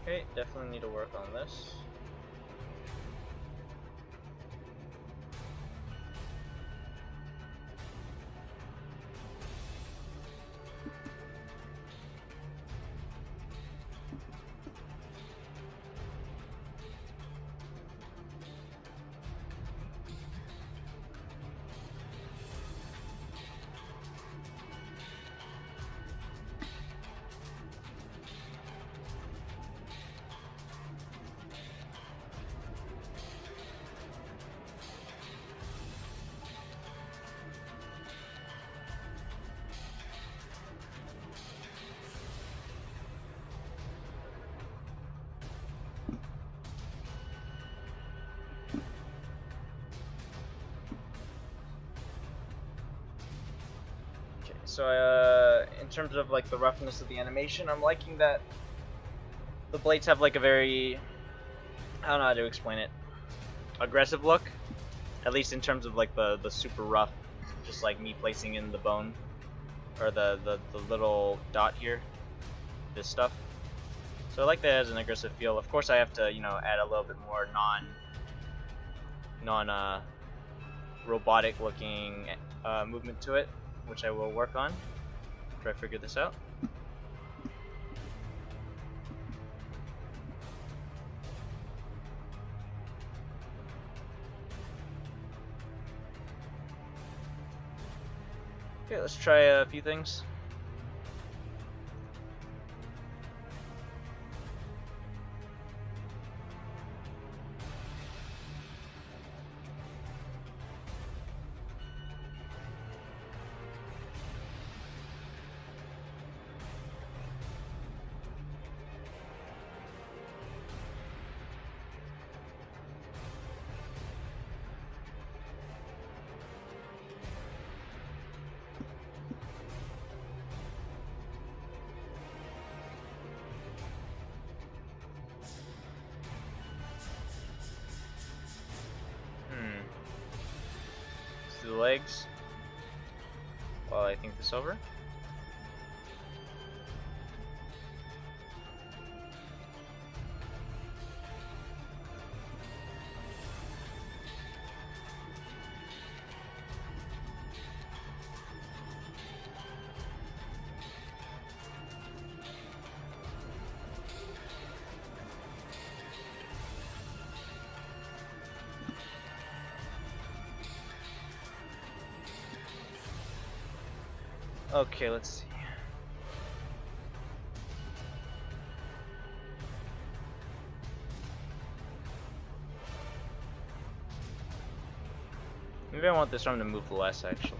Okay, definitely need to work on this. So in terms of like the roughness of the animation, I'm liking that the blades have like a very, I don't know how to explain it, aggressive look. At least in terms of like the super rough, just like me placing in the bone, or the little dot here, this stuff. So I like that it has an aggressive feel. Of course I have to, you know, add a little bit more non robotic looking movement to it, which I will work on after I figure this out. Okay, let's try a few things. Let's do the legs while I think this over. Okay, let's see. Maybe I want this arm to move less, actually.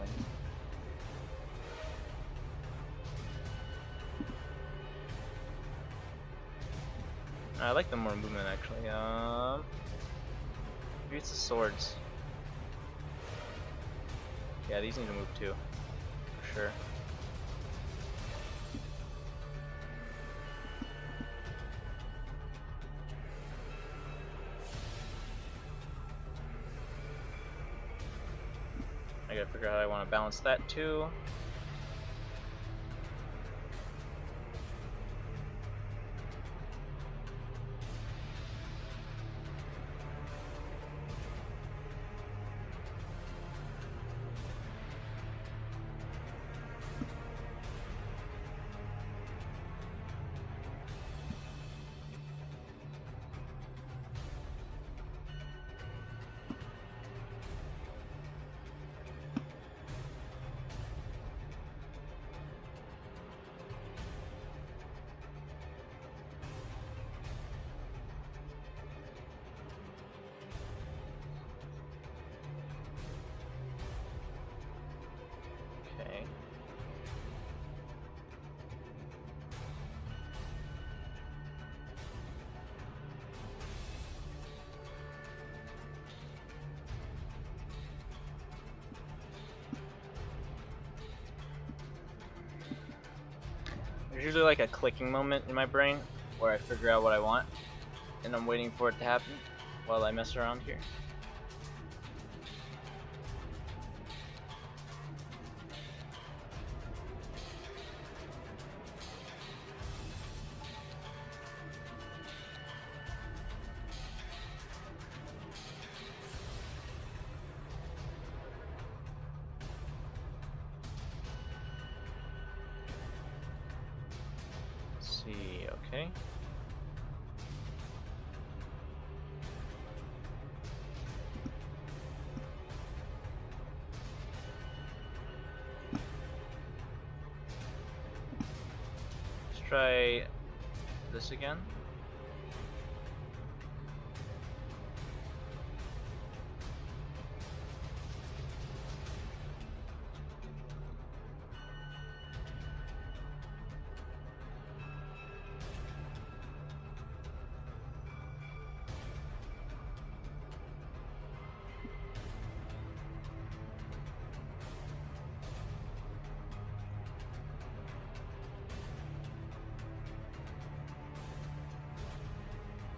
I like the more movement, actually. Maybe it's the swords. Yeah, these need to move too, for sure. I gotta figure out how I want to balance that too. Okay. There's usually like a clicking moment in my brain where I figure out what I want, and I'm waiting for it to happen while I mess around here. See, okay. Let's try this again.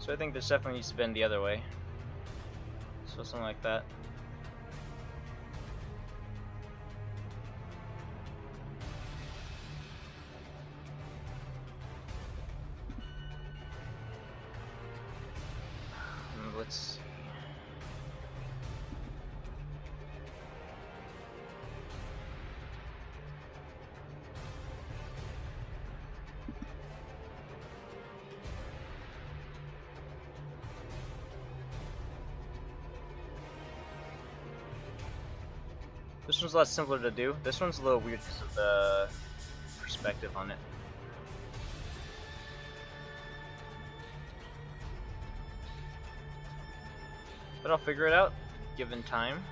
So I think this definitely needs to bend the other way. So something like that. Let's see. This one's a lot simpler to do. This one's a little weird because of the perspective on it. But I'll figure it out, given time.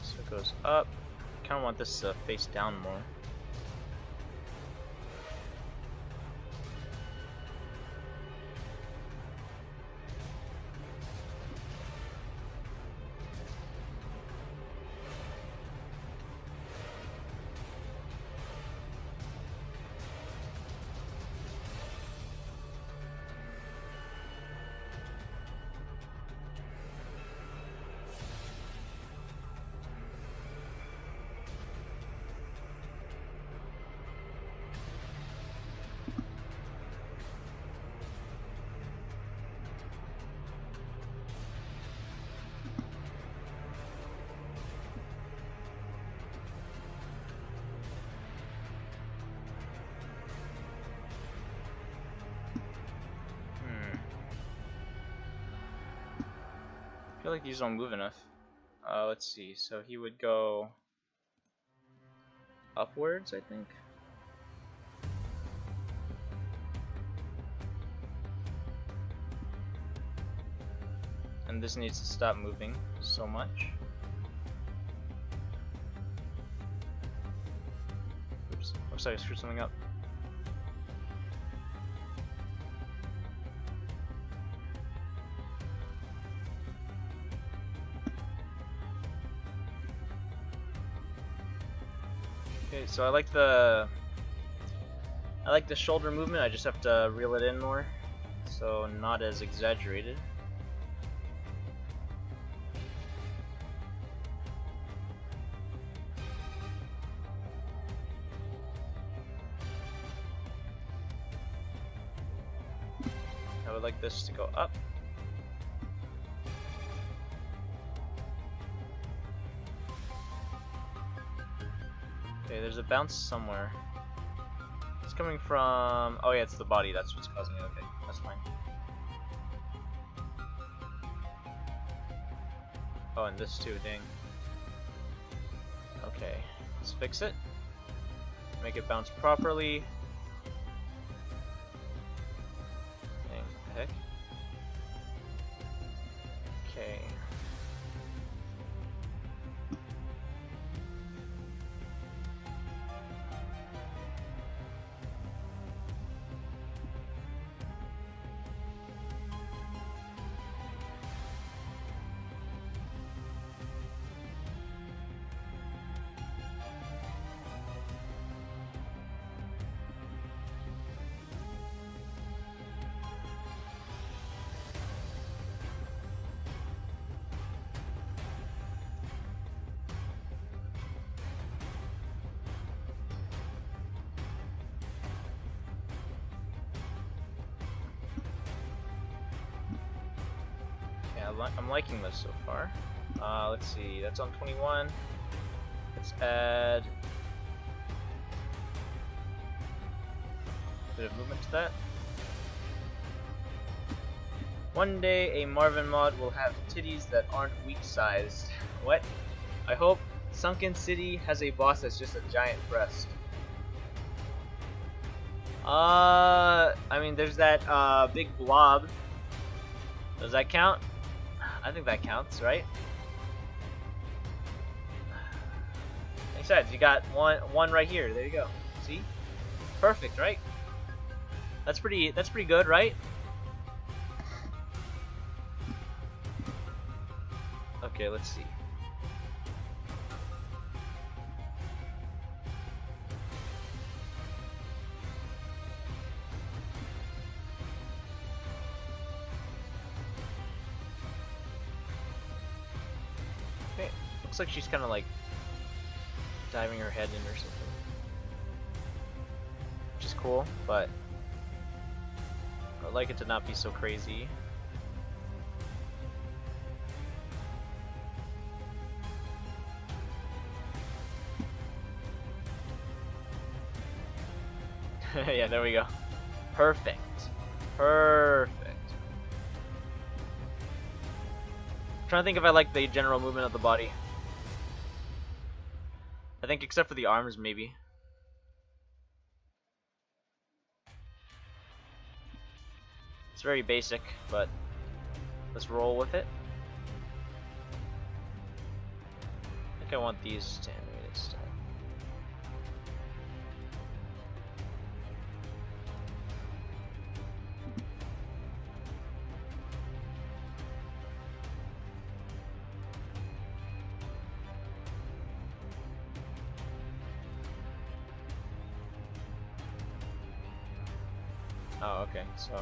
So it goes up. Kind of want this face down more. I feel like these don't move enough. Let's see. So he would go upwards, I think. And this needs to stop moving so much. Oops. Looks like I screwed something up. Okay, so I like the shoulder movement. I just have to reel it in more, so not as exaggerated. I would like this to go up. Okay, there's a bounce somewhere. It's coming from... oh yeah, it's the body, that's what's causing it. Okay, that's fine. Oh, and this too, dang. Okay, let's fix it. Make it bounce properly. Dang, what the heck? Okay. I'm liking this so far. Let's see, that's on 21. Let's add a bit of movement to that. One day a Marvin mod will have titties that aren't weak-sized. What? I hope Sunken City has a boss that's just a giant breast. I mean, there's that big blob. Does that count? I think that counts, right? Besides, you got one right here. There you go. See? Perfect, right? That's pretty good, right? Okay, let's see. Okay, looks like she's kind of like diving her head in or something, which is cool, but I'd like it to not be so crazy. Yeah, there we go. Perfect. Perfect. I'm trying to think if I like the general movement of the body. I think except for the arms, maybe. It's very basic, but let's roll with it. I think I want these to animate instead. Oh, okay, so...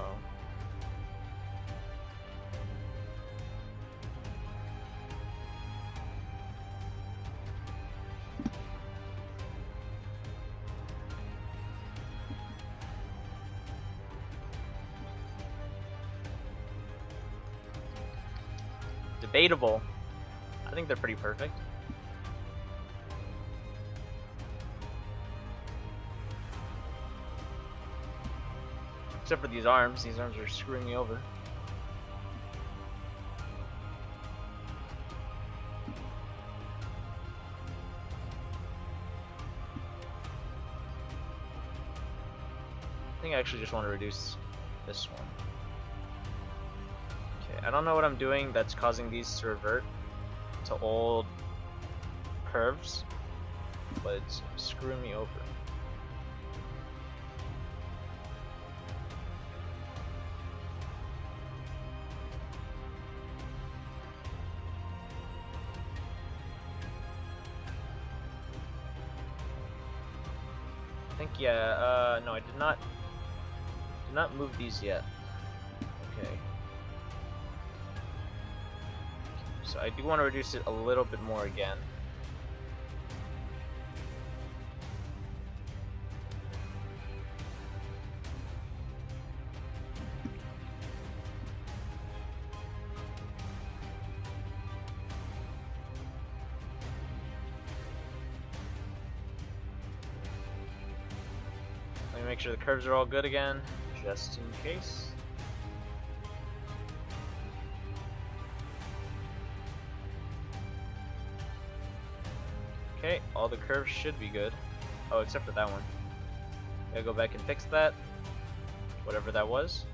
debatable. I think they're pretty perfect. Except for these arms are screwing me over. think I actually just want to reduce this one. Okay, I don't know what I'm doing that's causing these to revert to old curves, but it's screwing me over. I think, yeah, no, I did not move these yet. Okay. So I do want to reduce it a little bit more again. Let me make sure the curves are all good again, just in case. Okay, all the curves should be good. Oh, except for that one. Gotta go back and fix that. Whatever that was.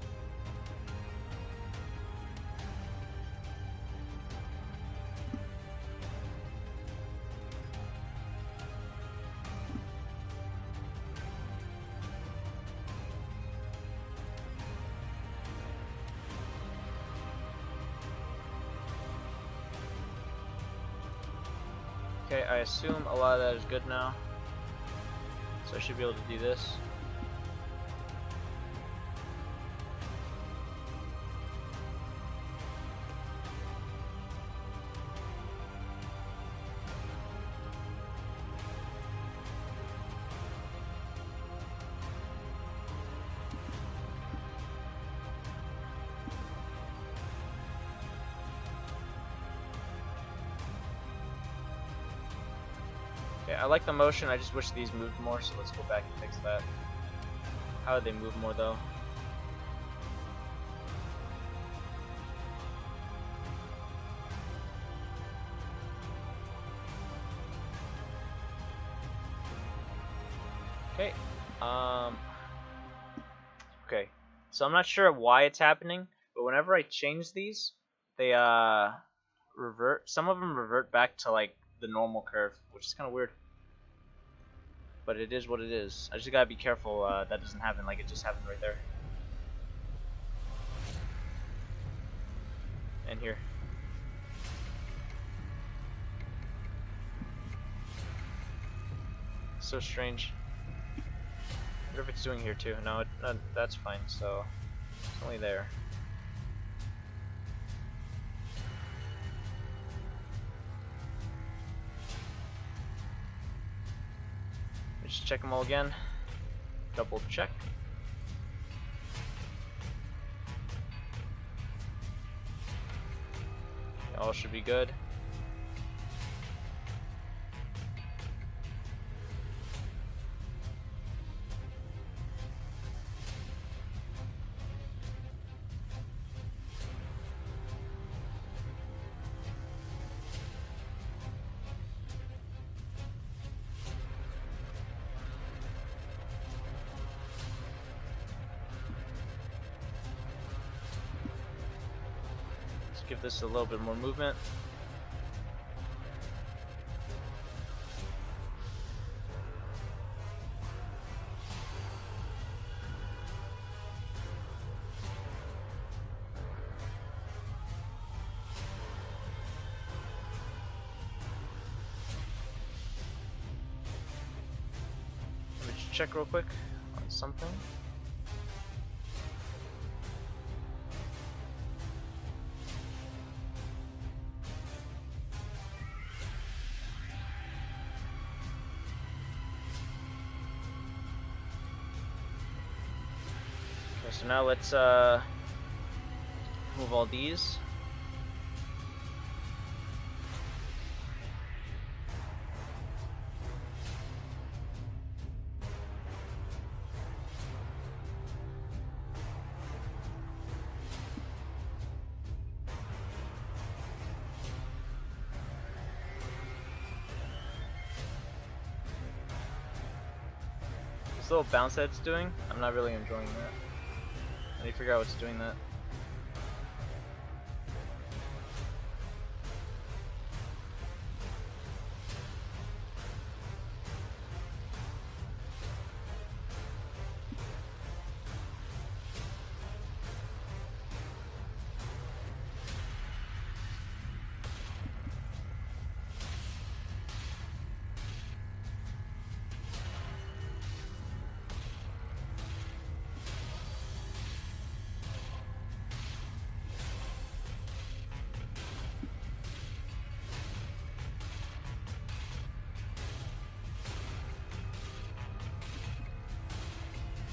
Okay, I assume a lot of that is good now. So I should be able to do this. Okay, I like the motion, I just wish these moved more, so let's go back and fix that. How do they move more though? Okay, okay, so I'm not sure why it's happening, but whenever I change these, they revert, some of them revert back to like the normal curve, which is kind of weird. But it is what it is. I just gotta be careful that doesn't happen like it just happened right there. And here. So strange. I wonder if it's doing here too. No, that's fine, so it's only there. Just check them all again. Double check. All should be good. Give this a little bit more movement. Let me just check real quick on something. So now let's move all these. This little bounce that it's doing, I'm not really enjoying that. I need to figure out what's doing that.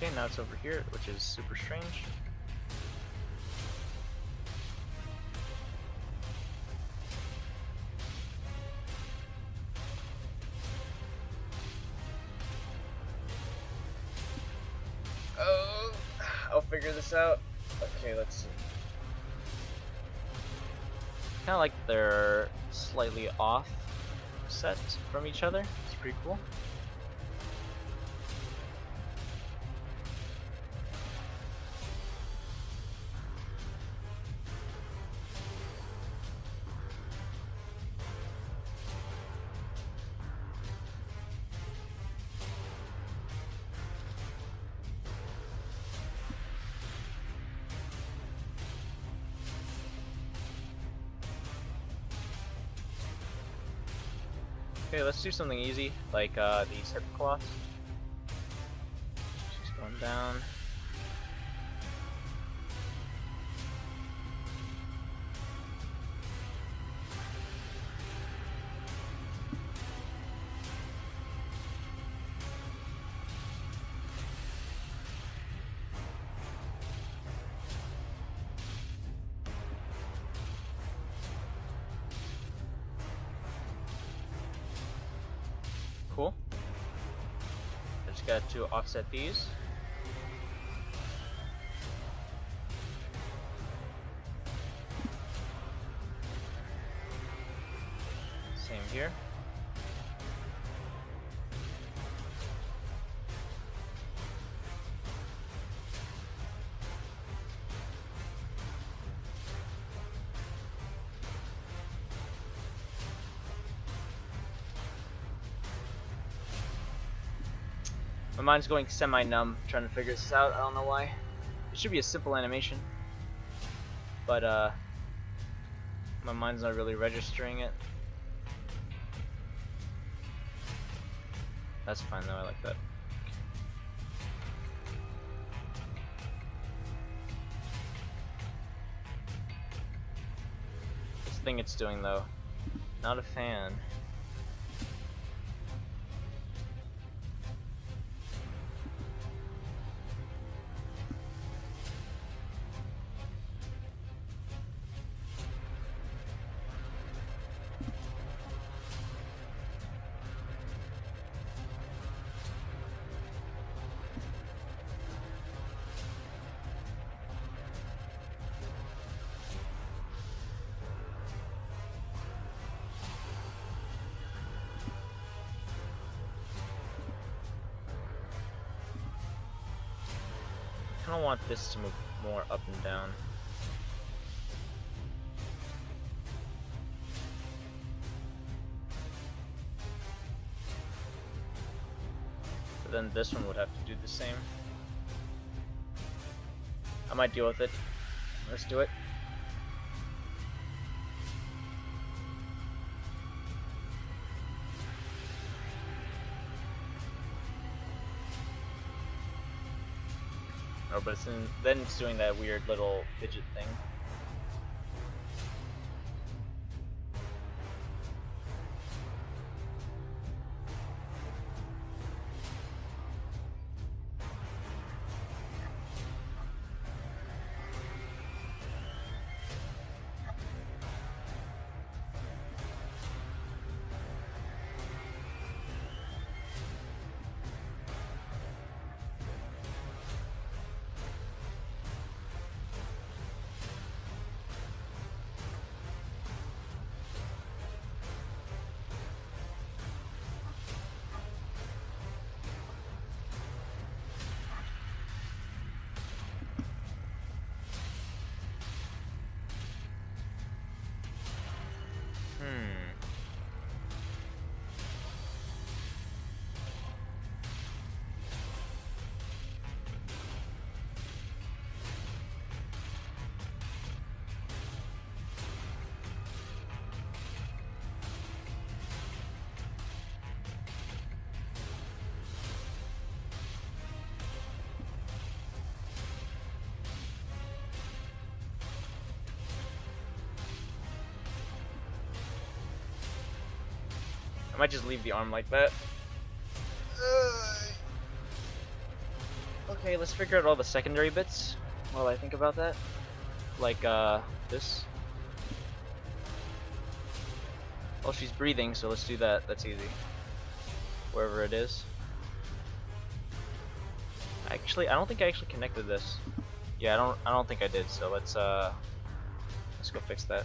Okay, now it's over here, which is super strange. Oh, I'll figure this out. Okay, let's see. Kind of like they're slightly off set from each other. It's pretty cool. Okay, let's do something easy, like these hip cloths. She's going down. Cool. I just got to offset these. Same here. My mind's going semi-numb trying to figure this out. I don't know why. It should be a simple animation, but my mind's not really registering it. That's fine though, I like that. This thing it's doing though, not a fan. I don't want this to move more up and down. But then this one would have to do the same. I might deal with it. Let's do it. Oh, but then it's doing that weird little fidget thing. I might just leave the arm like that. Okay, let's figure out all the secondary bits while I think about that. Like, this. Oh, she's breathing, so let's do that. That's easy. Wherever it is. Actually, I don't think I actually connected this. Yeah, I don't think I did, so let's go fix that.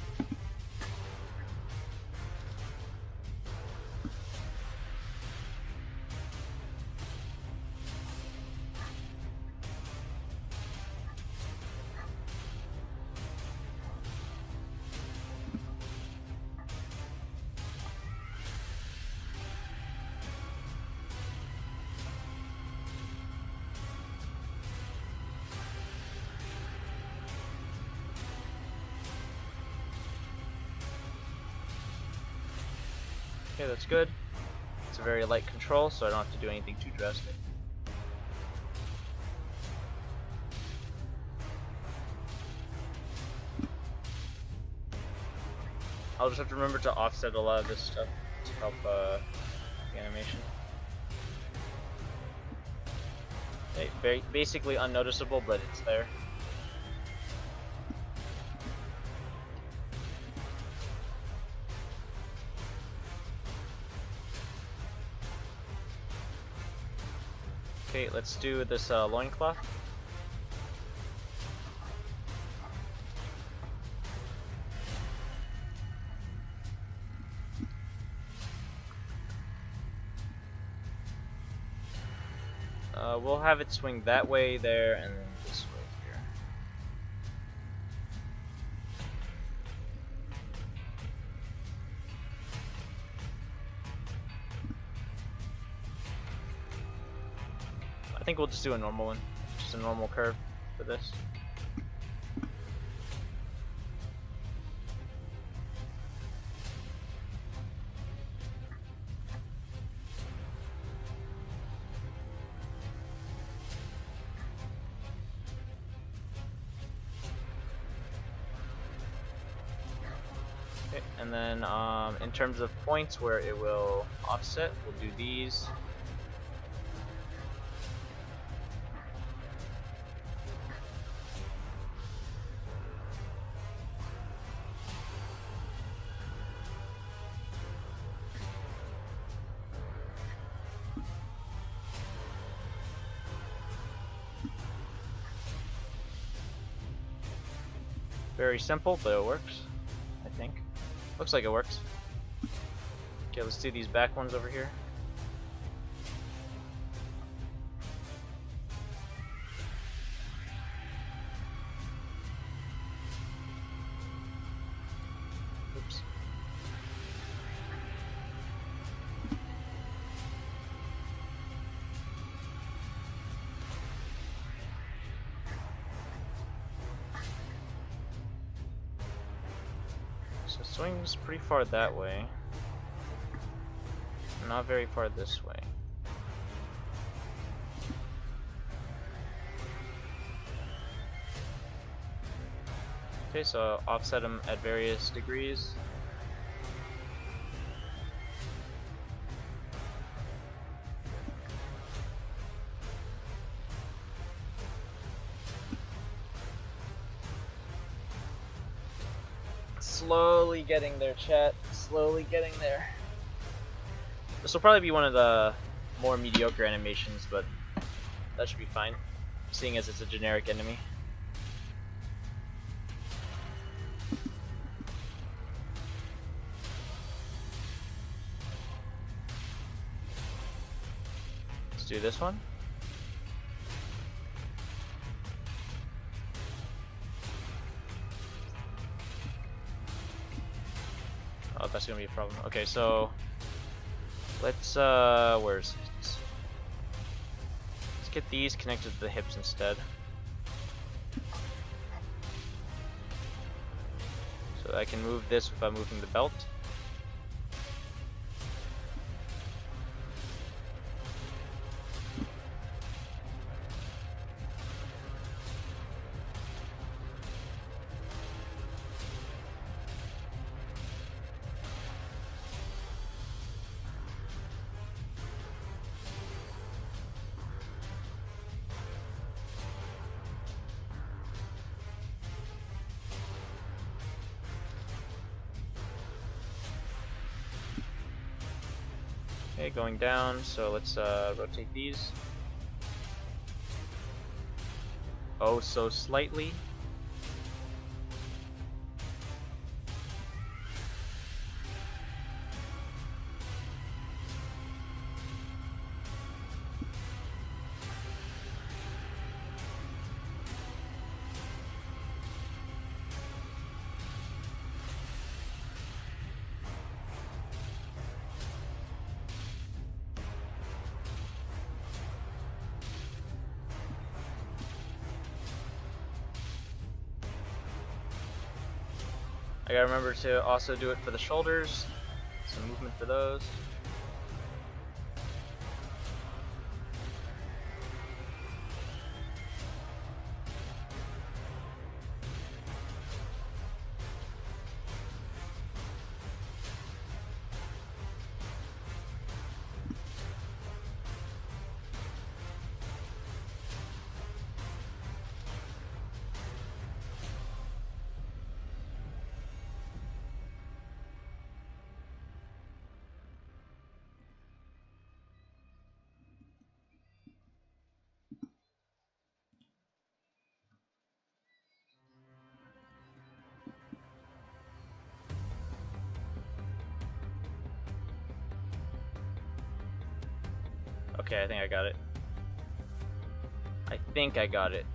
Okay, that's good. It's a very light control, so I don't have to do anything too drastic. I'll just have to remember to offset a lot of this stuff to help the animation. Okay, very basically unnoticeable, but it's there. Okay, let's do this loincloth. We'll have it swing that way there and then this way here. I think we'll just do a normal one, just a normal curve for this. And then in terms of points where it will offset, we'll do these. Very simple, but it works, I think. Looks like it works. Okay, let's do these back ones over here. Oops. So swings pretty far that way. Not very far this way. Okay, so offset them at various degrees. Slowly getting there, chat. Slowly getting there. This will probably be one of the more mediocre animations, but that should be fine, seeing as it's a generic enemy. Let's do this one. Oh, that's gonna be a problem. Okay, so let's where's it? Let's get these connected to the hips instead. So I can move this without moving the belt. Okay, going down, so let's rotate these. Oh, so slightly. I gotta remember to also do it for the shoulders. Some movement for those. Okay, I think I got it. I think I got it.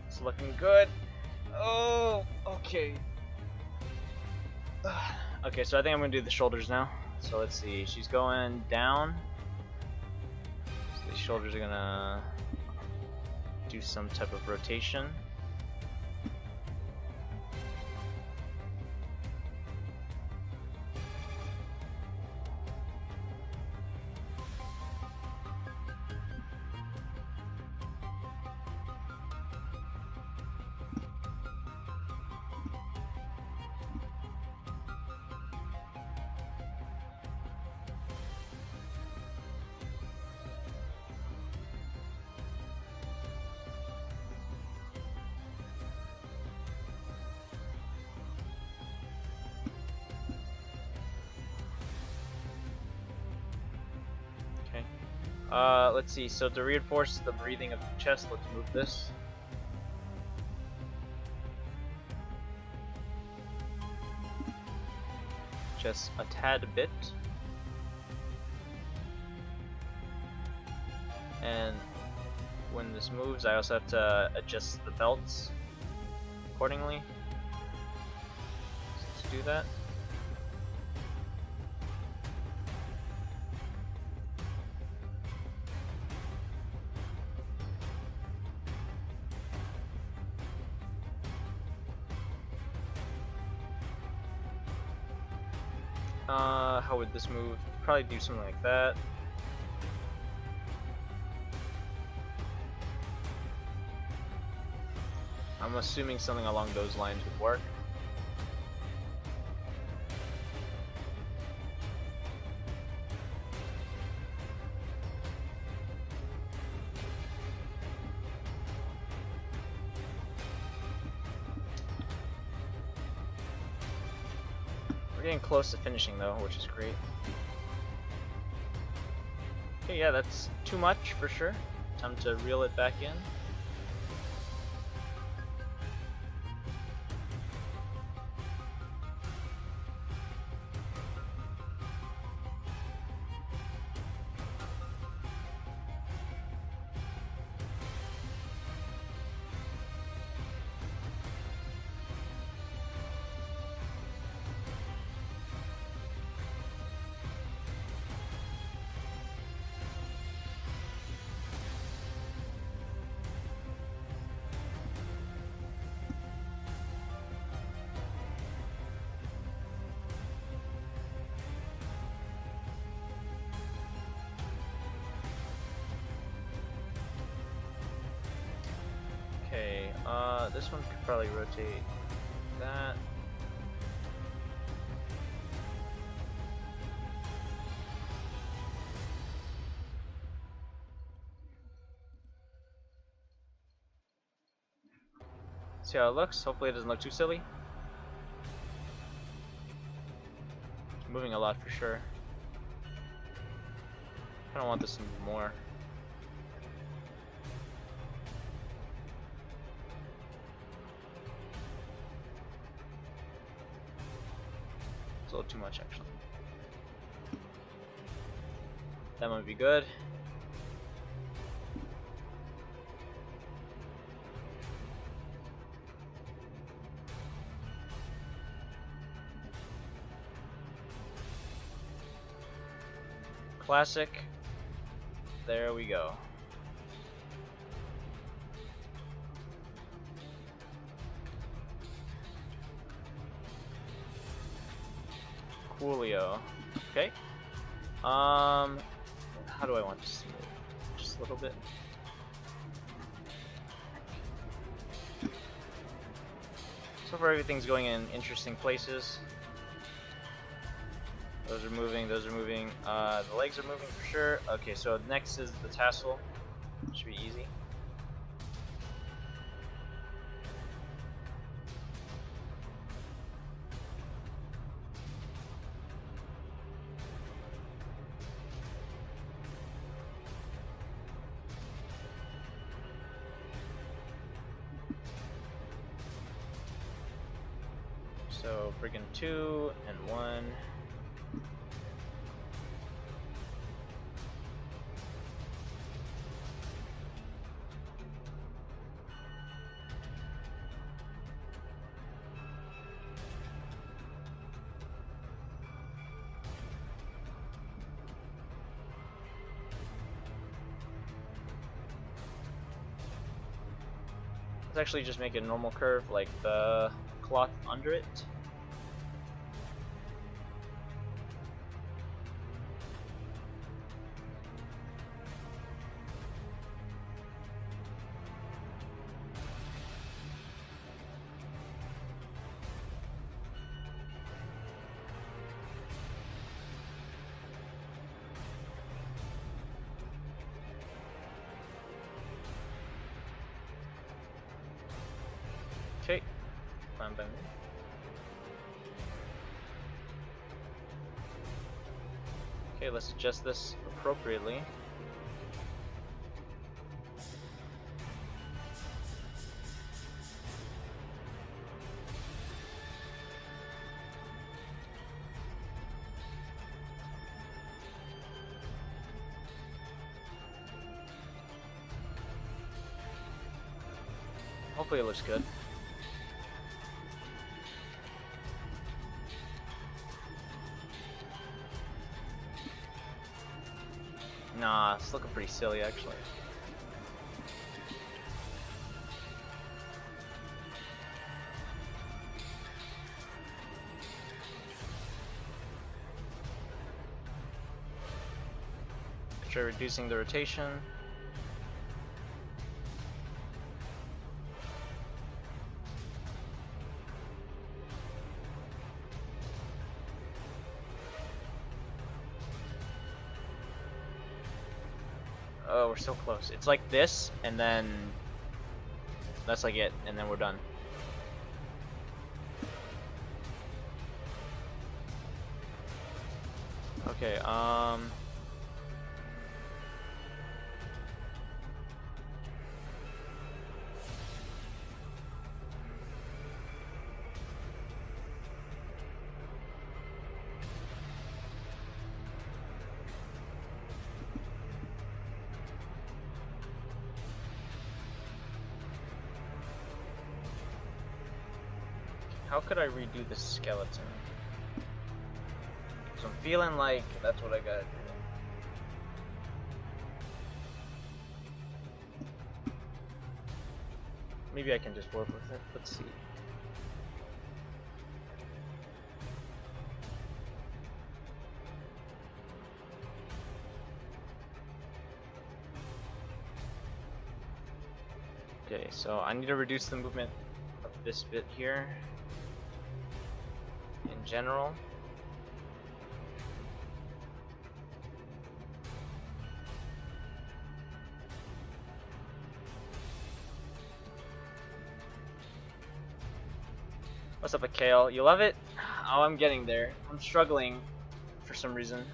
It's looking good. Oh, okay. Okay, so I think I'm gonna do the shoulders now. So let's see, she's going down. So the shoulders are gonna do some type of rotation. Let's see, so to reinforce the breathing of the chest, let's move this. Just a tad bit. And when this moves, I also have to adjust the belts accordingly. So let's do that. How would this move? Probably do something like that. I'm assuming something along those lines would work. We're getting close to finishing though, which is great. Okay, yeah, that's too much for sure. Time to reel it back in. Okay, this one could probably rotate that. See how it looks. Hopefully it doesn't look too silly. It's moving a lot for sure. I don't want this to move more. It's a little too much actually. That might be good. Classic. There we go. Coolio. Okay. How do I want this to move? Just a little bit. So far everything's going in interesting places. Those are moving, those are moving. The legs are moving for sure. Okay, so next is the tassel. Should be easy. So friggin' 2 and 1. Let's actually just make a normal curve like the cloth under it. Okay, fine by me. Okay, let's adjust this appropriately. Hopefully it looks good. Nah, it's looking pretty silly actually. Try reducing the rotation. Oh, we're so close. It's like this, and then that's like it, and then we're done. Okay, how could I redo the skeleton? So I'm feeling like that's what I gotta do. Maybe I can just work with it. Let's see. Okay, so I need to reduce the movement of this bit here in general. What's up, Akale? You love it? Oh, I'm getting there. I'm struggling for some reason.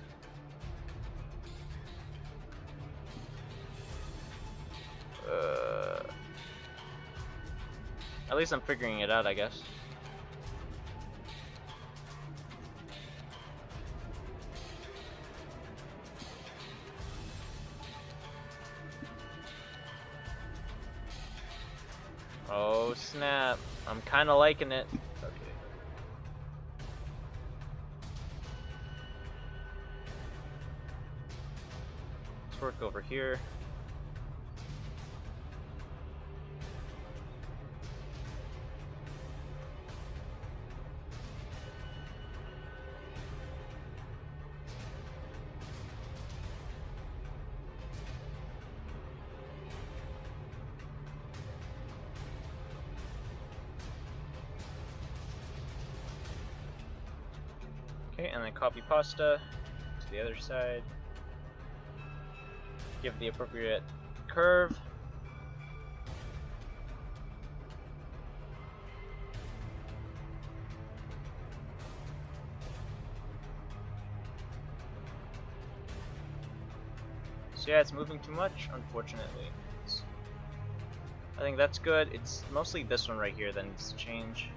At least I'm figuring it out, I guess. Oh snap, I'm kinda liking it. Okay. Let's work over here. Okay, and then copy pasta to the other side. Give the appropriate curve. So yeah, it's moving too much, unfortunately. I think that's good. It's mostly this one right here that needs to change.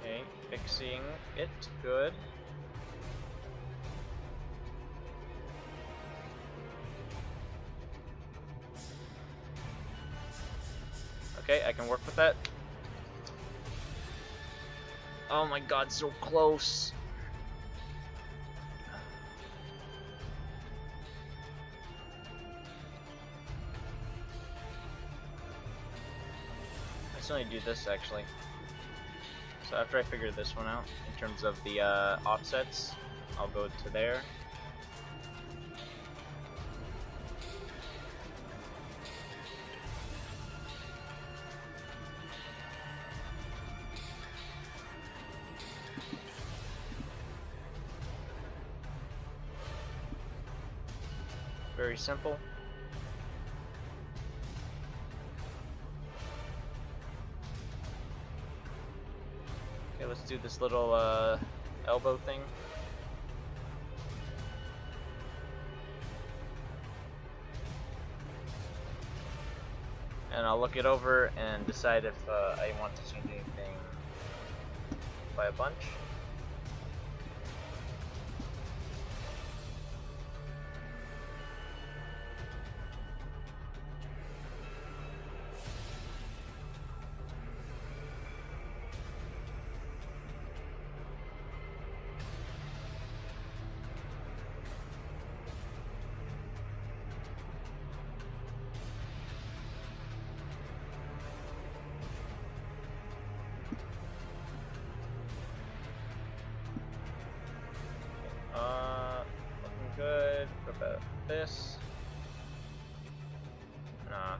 Okay, fixing it, good. Okay, I can work with that. Oh my god, so close. I still need to do this actually. So after I figure this one out, in terms of the offsets, I'll go to there. Very simple. Okay, let's do this little elbow thing. And I'll look it over and decide if I want to change anything by a bunch. Looking good. What about this? Nah.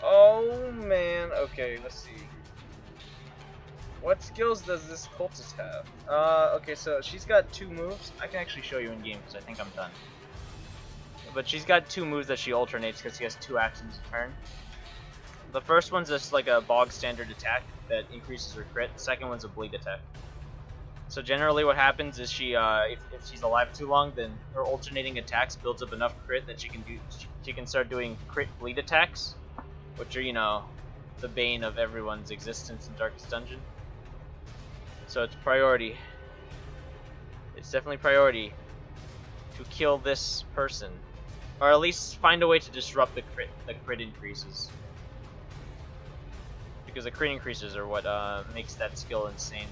Oh man, okay, let's see. What skills does this cultist have? Okay, so she's got 2 moves. I can actually show you in game because I think I'm done. But she's got 2 moves that she alternates because she has 2 actions a turn. The first one's just like a bog standard attack that increases her crit. The second one's a bleed attack. So generally what happens is she, if she's alive too long, then her alternating attacks builds up enough crit that she can start doing crit bleed attacks, which are, you know, the bane of everyone's existence in Darkest Dungeon. So it's priority. It's definitely priority to kill this person, or at least find a way to disrupt the crit increases, because the crit increases are what makes that skill insane.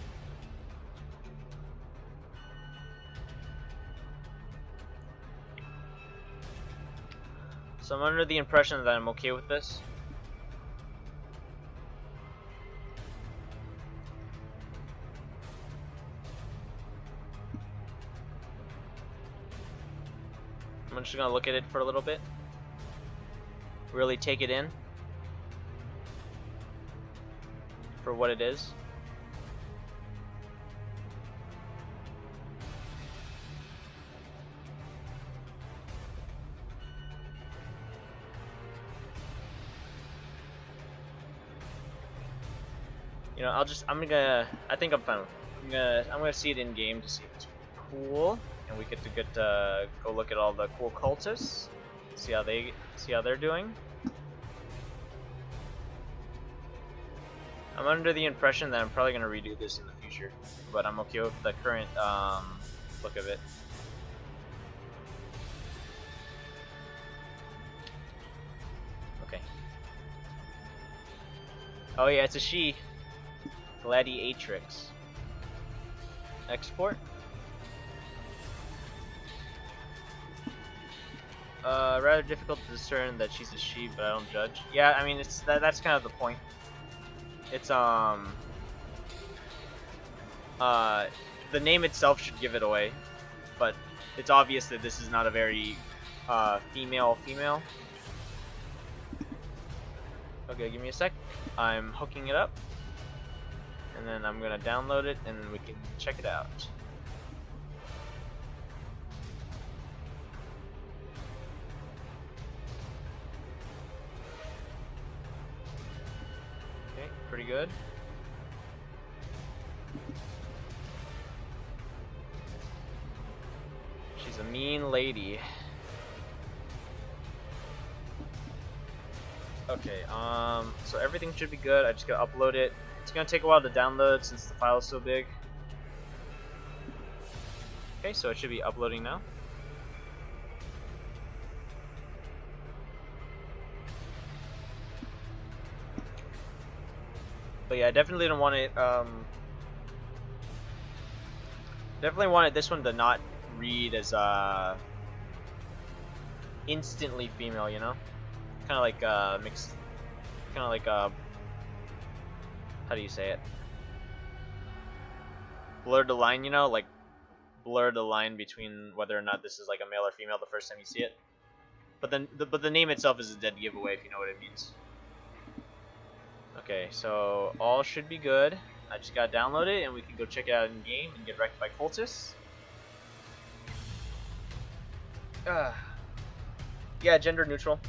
So I'm under the impression that I'm okay with this. I'm just gonna look at it for a little bit. Really take it in for what it is. You know, I think I'm fine with it. I'm gonna see it in game to see if it's cool, and we get to go look at all the cool cultists, see how they're doing. I'm under the impression that I'm probably gonna redo this in the future, but I'm okay with the current look of it. Okay. Oh yeah, it's a she. Gladiatrix. Export. Rather difficult to discern that she's a she, but I don't judge. Yeah, I mean that's kind of the point. It's the name itself should give it away, but it's obvious that this is not a very female. Okay, give me a sec. I'm hooking it up. And then I'm gonna download it and we can check it out. Okay, pretty good. She's a mean lady. Okay, so everything should be good. I just gotta upload it. It's gonna take a while to download since the file is so big. Okay, so it should be uploading now. But yeah, I definitely don't want it. Definitely wanted this one to not read as instantly female, you know, kind of like mixed, kind of like how do you say it? Blur the line, you know, like blur the line between whether or not this is like a male or female the first time you see it. But then, the name itself is a dead giveaway if you know what it means. Okay, so all should be good. I just gotta download it and we can go check it out in game and get wrecked by cultists. Yeah, gender neutral,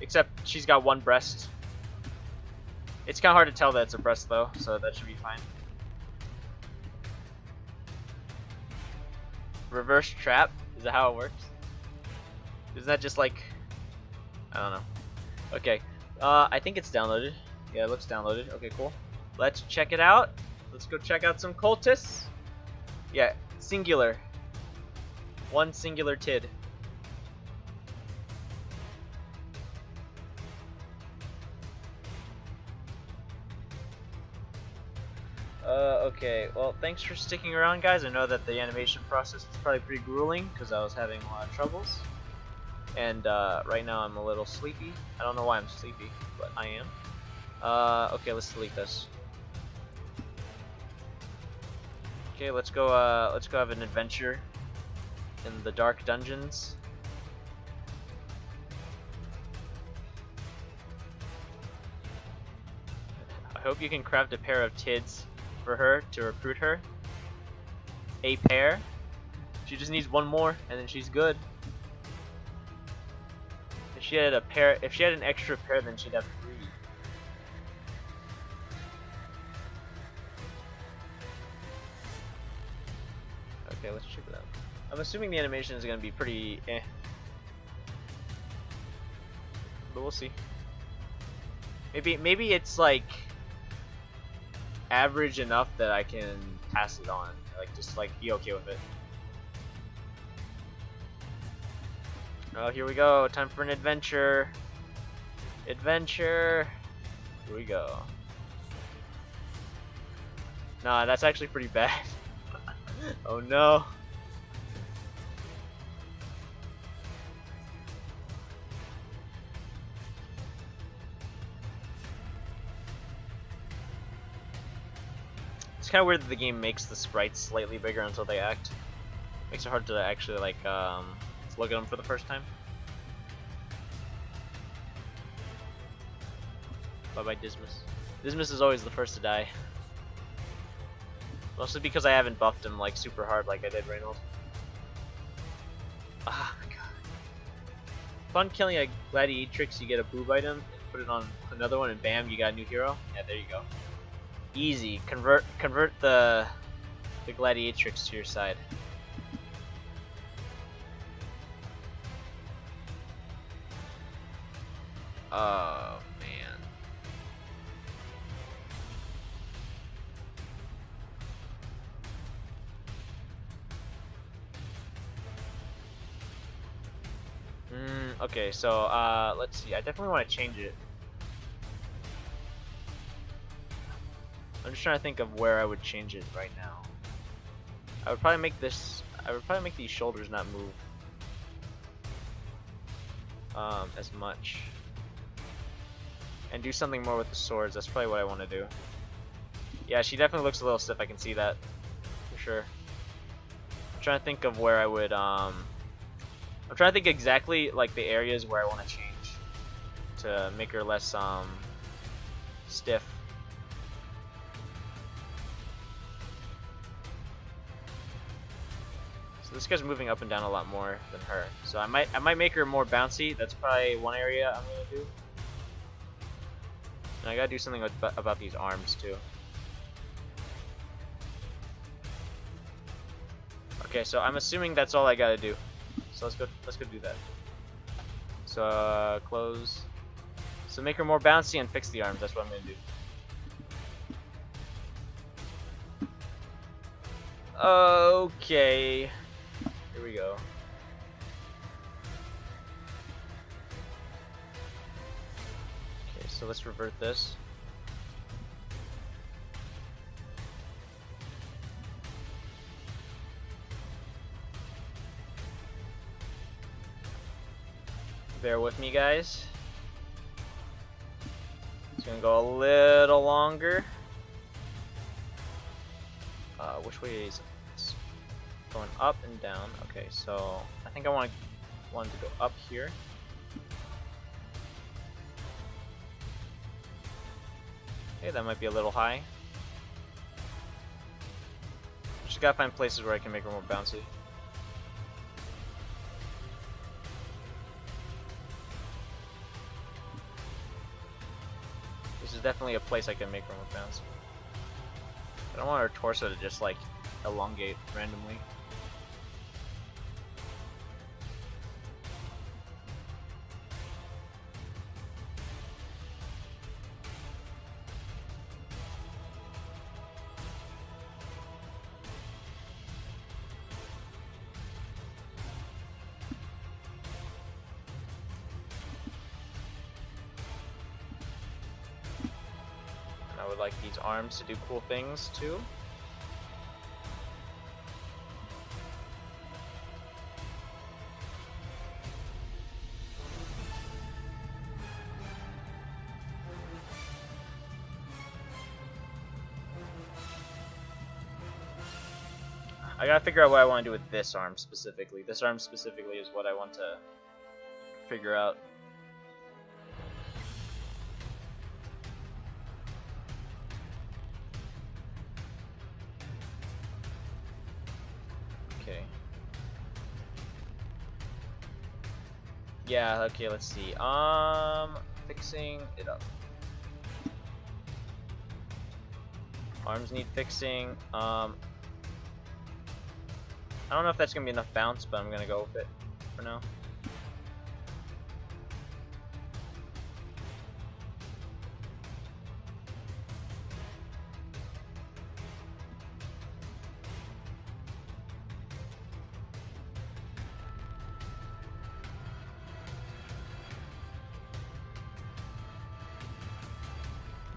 except she's got 1 breast. It's kind of hard to tell that it's a breast though, so that should be fine. Reverse trap? Is that how it works? Isn't that just like, I don't know. Okay, I think it's downloaded. Yeah, it looks downloaded. Okay, cool. Let's check it out. Let's go check out some cultists. Yeah, singular. 1 singular tid. Okay, well, thanks for sticking around, guys. I know that the animation process was probably pretty grueling because I was having a lot of troubles. And right now I'm a little sleepy. I don't know why I'm sleepy, but I am. Okay, let's delete this. Okay, let's go have an adventure in the dark dungeons. I hope you can craft a pair of tids for her to recruit her. A pair. She just needs one more, and then she's good. If she had a pair, if she had an extra pair, then she'd have 3. Okay, let's check it out. I'm assuming the animation is gonna be pretty eh, but we'll see. Maybe it's like average enough that I can pass it on, like just like be okay with it. Oh, here we go. Time for an adventure. Adventure. Here we go. Nah, that's actually pretty bad. Oh no. It's kind of weird that the game makes the sprites slightly bigger until they act. Makes it hard to actually like look at them for the first time. Bye bye Dismas. Dismas is always the first to die. Mostly because I haven't buffed him like super hard like I did Reynold. Ah, god. Fun killing a Gladiatrix, you get a boob item, and put it on another one, and bam, you got a new hero. Yeah, there you go. Easy. Convert the Gladiatrix to your side. Oh man. Okay, so let's see. I definitely want to change it. I'm just trying to think of where I would change it right now. I would probably make this. I would probably make these shoulders not move as much, and do something more with the swords. That's probably what I want to do. Yeah, she definitely looks a little stiff. I can see that for sure. I'm trying to think of where I would. I'm trying to think exactly like the areas where I want to change to make her less stiff. So this guy's moving up and down a lot more than her. So I might make her more bouncy. That's probably one area I'm gonna do. And I gotta do something about these arms too. Okay, so I'm assuming that's all I gotta do. So let's go do that. So close. So make her more bouncy and fix the arms. That's what I'm gonna do. Okay. Here we go. Okay, so let's revert this. Bear with me, guys. It's gonna go a little longer. Which way is it? It's going up and down. Okay, so I think I want to go up here. Okay, that might be a little high. Just gotta find places where I can make her more bouncy. This is definitely a place I can make her more bouncy. I don't want her torso to just like elongate randomly. I would like these arms to do cool things too. I gotta figure out what I want to do with this arm specifically. This arm specifically is what I want to figure out. Yeah, okay, let's see. Fixing it up. Arms need fixing. I don't know if that's gonna be enough bounce, but I'm gonna go with it for now.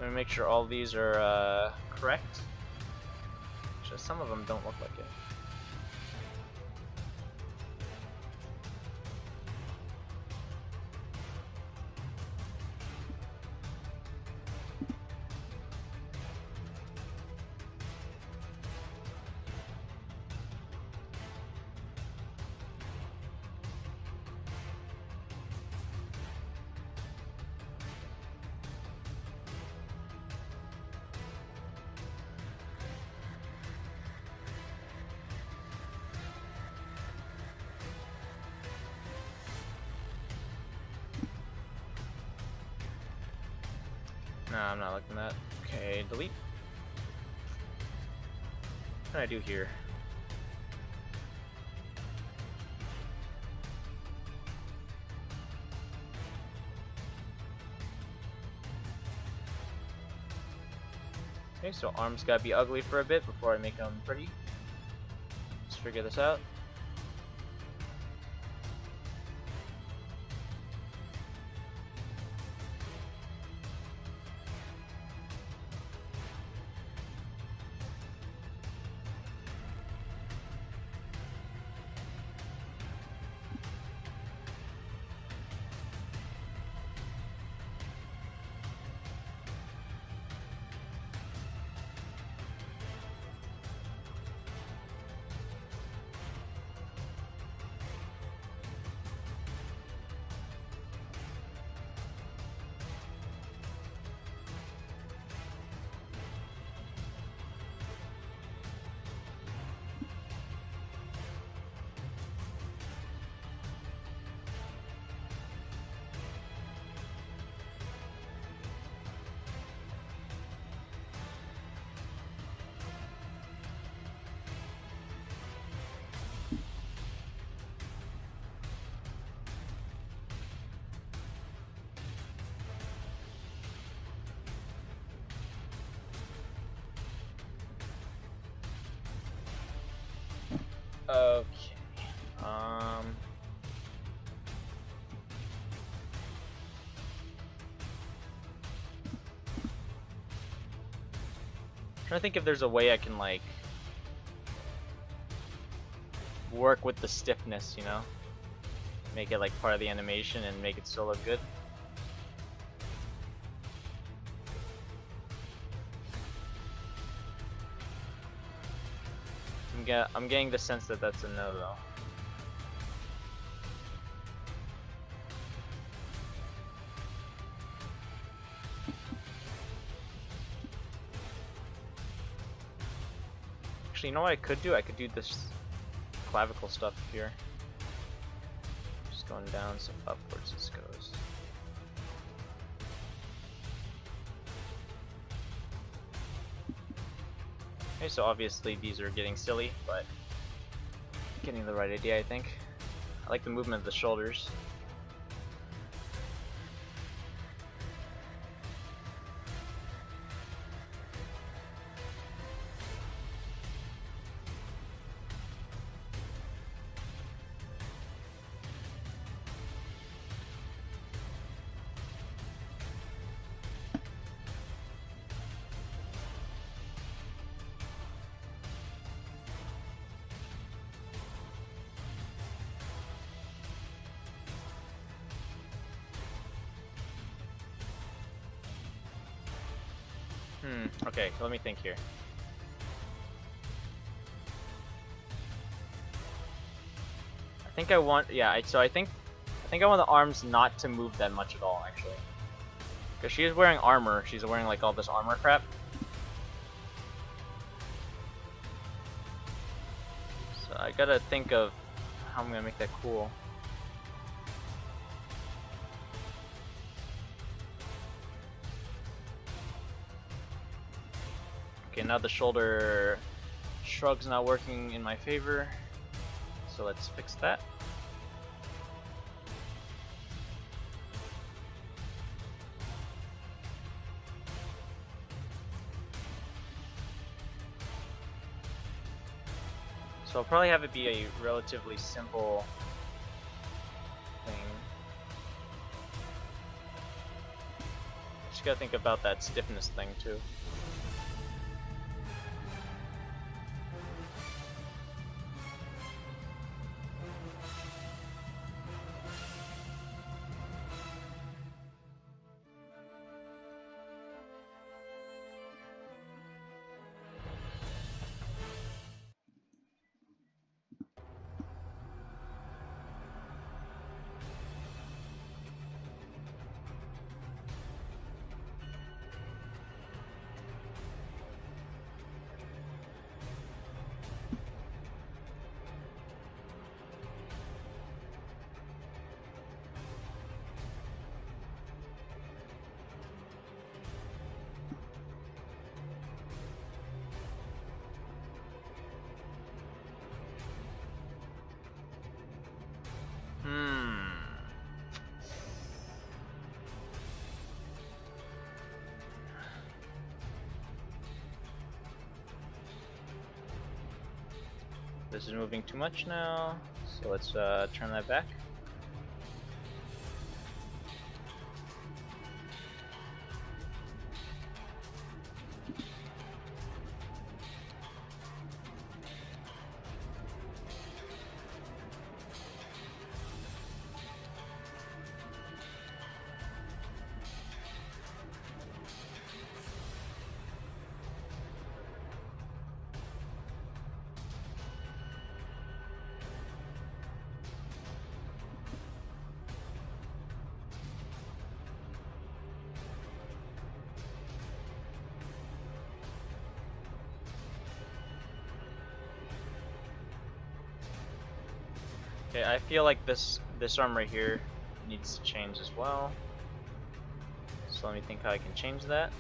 Let me make sure all these are correct. Just some of them don't look like it. Nah, I'm not liking that. Okay, delete. What can I do here? Okay, so arms gotta be ugly for a bit before I make them pretty. Let's figure this out. Okay. Trying to think if there's a way I can like work with the stiffness, you know? Make it like part of the animation and make it still look good. I'm getting the sense that that's a no though. Actually, you know what I could do? I could do this clavicle stuff here. Just going down, so upwards this goes. Okay, so obviously these are getting silly, but getting the right idea, I think. I like the movement of the shoulders. Okay, so let me think here. I think I want, yeah, so I think I want the arms not to move that much at all, actually. Because she is wearing armor, she's wearing like all this armor crap. So I gotta think of how I'm gonna make that cool. Okay, now the shoulder shrug's not working in my favor, so let's fix that. So I'll probably have it be a relatively simple thing. Just gotta think about that stiffness thing too. This is moving too much now, so let's turn that back. Okay, I feel like this arm right here needs to change as well. So let me think how I can change that.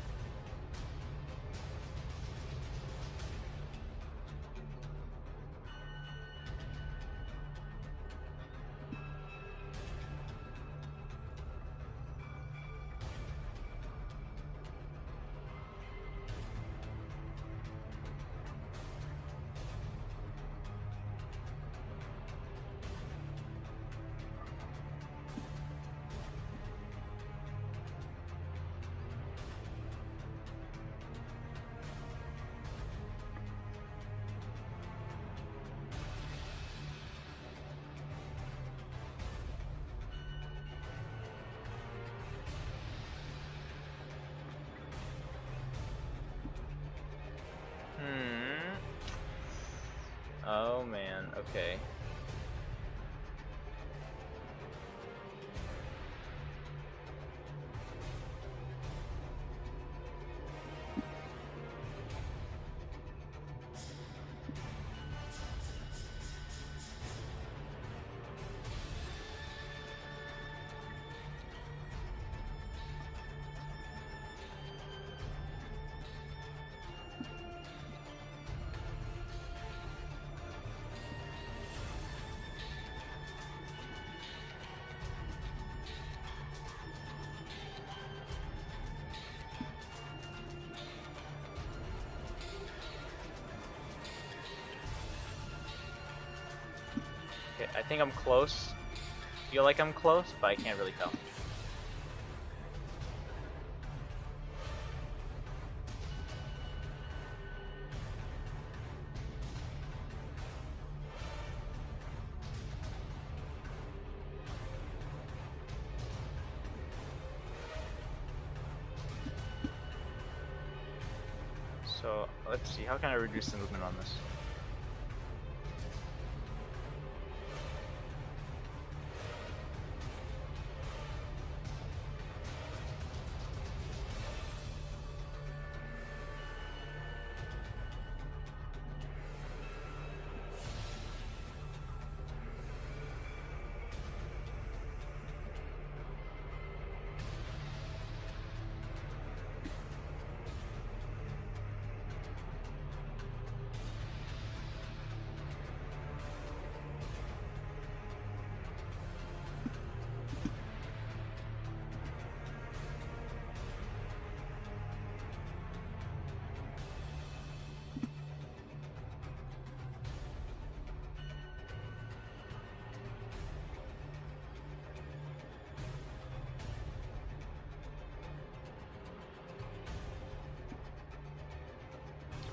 Oh man, okay. Okay, I think I'm close. Feel like I'm close, but I can't really tell. So let's see, how can I reduce the movement on this?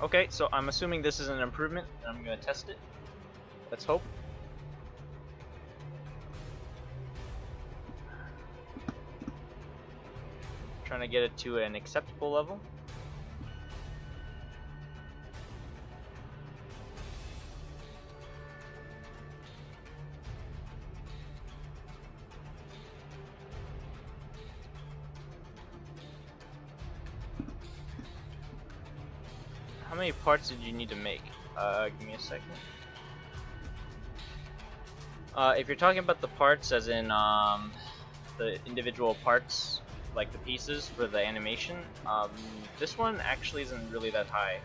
Okay, so I'm assuming this is an improvement, and I'm gonna test it. Let's hope. Trying to get it to an acceptable level. How many parts did you need to make? Give me a second. If you're talking about the parts as in the individual parts, like the pieces for the animation, this one actually isn't really that high.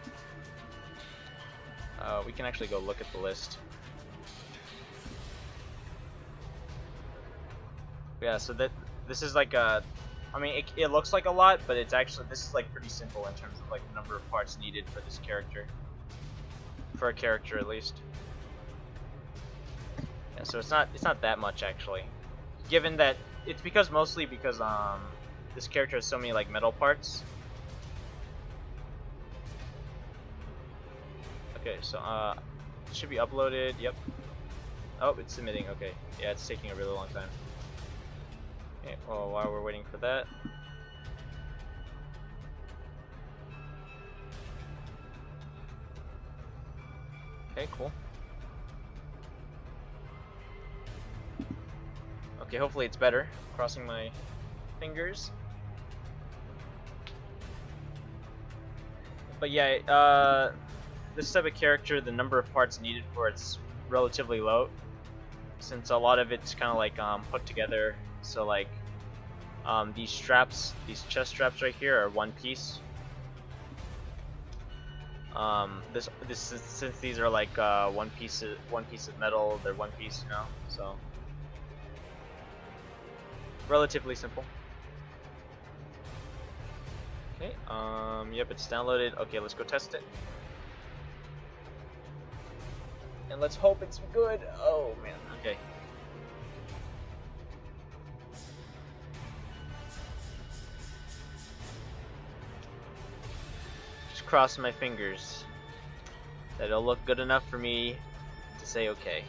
We can actually go look at the list. Yeah, so this is like a, I mean, it looks like a lot, but it's actually, this is like pretty simple in terms of like the number of parts needed for this character. For a character at least. Yeah, so it's not that much actually. Given that it's mostly because this character has so many like metal parts. Okay, so it should be uploaded. Yep. Oh, it's submitting. Okay. Yeah, it's taking a really long time. Okay, well, while we're waiting for that. Okay, cool. Okay, hopefully it's better. Crossing my fingers. But yeah, this type of character, the number of parts needed for it's relatively low, since a lot of it's kind of like put together. So like these straps, these chest straps right here are one piece. Since these are like one piece of metal, they're one piece, you know. So relatively simple. Okay. Yep, it's downloaded. Okay, let's go test it. And let's hope it's good. Oh man. Okay. Just crossing my fingers that it'll look good enough for me to say okay.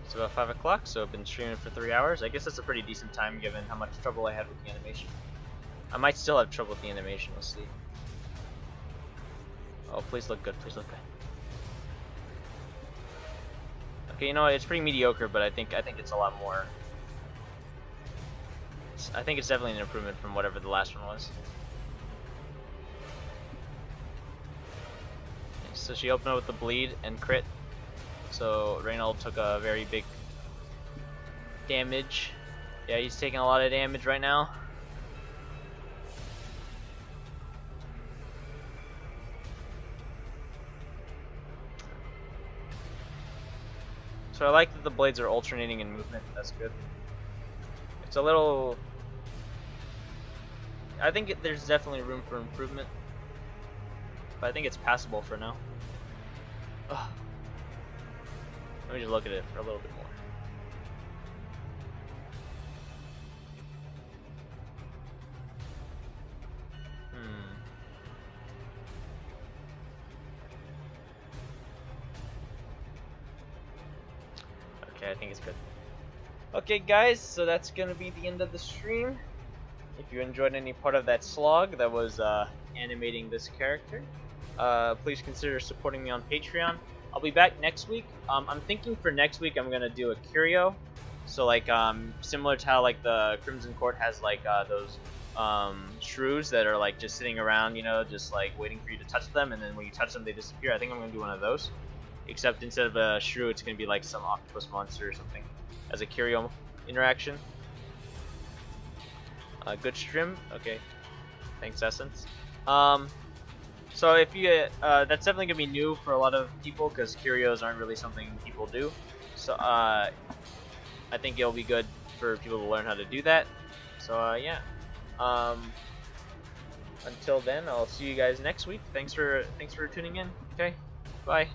It's about 5 o'clock, so I've been streaming for 3 hours. I guess that's a pretty decent time given how much trouble I had with the animation. I might still have trouble with the animation, we'll see. Oh, please look good, please look good. Okay, you know what, it's pretty mediocre, but I think it's a lot more. I think it's definitely an improvement from whatever the last one was. Okay, so she opened up with the bleed and crit. So Reynold took a very big damage. Yeah, he's taking a lot of damage right now. So I like that the blades are alternating in movement. That's good. It's a little... I think there's definitely room for improvement. But I think it's passable for now. Ugh. Let me just look at it for a little bit more. Okay, I think it's good. Okay guys, so that's gonna be the end of the stream. If you enjoyed any part of that slog that was animating this character, please consider supporting me on Patreon. I'll be back next week. I'm thinking for next week I'm gonna do a curio, so like similar to how like the Crimson Court has like those shrews that are like just sitting around, you know, just like waiting for you to touch them, and then when you touch them they disappear. I think I'm gonna do one of those, except instead of a shrew it's gonna be like some octopus monster or something as a curio interaction. Good stream. Okay, thanks Essence. So if you, that's definitely gonna be new for a lot of people because curios aren't really something people do. So I think it'll be good for people to learn how to do that. So yeah. Um, until then, I'll see you guys next week. Thanks for tuning in. Okay, bye.